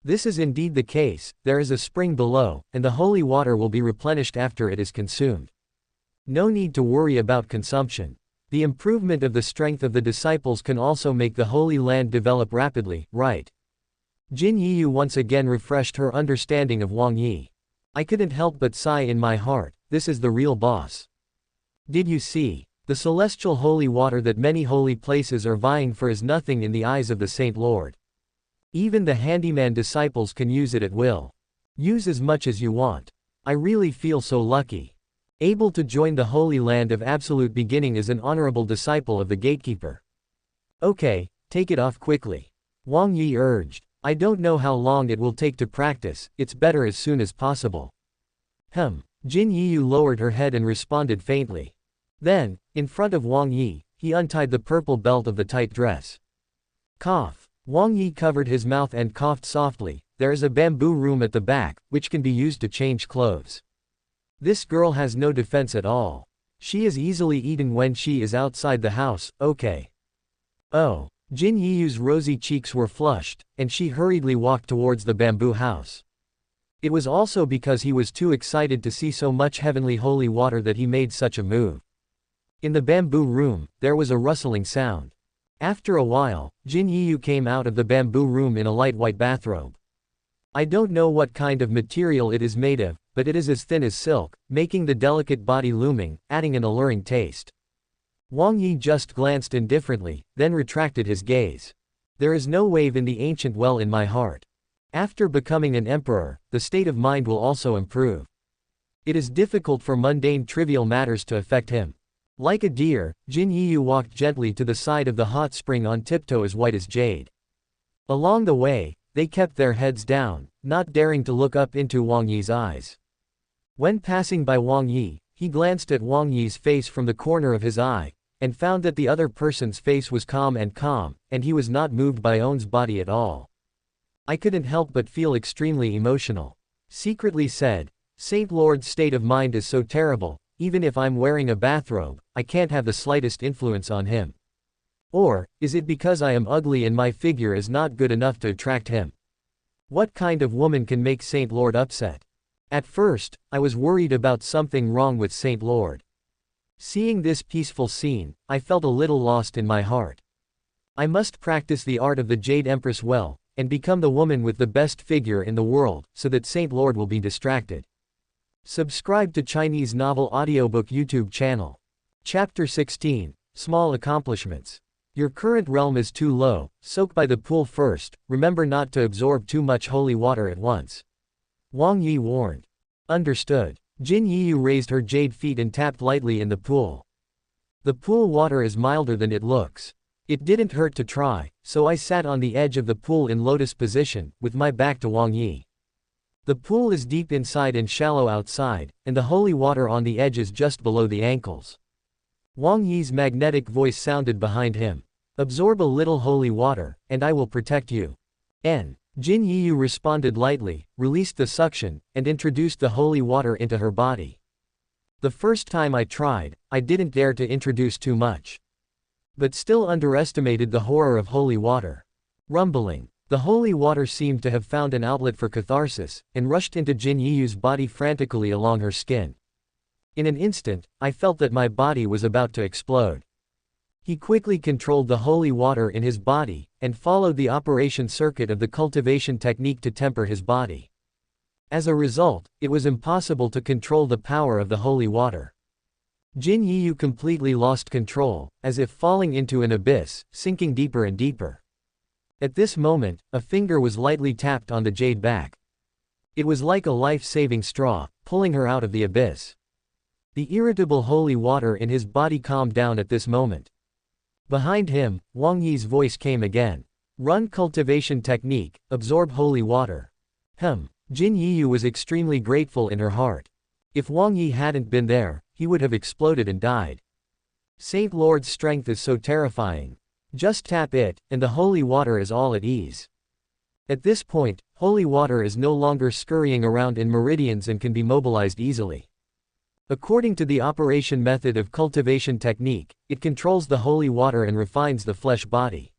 This is indeed the case. There is a spring below, and the holy water will be replenished after it is consumed. No need to worry about consumption. The improvement of the strength of the disciples can also make the Holy Land develop rapidly, right? Jin Yiyu once again refreshed her understanding of Wang Yi. I couldn't help but sigh in my heart, this is the real boss. Did you see? The celestial holy water that many holy places are vying for is nothing in the eyes of the Saint Lord. Even the handyman disciples can use it at will. Use as much as you want. I really feel so lucky. Able to join the Holy Land of Absolute Beginning as an honorable disciple of the gatekeeper. Okay, take it off quickly. Wang Yi urged. I don't know how long it will take to practice, it's better as soon as possible. Jin Yiyu lowered her head and responded faintly. Then, in front of Wang Yi, he untied the purple belt of the tight dress. Cough. Wang Yi covered his mouth and coughed softly. There is a bamboo room at the back, which can be used to change clothes. This girl has no defense at all. She is easily eaten when she is outside the house, okay. Oh. Jin Yiyu's rosy cheeks were flushed, and she hurriedly walked towards the bamboo house. It was also because he was too excited to see so much heavenly holy water that he made such a move. In the bamboo room, there was a rustling sound. After a while, Jin Yiyu came out of the bamboo room in a light white bathrobe. I don't know what kind of material it is made of, but it is as thin as silk, making the delicate body looming, adding an alluring taste. Wang Yi just glanced indifferently, then retracted his gaze. There is no wave in the ancient well in my heart. After becoming an emperor, the state of mind will also improve. It is difficult for mundane trivial matters to affect him. Like a deer, Jin Yiyu walked gently to the side of the hot spring on tiptoe as white as jade. Along the way, they kept their heads down, not daring to look up into Wang Yi's eyes. When passing by Wang Yi, he glanced at Wang Yi's face from the corner of his eye, and found that the other person's face was calm, and he was not moved by On's body at all. I couldn't help but feel extremely emotional. Secretly said, Saint Lord's state of mind is so terrible, even if I'm wearing a bathrobe, I can't have the slightest influence on him. Or, is it because I am ugly and my figure is not good enough to attract him? What kind of woman can make Saint Lord upset? At first, I was worried about something wrong with Saint Lord. Seeing this peaceful scene, I felt a little lost in my heart. I must practice the art of the Jade Empress well, and become the woman with the best figure in the world, so that Saint Lord will be distracted. Subscribe to Chinese Novel Audiobook YouTube channel. Chapter 16, Small Accomplishments. Your current realm is too low, soak by the pool first, remember not to absorb too much holy water at once. Wang Yi warned. Understood. Jin Yiyu raised her jade feet and tapped lightly in the pool. The pool water is milder than it looks. It didn't hurt to try, so I sat on the edge of the pool in lotus position, with my back to Wang Yi. The pool is deep inside and shallow outside, and the holy water on the edge is just below the ankles. Wang Yi's magnetic voice sounded behind him. Absorb a little holy water, and I will protect you. Jin Yiyu responded lightly, released the suction, and introduced the holy water into her body. The first time I tried, I didn't dare to introduce too much. But still underestimated the horror of holy water. Rumbling. The holy water seemed to have found an outlet for catharsis, and rushed into Jin Yiyu's body frantically along her skin. In an instant, I felt that my body was about to explode. He quickly controlled the holy water in his body, and followed the operation circuit of the cultivation technique to temper his body. As a result, it was impossible to control the power of the holy water. Jin Yiyu completely lost control, as if falling into an abyss, sinking deeper and deeper. At this moment, a finger was lightly tapped on the jade back. It was like a life-saving straw, pulling her out of the abyss. The irritable holy water in his body calmed down at this moment. Behind him, Wang Yi's voice came again. Run cultivation technique, absorb holy water. Jin Yiyu was extremely grateful in her heart. If Wang Yi hadn't been there, he would have exploded and died. Saint Lord's strength is so terrifying. Just tap it, and the holy water is all at ease. At this point, holy water is no longer scurrying around in meridians and can be mobilized easily. According to the operation method of cultivation technique, it controls the holy water and refines the flesh body.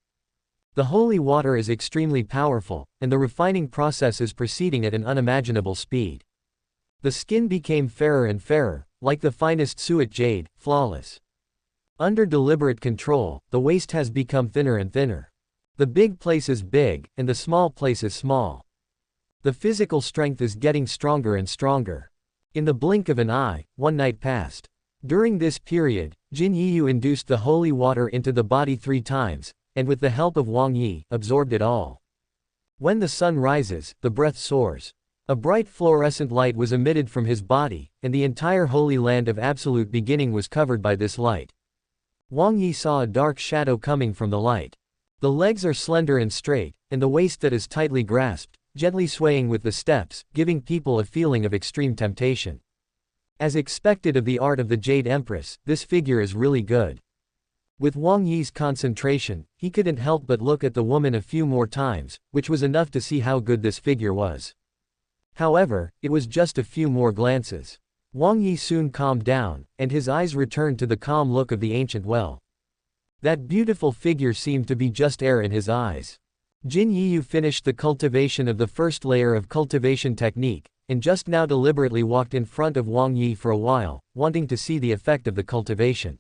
The holy water is extremely powerful, and the refining process is proceeding at an unimaginable speed. The skin became fairer and fairer, like the finest suet jade, flawless. Under deliberate control, the waist has become thinner and thinner. The big place is big, and the small place is small. The physical strength is getting stronger and stronger. In the blink of an eye, 1 night passed. During this period, Jin Yiyu induced the holy water into the body 3 times, and with the help of Wang Yi, absorbed it all. When the sun rises, the breath soars. A bright fluorescent light was emitted from his body, and the entire holy land of absolute beginning was covered by this light. Wang Yi saw a dark shadow coming from the light. The legs are slender and straight, and the waist that is tightly grasped, gently swaying with the steps, giving people a feeling of extreme temptation. As expected of the art of the Jade Empress, this figure is really good. With Wang Yi's concentration, he couldn't help but look at the woman a few more times, which was enough to see how good this figure was. However, it was just a few more glances. Wang Yi soon calmed down, and his eyes returned to the calm look of the ancient well. That beautiful figure seemed to be just air in his eyes. Jin Yiyu finished the cultivation of the first layer of cultivation technique, and just now deliberately walked in front of Wang Yi for a while, wanting to see the effect of the cultivation.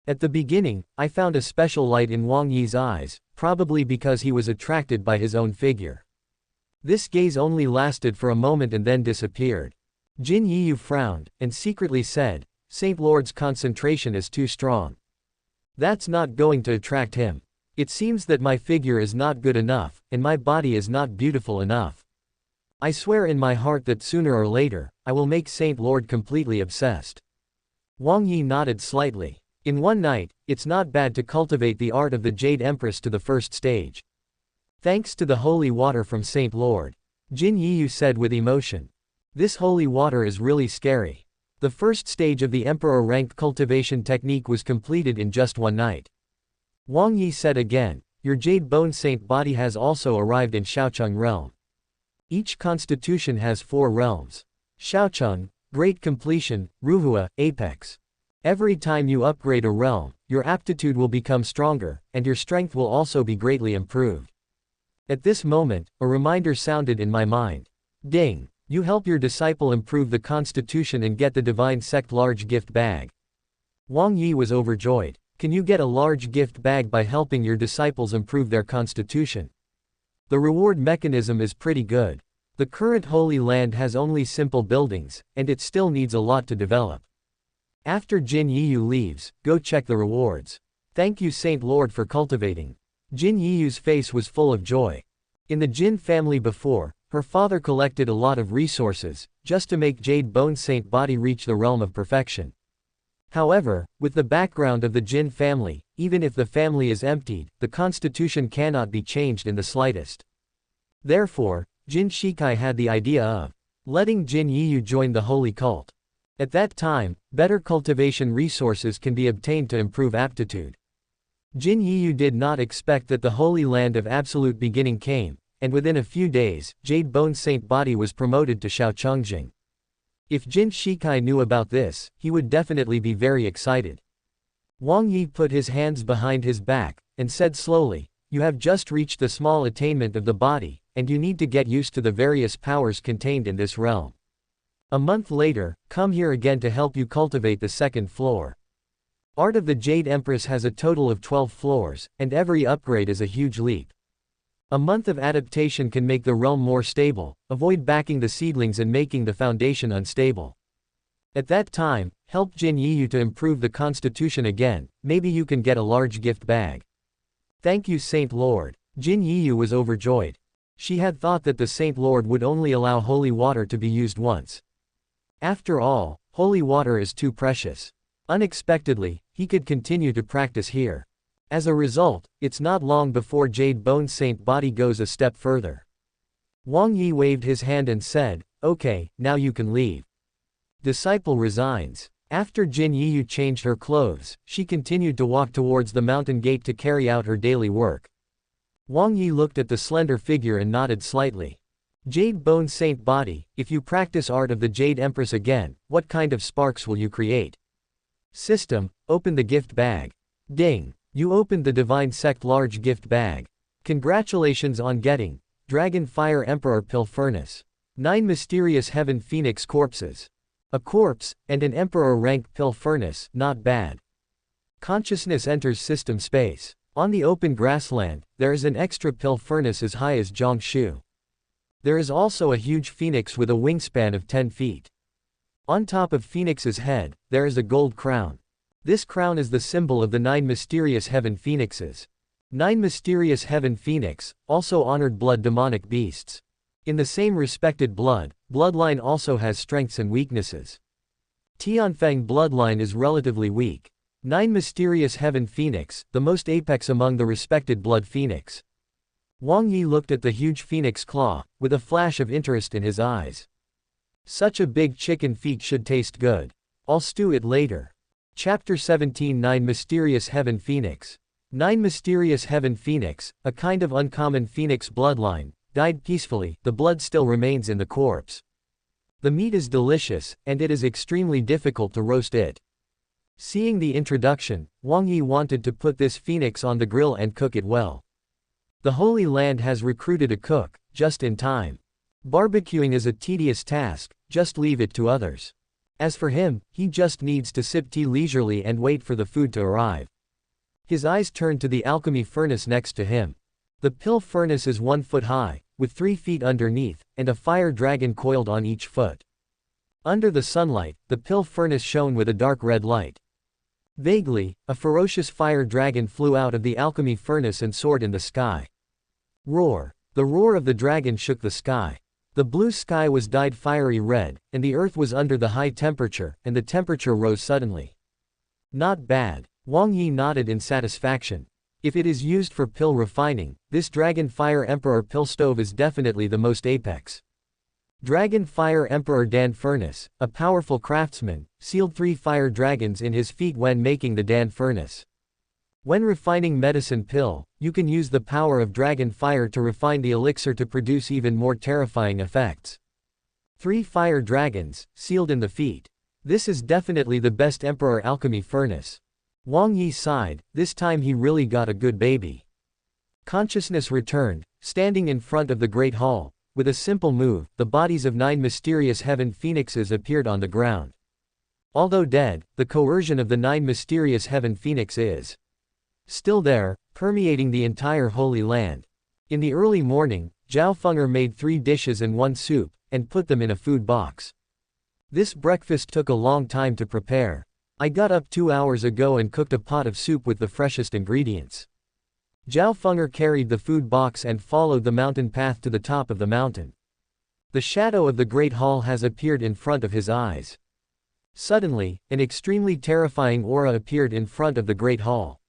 At the beginning, I found a special light in Wang Yi's eyes, probably because he was attracted by his own figure. This gaze only lasted for a moment and then disappeared. Jin Yiyu frowned, and secretly said, Saint Lord's concentration is too strong. That's not going to attract him. It seems that my figure is not good enough, and my body is not beautiful enough. I swear in my heart that sooner or later, I will make Saint Lord completely obsessed. Wang Yi nodded slightly. In 1 night, it's not bad to cultivate the art of the Jade Empress to the first stage. Thanks to the holy water from Saint Lord. Jin Yiyu said with emotion. This holy water is really scary. The first stage of the Emperor-ranked cultivation technique was completed in just one night. Wang Yi said again, your Jade Bone Saint body has also arrived in Shaocheng realm. Each constitution has 4 realms. Shaocheng, Great Completion, Ruhua, Apex. Every time you upgrade a realm, your aptitude will become stronger, and your strength will also be greatly improved. At this moment, a reminder sounded in my mind. Ding! You help your disciple improve the constitution and get the Divine Sect large gift bag. Wang Yi was overjoyed. Can you get a large gift bag by helping your disciples improve their constitution? The reward mechanism is pretty good. The current Holy Land has only simple buildings, and it still needs a lot to develop. After Jin Yiyu leaves, go check the rewards. Thank you Saint Lord for cultivating. Jin Yiyu's face was full of joy. In the Jin family before, her father collected a lot of resources, just to make Jade Bone Saint body reach the realm of perfection. However, with the background of the Jin family, even if the family is emptied, the constitution cannot be changed in the slightest. Therefore, Jin Shikai had the idea of letting Jin Yiyu join the holy cult. At that time, better cultivation resources can be obtained to improve aptitude. Jin Yiyu did not expect that the Holy Land of Absolute Beginning came, and within a few days, Jade Bone Saint body was promoted to Shaochongjing. If Jin Shikai knew about this, he would definitely be very excited. Wang Yi put his hands behind his back, and said slowly, you have just reached the small attainment of the body, and you need to get used to the various powers contained in this realm. A month later, come here again to help you cultivate the second floor. Art of the Jade Empress has a total of 12 floors, and every upgrade is a huge leap. A month of adaptation can make the realm more stable, avoid backing the seedlings and making the foundation unstable. At that time, help Jin Yiyu to improve the constitution again, maybe you can get a large gift bag. Thank you Saint Lord. Jin Yiyu was overjoyed. She had thought that the Saint Lord would only allow holy water to be used once. After all, holy water is too precious. Unexpectedly, he could continue to practice here. As a result, it's not long before Jade Bone Saint body goes a step further. Wang Yi waved his hand and said, okay, now you can leave. Disciple resigns. After Jin Yiyu changed her clothes, she continued to walk towards the mountain gate to carry out her daily work. Wang Yi looked at the slender figure and nodded slightly. Jade Bone Saint body, if you practice art of the Jade Empress again, what kind of sparks will you create? System, open the gift bag. Ding. You opened the Divine Sect large gift bag. Congratulations on getting Dragon Fire Emperor Pill Furnace. 9 Mysterious Heaven Phoenix Corpses. A corpse, and an Emperor rank Pill Furnace, not bad. Consciousness enters system space. On the open grassland, there is an extra Pill Furnace as high as Jiangshu. There is also a huge phoenix with a wingspan of 10 feet. On top of Phoenix's head, there is a gold crown. This crown is the symbol of the 9 mysterious heaven phoenixes. 9 mysterious heaven phoenix, also honored blood demonic beasts. In the same respected bloodline also has strengths and weaknesses. Tianfeng Bloodline is relatively weak. 9 mysterious heaven phoenix, the most apex among the respected blood phoenix. Wang Yi looked at the huge phoenix claw, with a flash of interest in his eyes. Such a big chicken feet should taste good. I'll stew it later. Chapter 17 9 Mysterious Heaven Phoenix. 9 Mysterious Heaven Phoenix, a kind of uncommon phoenix bloodline, died peacefully, the blood still remains in the corpse. The meat is delicious, and it is extremely difficult to roast it. Seeing the introduction, Wang Yi wanted to put this phoenix on the grill and cook it well. The Holy Land has recruited a cook, just in time. Barbecuing is a tedious task, just leave it to others. As for him, he just needs to sip tea leisurely and wait for the food to arrive. His eyes turned to the alchemy furnace next to him. The pill furnace is 1 foot high, with 3 feet underneath, and a fire dragon coiled on each foot. Under the sunlight, the pill furnace shone with a dark red light. Vaguely, a ferocious fire dragon flew out of the alchemy furnace and soared in the sky. Roar! The roar of the dragon shook the sky. The blue sky was dyed fiery red, and the earth was under the high temperature, and the temperature rose suddenly. Not bad. Wang Yi nodded in satisfaction. If it is used for pill refining, this Dragon Fire Emperor pill stove is definitely the most apex. Dragon Fire Emperor Dan Furnace, a powerful craftsman, sealed 3 fire dragons in his feet when making the Dan Furnace. When refining medicine pill, you can use the power of dragon fire to refine the elixir to produce even more terrifying effects. 3 fire dragons, sealed in the feet. This is definitely the best Emperor Alchemy Furnace. Wang Yi sighed, this time he really got a good baby. Consciousness returned, standing in front of the Great Hall. With a simple move, the bodies of 9 mysterious heaven phoenixes appeared on the ground. Although dead, the coercion of the 9 mysterious heaven phoenix is still there, permeating the entire Holy Land. In the early morning, Zhao Feng'er made 3 dishes and 1 soup, and put them in a food box. This breakfast took a long time to prepare. I got up 2 hours ago and cooked a pot of soup with the freshest ingredients. Zhao Feng'er carried the food box and followed the mountain path to the top of the mountain. The shadow of the Great Hall has appeared in front of his eyes. Suddenly, an extremely terrifying aura appeared in front of the Great Hall.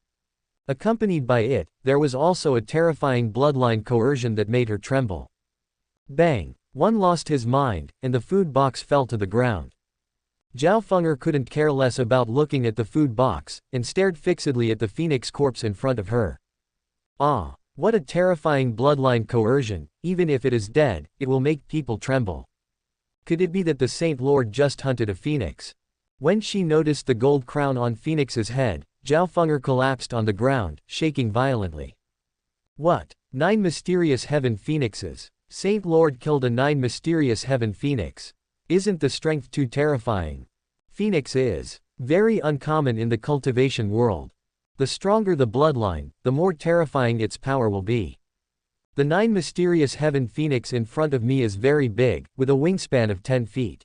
Accompanied by it, there was also a terrifying bloodline coercion that made her tremble. Bang! One lost his mind, and the food box fell to the ground. Zhao Feng'er couldn't care less about looking at the food box, and stared fixedly at the phoenix corpse in front of her. Ah! What a terrifying bloodline coercion, even if it is dead, it will make people tremble. Could it be that the Saint Lord just hunted a phoenix? When she noticed the gold crown on Phoenix's head, Zhao Feng'er collapsed on the ground, shaking violently. What? 9 mysterious heaven phoenixes. Saint Lord killed a 9 mysterious heaven phoenix. Isn't the strength too terrifying? Phoenix is very uncommon in the cultivation world. The stronger the bloodline, the more terrifying its power will be. The 9 mysterious heaven phoenix in front of me is very big, with a wingspan of 10 feet.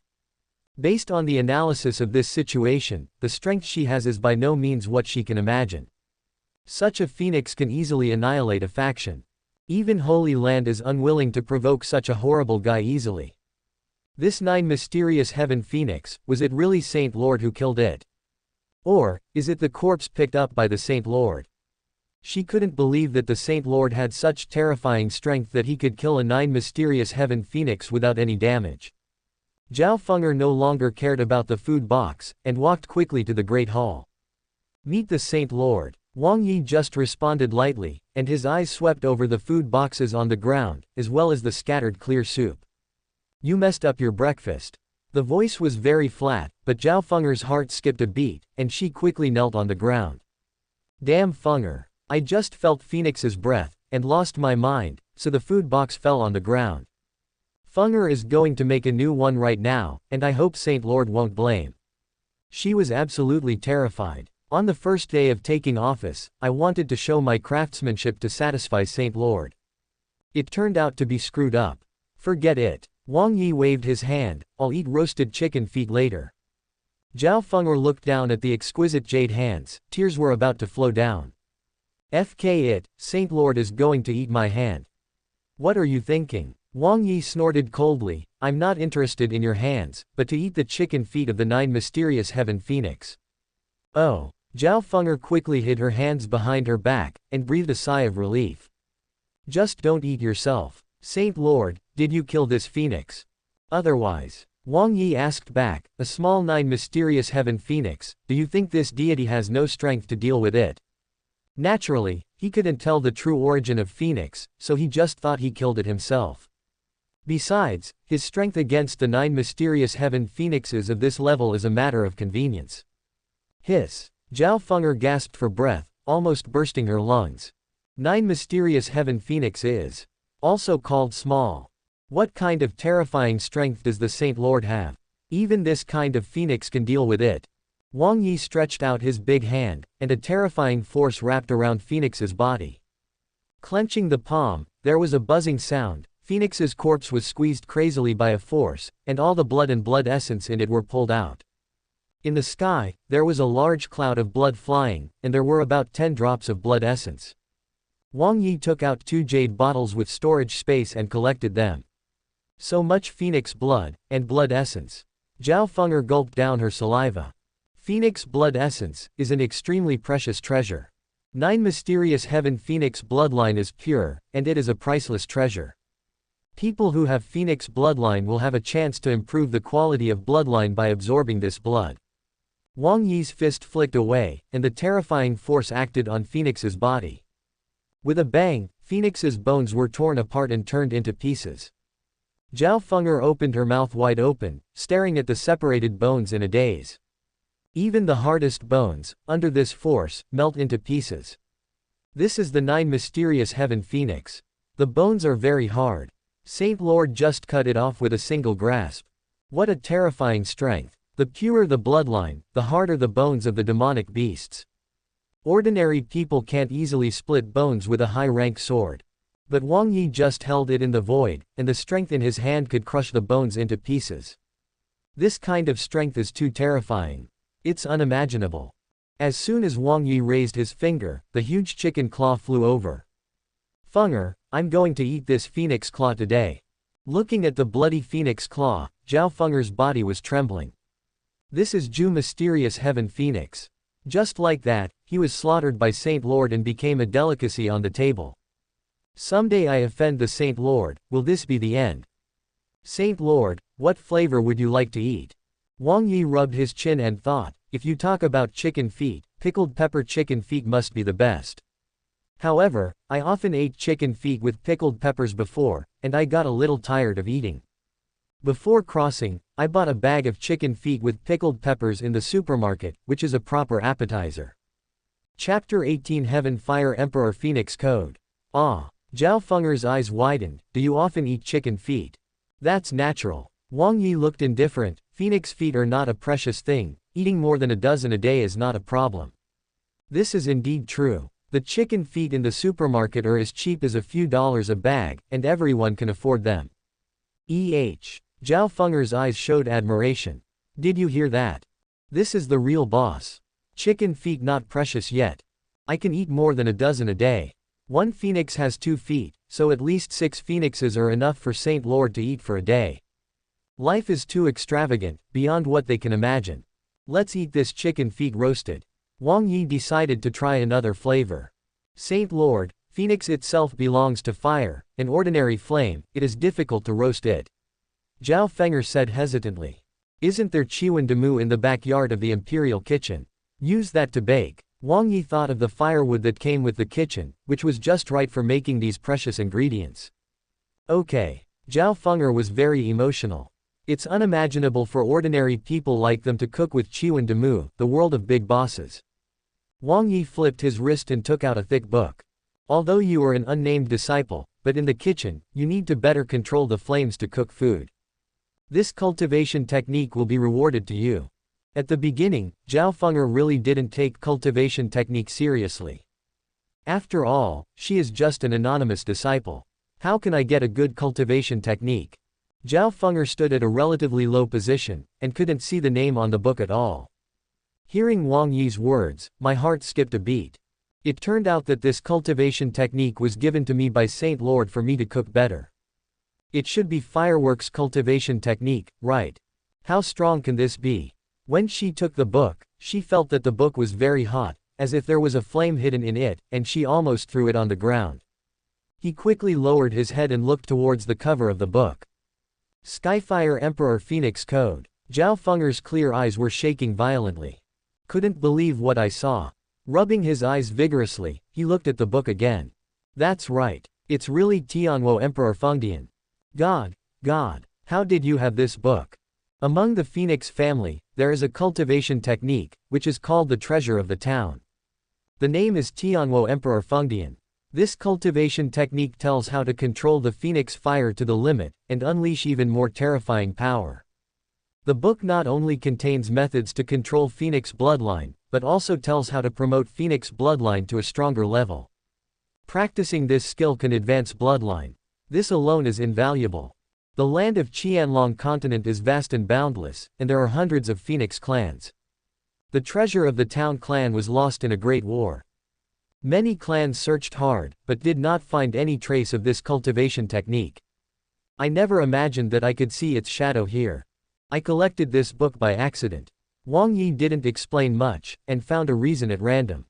Based on the analysis of this situation, the strength she has is by no means what she can imagine. Such a phoenix can easily annihilate a faction. Even Holy Land is unwilling to provoke such a horrible guy easily. This 9 mysterious heaven phoenix, was it really Saint Lord who killed it? Or, is it the corpse picked up by the Saint Lord? She couldn't believe that the Saint Lord had such terrifying strength that he could kill a 9 mysterious heaven phoenix without any damage. Zhao Feng'er no longer cared about the food box, and walked quickly to the Great Hall. Meet the Saint Lord. Wang Yi just responded lightly, and his eyes swept over the food boxes on the ground, as well as the scattered clear soup. You messed up your breakfast. The voice was very flat, but Zhao Feng'er's heart skipped a beat, and she quickly knelt on the ground. Damn Feng'er. I just felt Phoenix's breath, and lost my mind, so the food box fell on the ground. Feng'er is going to make a new one right now, and I hope Saint Lord won't blame. She was absolutely terrified. On the first day of taking office, I wanted to show my craftsmanship to satisfy Saint Lord. It turned out to be screwed up. Forget it. Wang Yi waved his hand, I'll eat roasted chicken feet later. Zhao Feng'er looked down at the exquisite jade hands, tears were about to flow down. FK it, Saint Lord is going to eat my hand. What are you thinking? Wang Yi snorted coldly, I'm not interested in your hands, but to eat the chicken feet of the 9 mysterious heaven phoenix. Oh. Zhao Feng'er quickly hid her hands behind her back, and breathed a sigh of relief. Just don't eat yourself. Saint Lord, did you kill this phoenix? Otherwise. Wang Yi asked back, a small 9 mysterious heaven phoenix, do you think this deity has no strength to deal with it? Naturally, he couldn't tell the true origin of Phoenix, so he just thought he killed it himself. Besides, his strength against the 9 mysterious heaven phoenixes of this level is a matter of convenience. Hiss. Zhao Feng'er gasped for breath, almost bursting her lungs. 9 mysterious heaven phoenix is also called small. What kind of terrifying strength does the Saint Lord have? Even this kind of phoenix can deal with it. Wang Yi stretched out his big hand, and a terrifying force wrapped around Phoenix's body. Clenching the palm, there was a buzzing sound. Phoenix's corpse was squeezed crazily by a force, and all the blood and blood essence in it were pulled out. In the sky, there was a large cloud of blood flying, and there were about 10 drops of blood essence. Wang Yi took out 2 jade bottles with storage space and collected them. So much phoenix blood, and blood essence. Zhao Feng'er gulped down her saliva. Phoenix blood essence is an extremely precious treasure. 9 mysterious heaven phoenix bloodline is pure, and it is a priceless treasure. People who have Phoenix bloodline will have a chance to improve the quality of bloodline by absorbing this blood. Wang Yi's fist flicked away, and the terrifying force acted on Phoenix's body. With a bang, Phoenix's bones were torn apart and turned into pieces. Zhao Feng'er opened her mouth wide open, staring at the separated bones in a daze. Even the hardest bones, under this force, melt into pieces. This is the 9 mysterious heaven phoenix. The bones are very hard. Saint Lord just cut it off with a single grasp. What a terrifying strength. The purer the bloodline, the harder the bones of the demonic beasts. Ordinary people can't easily split bones with a high-rank sword. But Wang Yi just held it in the void, and the strength in his hand could crush the bones into pieces. This kind of strength is too terrifying. It's unimaginable. As soon as Wang Yi raised his finger, the huge chicken claw flew over. Feng'er, I'm going to eat this phoenix claw today. Looking at the bloody phoenix claw, Zhao Feng'er's body was trembling. This is Zhu mysterious heaven phoenix. Just like that, he was slaughtered by Saint Lord and became a delicacy on the table. Someday I offend the Saint Lord, will this be the end? Saint Lord, what flavor would you like to eat? Wang Yi rubbed his chin and thought, if you talk about chicken feet, pickled pepper chicken feet must be the best. However, I often ate chicken feet with pickled peppers before, and I got a little tired of eating. Before crossing, I bought a bag of chicken feet with pickled peppers in the supermarket, which is a proper appetizer. Chapter 18 Heaven Fire Emperor Phoenix Code. Ah. Zhao Feng'er's eyes widened. Do you often eat chicken feet? That's natural. Wang Yi looked indifferent. Phoenix feet are not a precious thing. Eating more than a dozen a day is not a problem. This is indeed true. The chicken feet in the supermarket are as cheap as a few dollars a bag, and everyone can afford them. Zhao Feng'er's eyes showed admiration. Did you hear that? This is the real boss. Chicken feet not precious yet. I can eat more than a dozen a day. One phoenix has 2 feet, so at least 6 phoenixes are enough for Saint Lord to eat for a day. Life is too extravagant, beyond what they can imagine. Let's eat this chicken feet roasted. Wang Yi decided to try another flavor. Saint Lord, phoenix itself belongs to fire, an ordinary flame, it is difficult to roast it. Zhao Feng'er said hesitantly. Isn't there Chiwen Demu in the backyard of the imperial kitchen? Use that to bake. Wang Yi thought of the firewood that came with the kitchen, which was just right for making these precious ingredients. Okay. Zhao Feng'er was very emotional. It's unimaginable for ordinary people like them to cook with Chiwen Demu, the world of big bosses. Wang Yi flipped his wrist and took out a thick book. Although you are an unnamed disciple, but in the kitchen, you need to better control the flames to cook food. This cultivation technique will be rewarded to you. At the beginning, Zhao Feng'er really didn't take cultivation technique seriously. After all, she is just an anonymous disciple. How can I get a good cultivation technique? Zhao Feng'er stood at a relatively low position, and couldn't see the name on the book at all. Hearing Wang Yi's words, my heart skipped a beat. It turned out that this cultivation technique was given to me by Saint Lord for me to cook better. It should be fireworks cultivation technique, right? How strong can this be? When she took the book, she felt that the book was very hot, as if there was a flame hidden in it, and she almost threw it on the ground. He quickly lowered his head and looked towards the cover of the book. Skyfire Emperor Phoenix Code. Zhao Feng'er's clear eyes were shaking violently. Couldn't believe what I saw. Rubbing his eyes vigorously, he looked at the book again. That's right. It's really Tianjiao Emperor Fengdian. God, how did you have this book? Among the Phoenix family, there is a cultivation technique, which is called the treasure of the town. The name is Tianjiao Emperor Fengdian. This cultivation technique tells how to control the phoenix fire to the limit, and unleash even more terrifying power. The book not only contains methods to control phoenix bloodline, but also tells how to promote phoenix bloodline to a stronger level. Practicing this skill can advance bloodline. This alone is invaluable. The land of Qianlong continent is vast and boundless, and there are hundreds of phoenix clans. The treasure of the town clan was lost in a great war. Many clans searched hard, but did not find any trace of this cultivation technique. I never imagined that I could see its shadow here. I collected this book by accident. Wang Yi didn't explain much, and found a reason at random.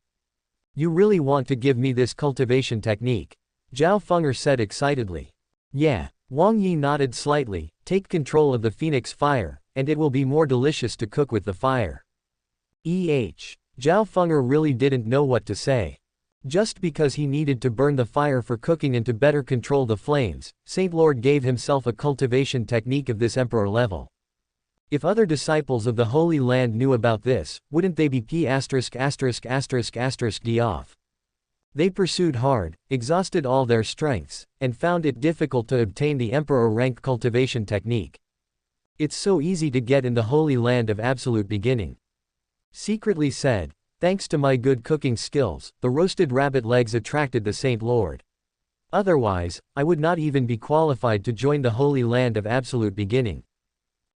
You really want to give me this cultivation technique? Zhao Feng'er said excitedly. Yeah, Wang Yi nodded slightly. Take control of the phoenix fire, and it will be more delicious to cook with the fire. Zhao Feng'er really didn't know what to say. Just because he needed to burn the fire for cooking and to better control the flames, Saint Lord gave himself a cultivation technique of this emperor level. If other disciples of the Holy Land knew about this, wouldn't they be p************ off? They pursued hard, exhausted all their strengths, and found it difficult to obtain the Emperor rank cultivation technique. It's so easy to get in the Holy Land of Absolute Beginning. Secretly said, thanks to my good cooking skills, the roasted rabbit legs attracted the Saint Lord. Otherwise, I would not even be qualified to join the Holy Land of Absolute Beginning.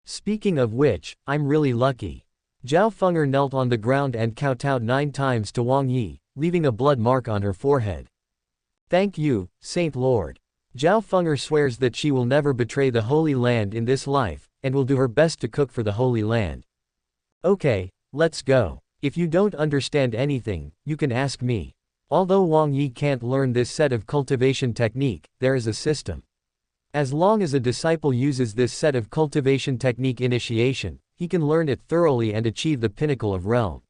Speaking of which, I'm really lucky. Zhao Feng'er knelt on the ground and kowtowed 9 times to Wang Yi, leaving a blood mark on her forehead. Thank you, Saint Lord. Zhao Feng'er swears that she will never betray the Holy Land in this life, and will do her best to cook for the Holy Land. Okay, let's go. If you don't understand anything, you can ask me. Although Wang Yi can't learn this set of cultivation technique, there is a system. As long as a disciple uses this set of cultivation technique initiation, he can learn it thoroughly and achieve the pinnacle of realm.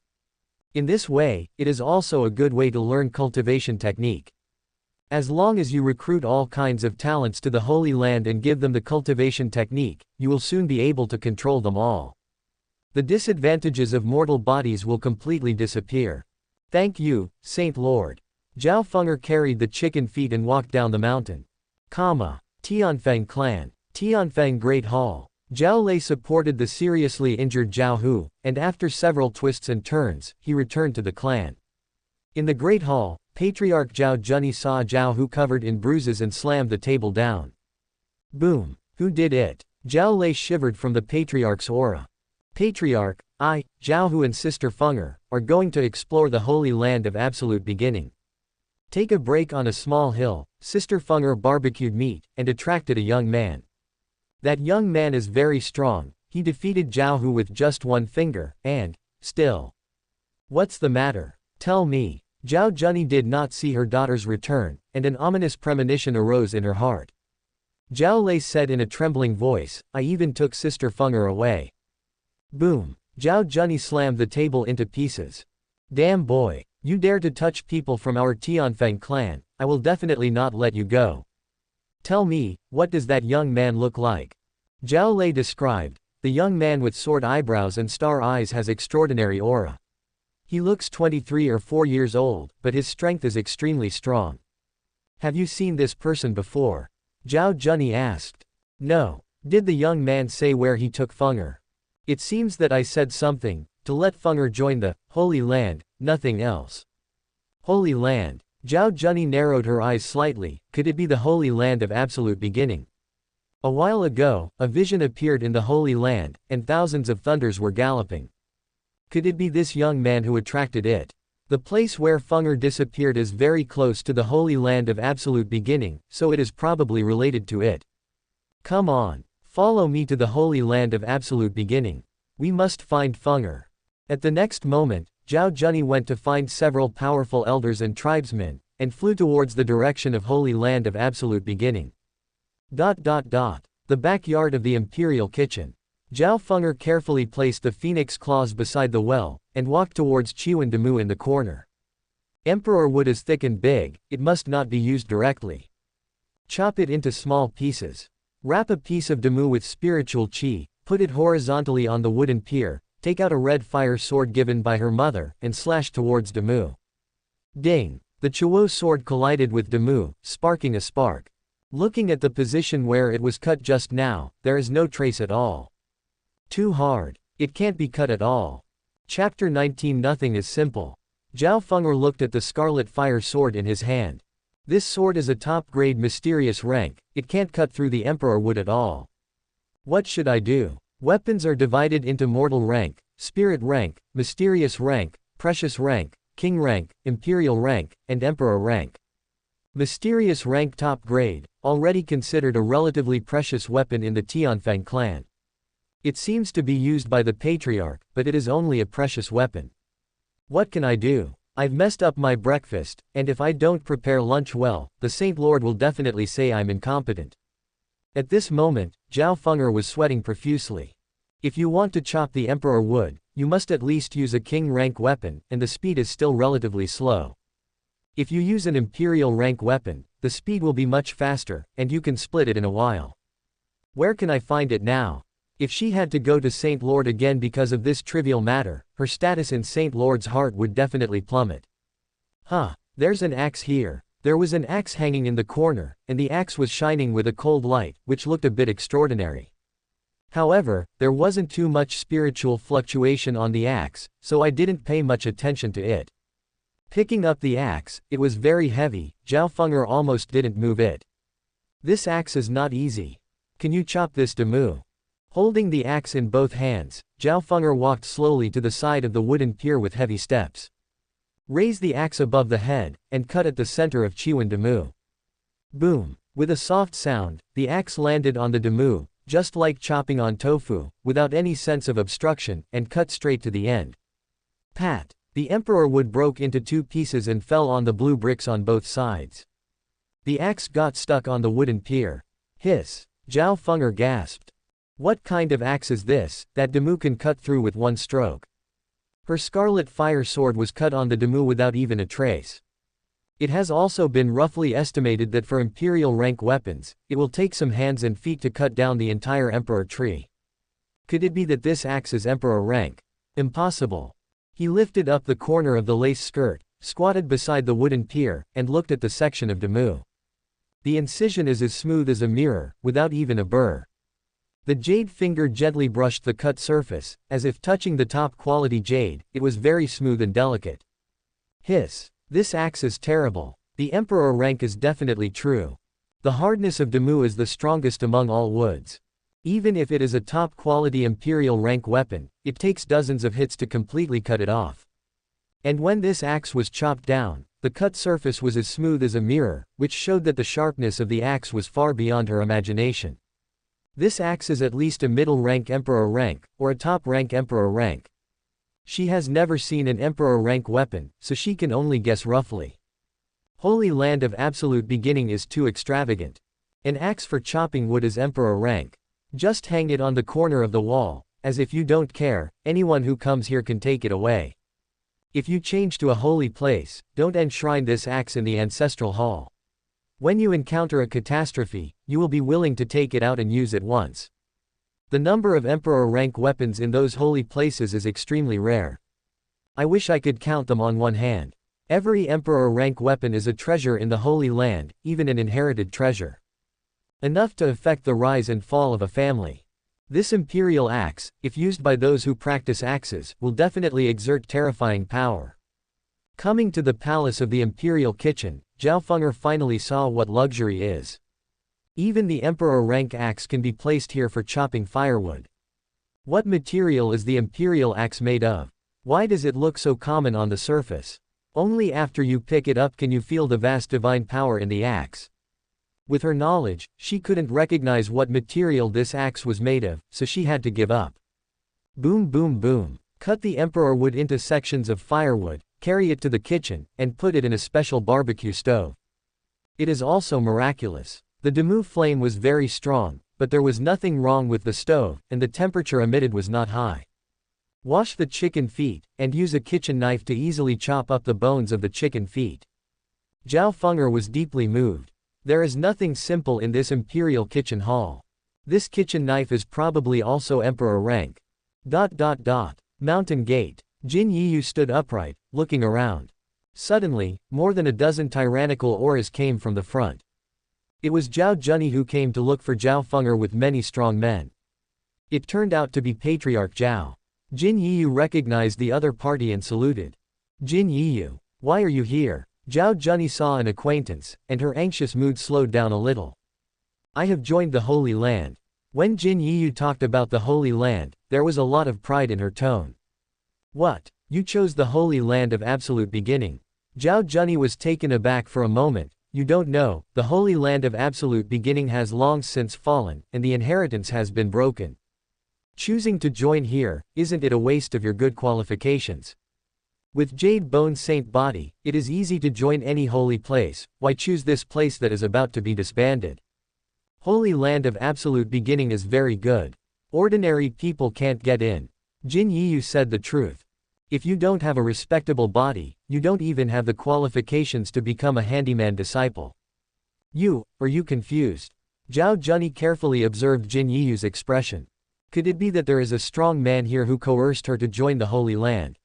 In this way, it is also a good way to learn cultivation technique. As long as you recruit all kinds of talents to the Holy Land and give them the cultivation technique, you will soon be able to control them all. The disadvantages of mortal bodies will completely disappear. Thank you, Saint Lord. Zhao Feng'er carried the chicken feet and walked down the mountain. Tianfeng Clan. Tianfeng Great Hall. Zhao Lei supported the seriously injured Zhao Hu, and after several twists and turns, he returned to the clan. In the Great Hall, Patriarch Zhao Junyi saw Zhao Hu covered in bruises and slammed the table down. Boom! Who did it? Zhao Lei shivered from the Patriarch's aura. Patriarch, I, Zhao Hu and Sister Feng'er, are going to explore the Holy Land of Absolute Beginning. Take a break on a small hill. Sister Feng'er barbecued meat, and attracted a young man. That young man is very strong. He defeated Zhao Hu with just one finger, and, still. What's the matter? Tell me. Zhao Junyi did not see her daughter's return, and an ominous premonition arose in her heart. Zhao Lei said in a trembling voice, I even took Sister Feng'er away. Boom! Zhao Junyi slammed the table into pieces. Damn boy, you dare to touch people from our Tianfeng clan, I will definitely not let you go. Tell me, what does that young man look like? Zhao Lei described, the young man with sword eyebrows and star eyes has extraordinary aura. He looks 23 or 4 years old, but his strength is extremely strong. Have you seen this person before? Zhao Junyi asked. No. Did the young man say where he took Feng'er? It seems that I said something, to let Feng'er join the Holy Land, nothing else. Holy Land. Zhao Junyi narrowed her eyes slightly. Could it be the Holy Land of Absolute Beginning? A while ago, a vision appeared in the Holy Land, and thousands of thunders were galloping. Could it be this young man who attracted it? The place where Feng'er disappeared is very close to the Holy Land of Absolute Beginning, so it is probably related to it. Come on. Follow me to the Holy Land of Absolute Beginning. We must find Feng'er. At the next moment, Zhao Junyi went to find several powerful elders and tribesmen, and flew towards the direction of Holy Land of Absolute Beginning. The backyard of the Imperial Kitchen. Zhao Feng'er carefully placed the phoenix claws beside the well, and walked towards Qiwen Demu in the corner. Emperor wood is thick and big, it must not be used directly. Chop it into small pieces. Wrap a piece of Demu with spiritual qi, put it horizontally on the wooden pier, take out a red fire sword given by her mother, and slash towards Demu. Ding! The Chuo sword collided with Demu, sparking a spark. Looking at the position where it was cut just now, there is no trace at all. Too hard. It can't be cut at all. Chapter 19. Nothing is simple. Zhao Feng'er looked at the scarlet fire sword in his hand. This sword is a top-grade mysterious rank, it can't cut through the Emperor wood at all. What should I do? Weapons are divided into mortal rank, spirit rank, mysterious rank, precious rank, king rank, imperial rank, and emperor rank. Mysterious rank top grade, already considered a relatively precious weapon in the Tianfeng clan. It seems to be used by the Patriarch, but it is only a precious weapon. What can I do? I've messed up my breakfast, and if I don't prepare lunch well, the Saint Lord will definitely say I'm incompetent. At this moment, Zhao Feng'er was sweating profusely. If you want to chop the Emperor wood, you must at least use a king rank weapon, and the speed is still relatively slow. If you use an imperial rank weapon, the speed will be much faster, and you can split it in a while. Where can I find it now? If she had to go to Saint Lord again because of this trivial matter, her status in Saint Lord's heart would definitely plummet. Huh, there's an axe here. There was an axe hanging in the corner, and the axe was shining with a cold light, which looked a bit extraordinary. However, there wasn't too much spiritual fluctuation on the axe, so I didn't pay much attention to it. Picking up the axe, it was very heavy. Zhao Feng'er almost didn't move it. This axe is not easy. Can you chop this Demu? Holding the axe in both hands, Zhao Feng'er walked slowly to the side of the wooden pier with heavy steps. Raise the axe above the head, and cut at the center of Chiwen Demu. Boom! With a soft sound, the axe landed on the Demu, just like chopping on tofu, without any sense of obstruction, and cut straight to the end. Pat! The Emperor wood broke into 2 pieces and fell on the blue bricks on both sides. The axe got stuck on the wooden pier. Hiss! Zhao Feng'er gasped. What kind of axe is this, that Demu can cut through with one stroke? Her scarlet fire sword was cut on the Demu without even a trace. It has also been roughly estimated that for imperial rank weapons, it will take some hands and feet to cut down the entire Emperor tree. Could it be that this axe is Emperor rank? Impossible. He lifted up the corner of the lace skirt, squatted beside the wooden pier, and looked at the section of Demu. The incision is as smooth as a mirror, without even a burr. The jade finger gently brushed the cut surface, as if touching the top-quality jade. It was very smooth and delicate. Hiss! This axe is terrible. The Emperor rank is definitely true. The hardness of Demu is the strongest among all woods. Even if it is a top-quality imperial rank weapon, it takes dozens of hits to completely cut it off. And when this axe was chopped down, the cut surface was as smooth as a mirror, which showed that the sharpness of the axe was far beyond her imagination. This axe is at least a middle-rank Emperor rank, or a top-rank Emperor rank. She has never seen an Emperor rank weapon, so she can only guess roughly. Holy Land of Absolute Beginning is too extravagant. An axe for chopping wood is Emperor rank. Just hang it on the corner of the wall, as if you don't care, anyone who comes here can take it away. If you change to a holy place, don't enshrine this axe in the ancestral hall. When you encounter a catastrophe, you will be willing to take it out and use it once. The number of Emperor rank weapons in those holy places is extremely rare. I wish I could count them on one hand. Every Emperor rank weapon is a treasure in the Holy Land, even an inherited treasure. Enough to affect the rise and fall of a family. This imperial axe, if used by those who practice axes, will definitely exert terrifying power. Coming to the palace of the imperial kitchen, Zhao Feng'er finally saw what luxury is. Even the Emperor rank axe can be placed here for chopping firewood. What material is the imperial axe made of? Why does it look so common on the surface? Only after you pick it up can you feel the vast divine power in the axe. With her knowledge, she couldn't recognize what material this axe was made of, so she had to give up. Boom boom boom. Cut the Emperor wood into sections of firewood, carry it to the kitchen, and put it in a special barbecue stove. It is also miraculous. The Demu flame was very strong, but there was nothing wrong with the stove, and the temperature emitted was not high. Wash the chicken feet, and use a kitchen knife to easily chop up the bones of the chicken feet. Zhao Feng'er was deeply moved. There is nothing simple in this imperial kitchen hall. This kitchen knife is probably also Emperor rank. Mountain Gate. Jin Yiyu stood upright, looking around. Suddenly, more than a dozen tyrannical auras came from the front. It was Zhao Junyi who came to look for Zhao Feng'er with many strong men. It turned out to be Patriarch Zhao. Jin Yiyu recognized the other party and saluted. Jin Yiyu, why are you here? Zhao Junyi saw an acquaintance, and her anxious mood slowed down a little. I have joined the Holy Land. When Jin Yiyu talked about the Holy Land, there was a lot of pride in her tone. What? You chose the Holy Land of Absolute Beginning? Zhao Junyi was taken aback for a moment. You don't know, the Holy Land of Absolute Beginning has long since fallen, and the inheritance has been broken. Choosing to join here, isn't it a waste of your good qualifications? With Jade Bone Saint Body, it is easy to join any holy place. Why choose this place that is about to be disbanded? Holy Land of Absolute Beginning is very good. Ordinary people can't get in. Jin Yiyu said the truth. If you don't have a respectable body, you don't even have the qualifications to become a handyman disciple. Are you confused? Zhao Junyi carefully observed Jin Yiyu's expression. Could it be that there is a strong man here who coerced her to join the Holy Land?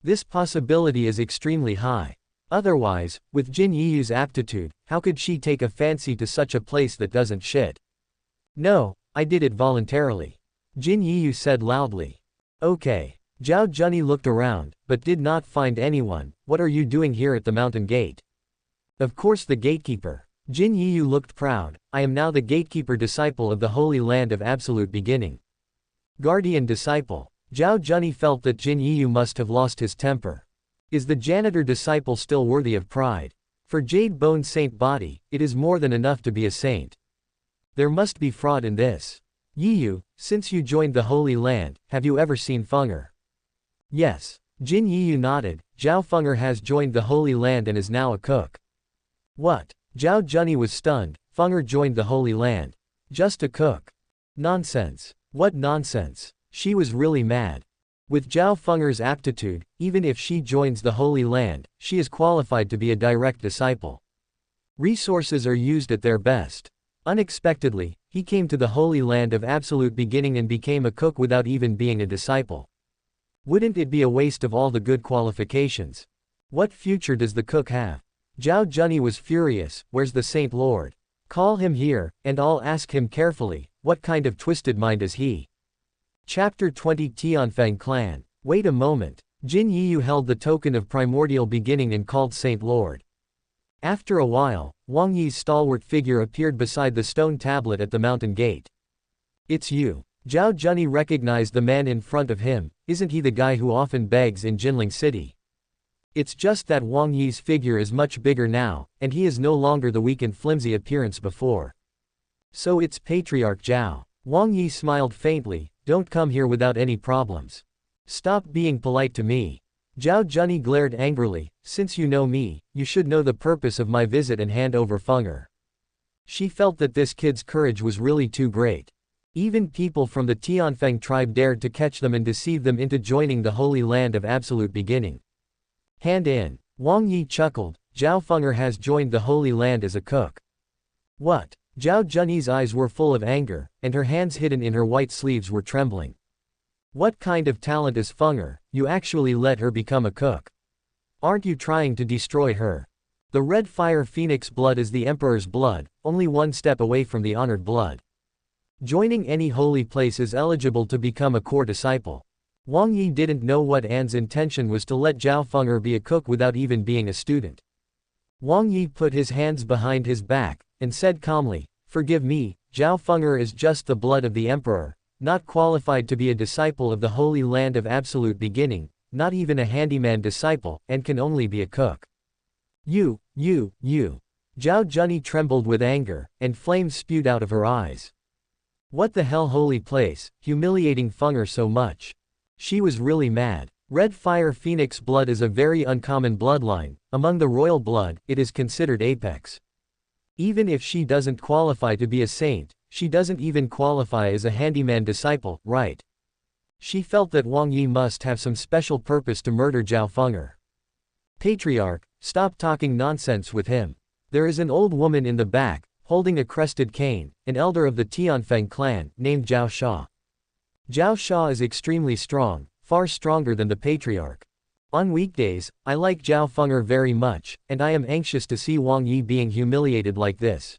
This possibility is extremely high. Otherwise, with Jin Yiyu's aptitude, how could she take a fancy to such a place that doesn't shit? No, I did it voluntarily. Jin Yiyu said loudly. Okay. Zhao Junyi looked around, but did not find anyone. What are you doing here at the mountain gate? Of course, the gatekeeper. Jin Yiyu looked proud. I am now the gatekeeper disciple of the Holy Land of Absolute Beginning. Guardian disciple. Zhao Junyi felt that Jin Yiyu must have lost his temper. Is the janitor disciple still worthy of pride? For Jade Bone Saint Body, it is more than enough to be a saint. There must be fraud in this. Yiyu, since you joined the Holy Land, have you ever seen Fenger? Yes. Jin Yiyu nodded. Zhao Fenger has joined the Holy Land and is now a cook. What? Zhao Junyi was stunned. Fenger joined the Holy Land. Just a cook. Nonsense. What nonsense? She was really mad. With Zhao Fenger's aptitude, even if she joins the Holy Land, she is qualified to be a direct disciple. Resources are used at their best. Unexpectedly, he came to the Holy Land of Absolute Beginning and became a cook without even being a disciple. Wouldn't it be a waste of all the good qualifications? What future does the cook have? Zhao Junyi was furious. Where's the Saint Lord? Call him here, and I'll ask him carefully, what kind of twisted mind is he? Chapter 20 Tianfeng Clan. Wait a moment. Jin Yiyu held the token of Primordial Beginning and called Saint Lord. After a while, Wang Yi's stalwart figure appeared beside the stone tablet at the mountain gate. It's you. Zhao Junyi recognized the man in front of him. Isn't he the guy who often begs in Jinling City? It's just that Wang Yi's figure is much bigger now, and he is no longer the weak and flimsy appearance before. So it's Patriarch Zhao. Wang Yi smiled faintly. Don't come here without any problems. Stop being polite to me. Zhao Junyi glared angrily. Since you know me, you should know the purpose of my visit and hand over Fenger. She felt that this kid's courage was really too great. Even people from the Tianfeng tribe dared to catch them and deceive them into joining the Holy Land of Absolute Beginning. Hand in. Wang Yi chuckled. Zhao Fenger has joined the Holy Land as a cook. What? Zhao Junyi's eyes were full of anger, and her hands hidden in her white sleeves were trembling. What kind of talent is Fenger? You actually let her become a cook. Aren't you trying to destroy her? The red fire phoenix blood is the Emperor's blood, only one step away from the honored blood. Joining any holy place is eligible to become a core disciple. Wang Yi didn't know what Anne's intention was to let Zhao Fenger be a cook without even being a student. Wang Yi put his hands behind his back, and said calmly, "Forgive me, Zhao Fenger is just the blood of the Emperor, not qualified to be a disciple of the Holy Land of Absolute Beginning, not even a handyman disciple, and can only be a cook." You. Zhao Junyi trembled with anger, and flames spewed out of her eyes. What the hell, holy place, humiliating Fenger so much. She was really mad. Red fire phoenix blood is a very uncommon bloodline. Among the royal blood, it is considered apex. Even if she doesn't qualify to be a saint, she doesn't even qualify as a handyman disciple, right? She felt that Wang Yi must have some special purpose to murder Zhao Fenger. Patriarch, stop talking nonsense with him. There is an old woman in the back, holding a crested cane, an elder of the Tianfeng clan, named Zhao Sha. Zhao Sha is extremely strong, far stronger than the patriarch. On weekdays, I like Zhao Fenger very much, and I am anxious to see Wang Yi being humiliated like this.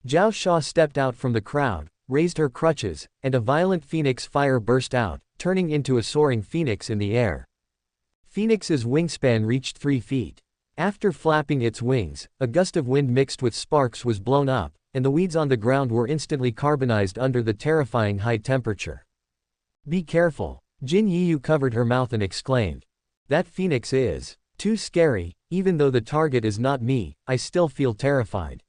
Zhao Sha stepped out from the crowd, raised her crutches, and a violent phoenix fire burst out, turning into a soaring phoenix in the air. Phoenix's wingspan reached 3 feet. After flapping its wings, a gust of wind mixed with sparks was blown up, and the weeds on the ground were instantly carbonized under the terrifying high temperature. Be careful. Jin Yiyu covered her mouth and exclaimed. That phoenix is too scary. Even though the target is not me, I still feel terrified.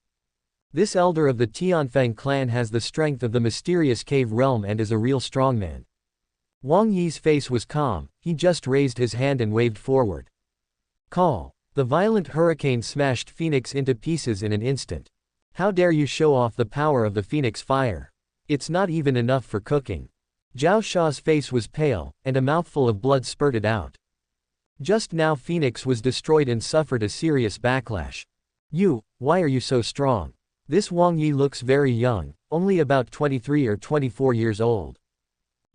This elder of the Tianfeng clan has the strength of the mysterious cave realm and is a real strongman. Wang Yi's face was calm. He just raised his hand and waved forward. Call. The violent hurricane smashed Phoenix into pieces in an instant. How dare you show off the power of the phoenix fire? It's not even enough for cooking. Zhao Sha's face was pale, and a mouthful of blood spurted out. Just now Phoenix was destroyed and suffered a serious backlash. Why are you so strong? This Wang Yi looks very young, only about 23 or 24 years old.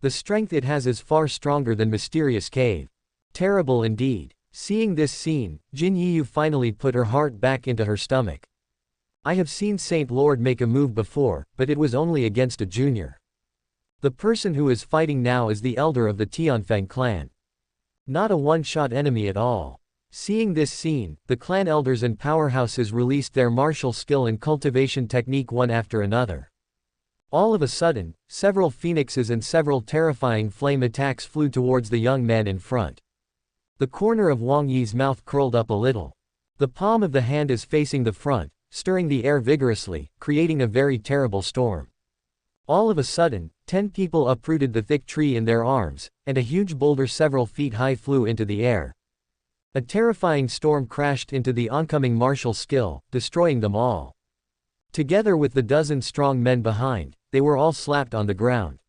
The strength it has is far stronger than Mysterious Cave. Terrible indeed. Seeing this scene, Jin Yiyu finally put her heart back into her stomach. I have seen Saint Lord make a move before, but it was only against a junior. The person who is fighting now is the elder of the Tianfeng clan. Not a one-shot enemy at all. Seeing this scene, the clan elders and powerhouses released their martial skill and cultivation technique one after another. All of a sudden, several phoenixes and several terrifying flame attacks flew towards the young man in front. The corner of Wang Yi's mouth curled up a little. The palm of the hand is facing the front, stirring the air vigorously, creating a very terrible storm. All of a sudden, 10 people uprooted the thick tree in their arms, and a huge boulder several feet high flew into the air. A terrifying storm crashed into the oncoming martial skill, destroying them all. Together with the dozen strong men behind, they were all slapped on the ground.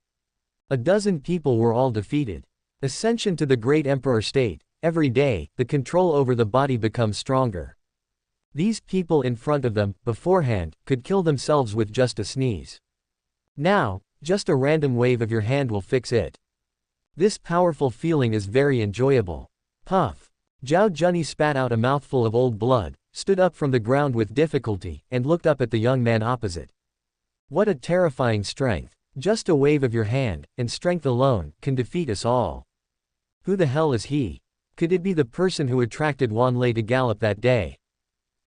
A dozen people were all defeated. Ascension to the Great Emperor state. Every day, the control over the body becomes stronger. These people in front of them, beforehand, could kill themselves with just a sneeze. Now, just a random wave of your hand will fix it. This powerful feeling is very enjoyable. Puff. Zhao Junyi spat out a mouthful of old blood, stood up from the ground with difficulty, and looked up at the young man opposite. What a terrifying strength. Just a wave of your hand, and strength alone, can defeat us all. Who the hell is he? Could it be the person who attracted Wan Lei to gallop that day?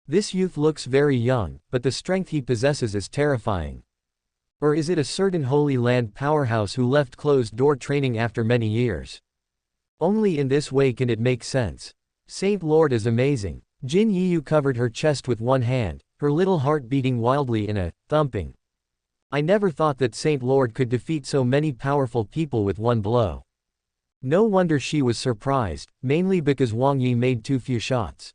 This youth looks very young, but the strength he possesses is terrifying. Or is it a certain Holy Land powerhouse who left closed-door training after many years? Only in this way can it make sense. Saint Lord is amazing. Jin Yiyu covered her chest with one hand, her little heart beating wildly in a thumping. I never thought that Saint Lord could defeat so many powerful people with one blow. No wonder she was surprised, mainly because Wang Yi made too few shots.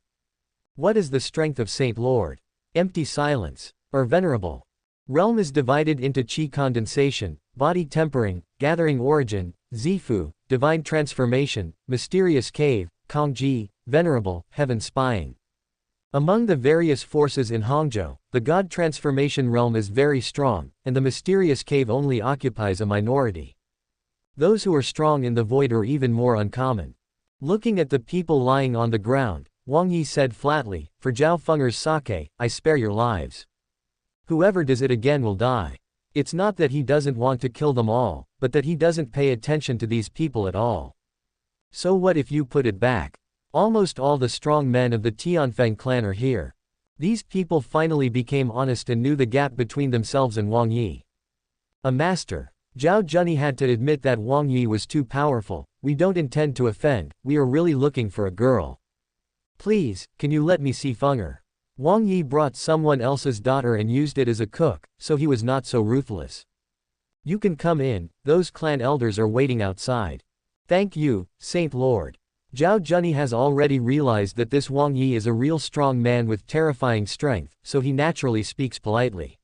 What is the strength of Saint Lord? Empty silence. Or venerable. Realm is divided into Qi condensation, body tempering, gathering origin, Zifu, divine transformation, mysterious cave, Kongji, venerable, heaven spying. Among the various forces in Hangzhou, the god transformation realm is very strong, and the mysterious cave only occupies a minority. Those who are strong in the void are even more uncommon. Looking at the people lying on the ground, Wang Yi said flatly, for Zhao Fenger's sake, I spare your lives. Whoever does it again will die. It's not that he doesn't want to kill them all, but that he doesn't pay attention to these people at all. So what if you put it back? Almost all the strong men of the Tianfeng clan are here. These people finally became honest and knew the gap between themselves and Wang Yi. A master. Zhao Junyi had to admit that Wang Yi was too powerful. We don't intend to offend, we are really looking for a girl. Please, can you let me see Fenger? Wang Yi brought someone else's daughter and used it as a cook, so he was not so ruthless. You can come in, those clan elders are waiting outside. Thank you, Saint Lord. Zhao Junyi has already realized that this Wang Yi is a real strong man with terrifying strength, so he naturally speaks politely.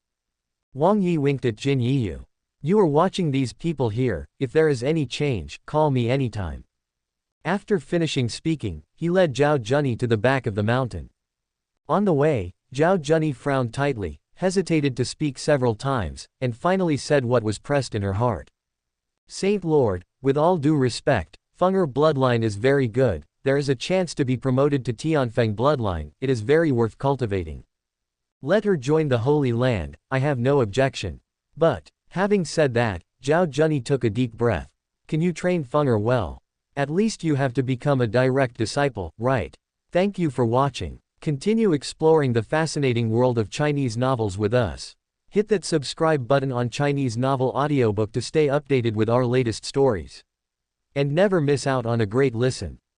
Wang Yi winked at Jin Yiyu. You are watching these people here, if there is any change, call me anytime. After finishing speaking, he led Zhao Junyi to the back of the mountain. On the way, Zhao Junyi frowned tightly, hesitated to speak several times, and finally said what was pressed in her heart. Saint Lord, with all due respect, Fenger bloodline is very good, there is a chance to be promoted to Tianfeng Bloodline, it is very worth cultivating. Let her join the Holy Land, I have no objection. But, having said that, Zhao Junyi took a deep breath. Can you train Fenger well? At least you have to become a direct disciple, right? Thank you for watching. Continue exploring the fascinating world of Chinese novels with us. Hit that subscribe button on Chinese Novel Audiobook to stay updated with our latest stories. And never miss out on a great listen.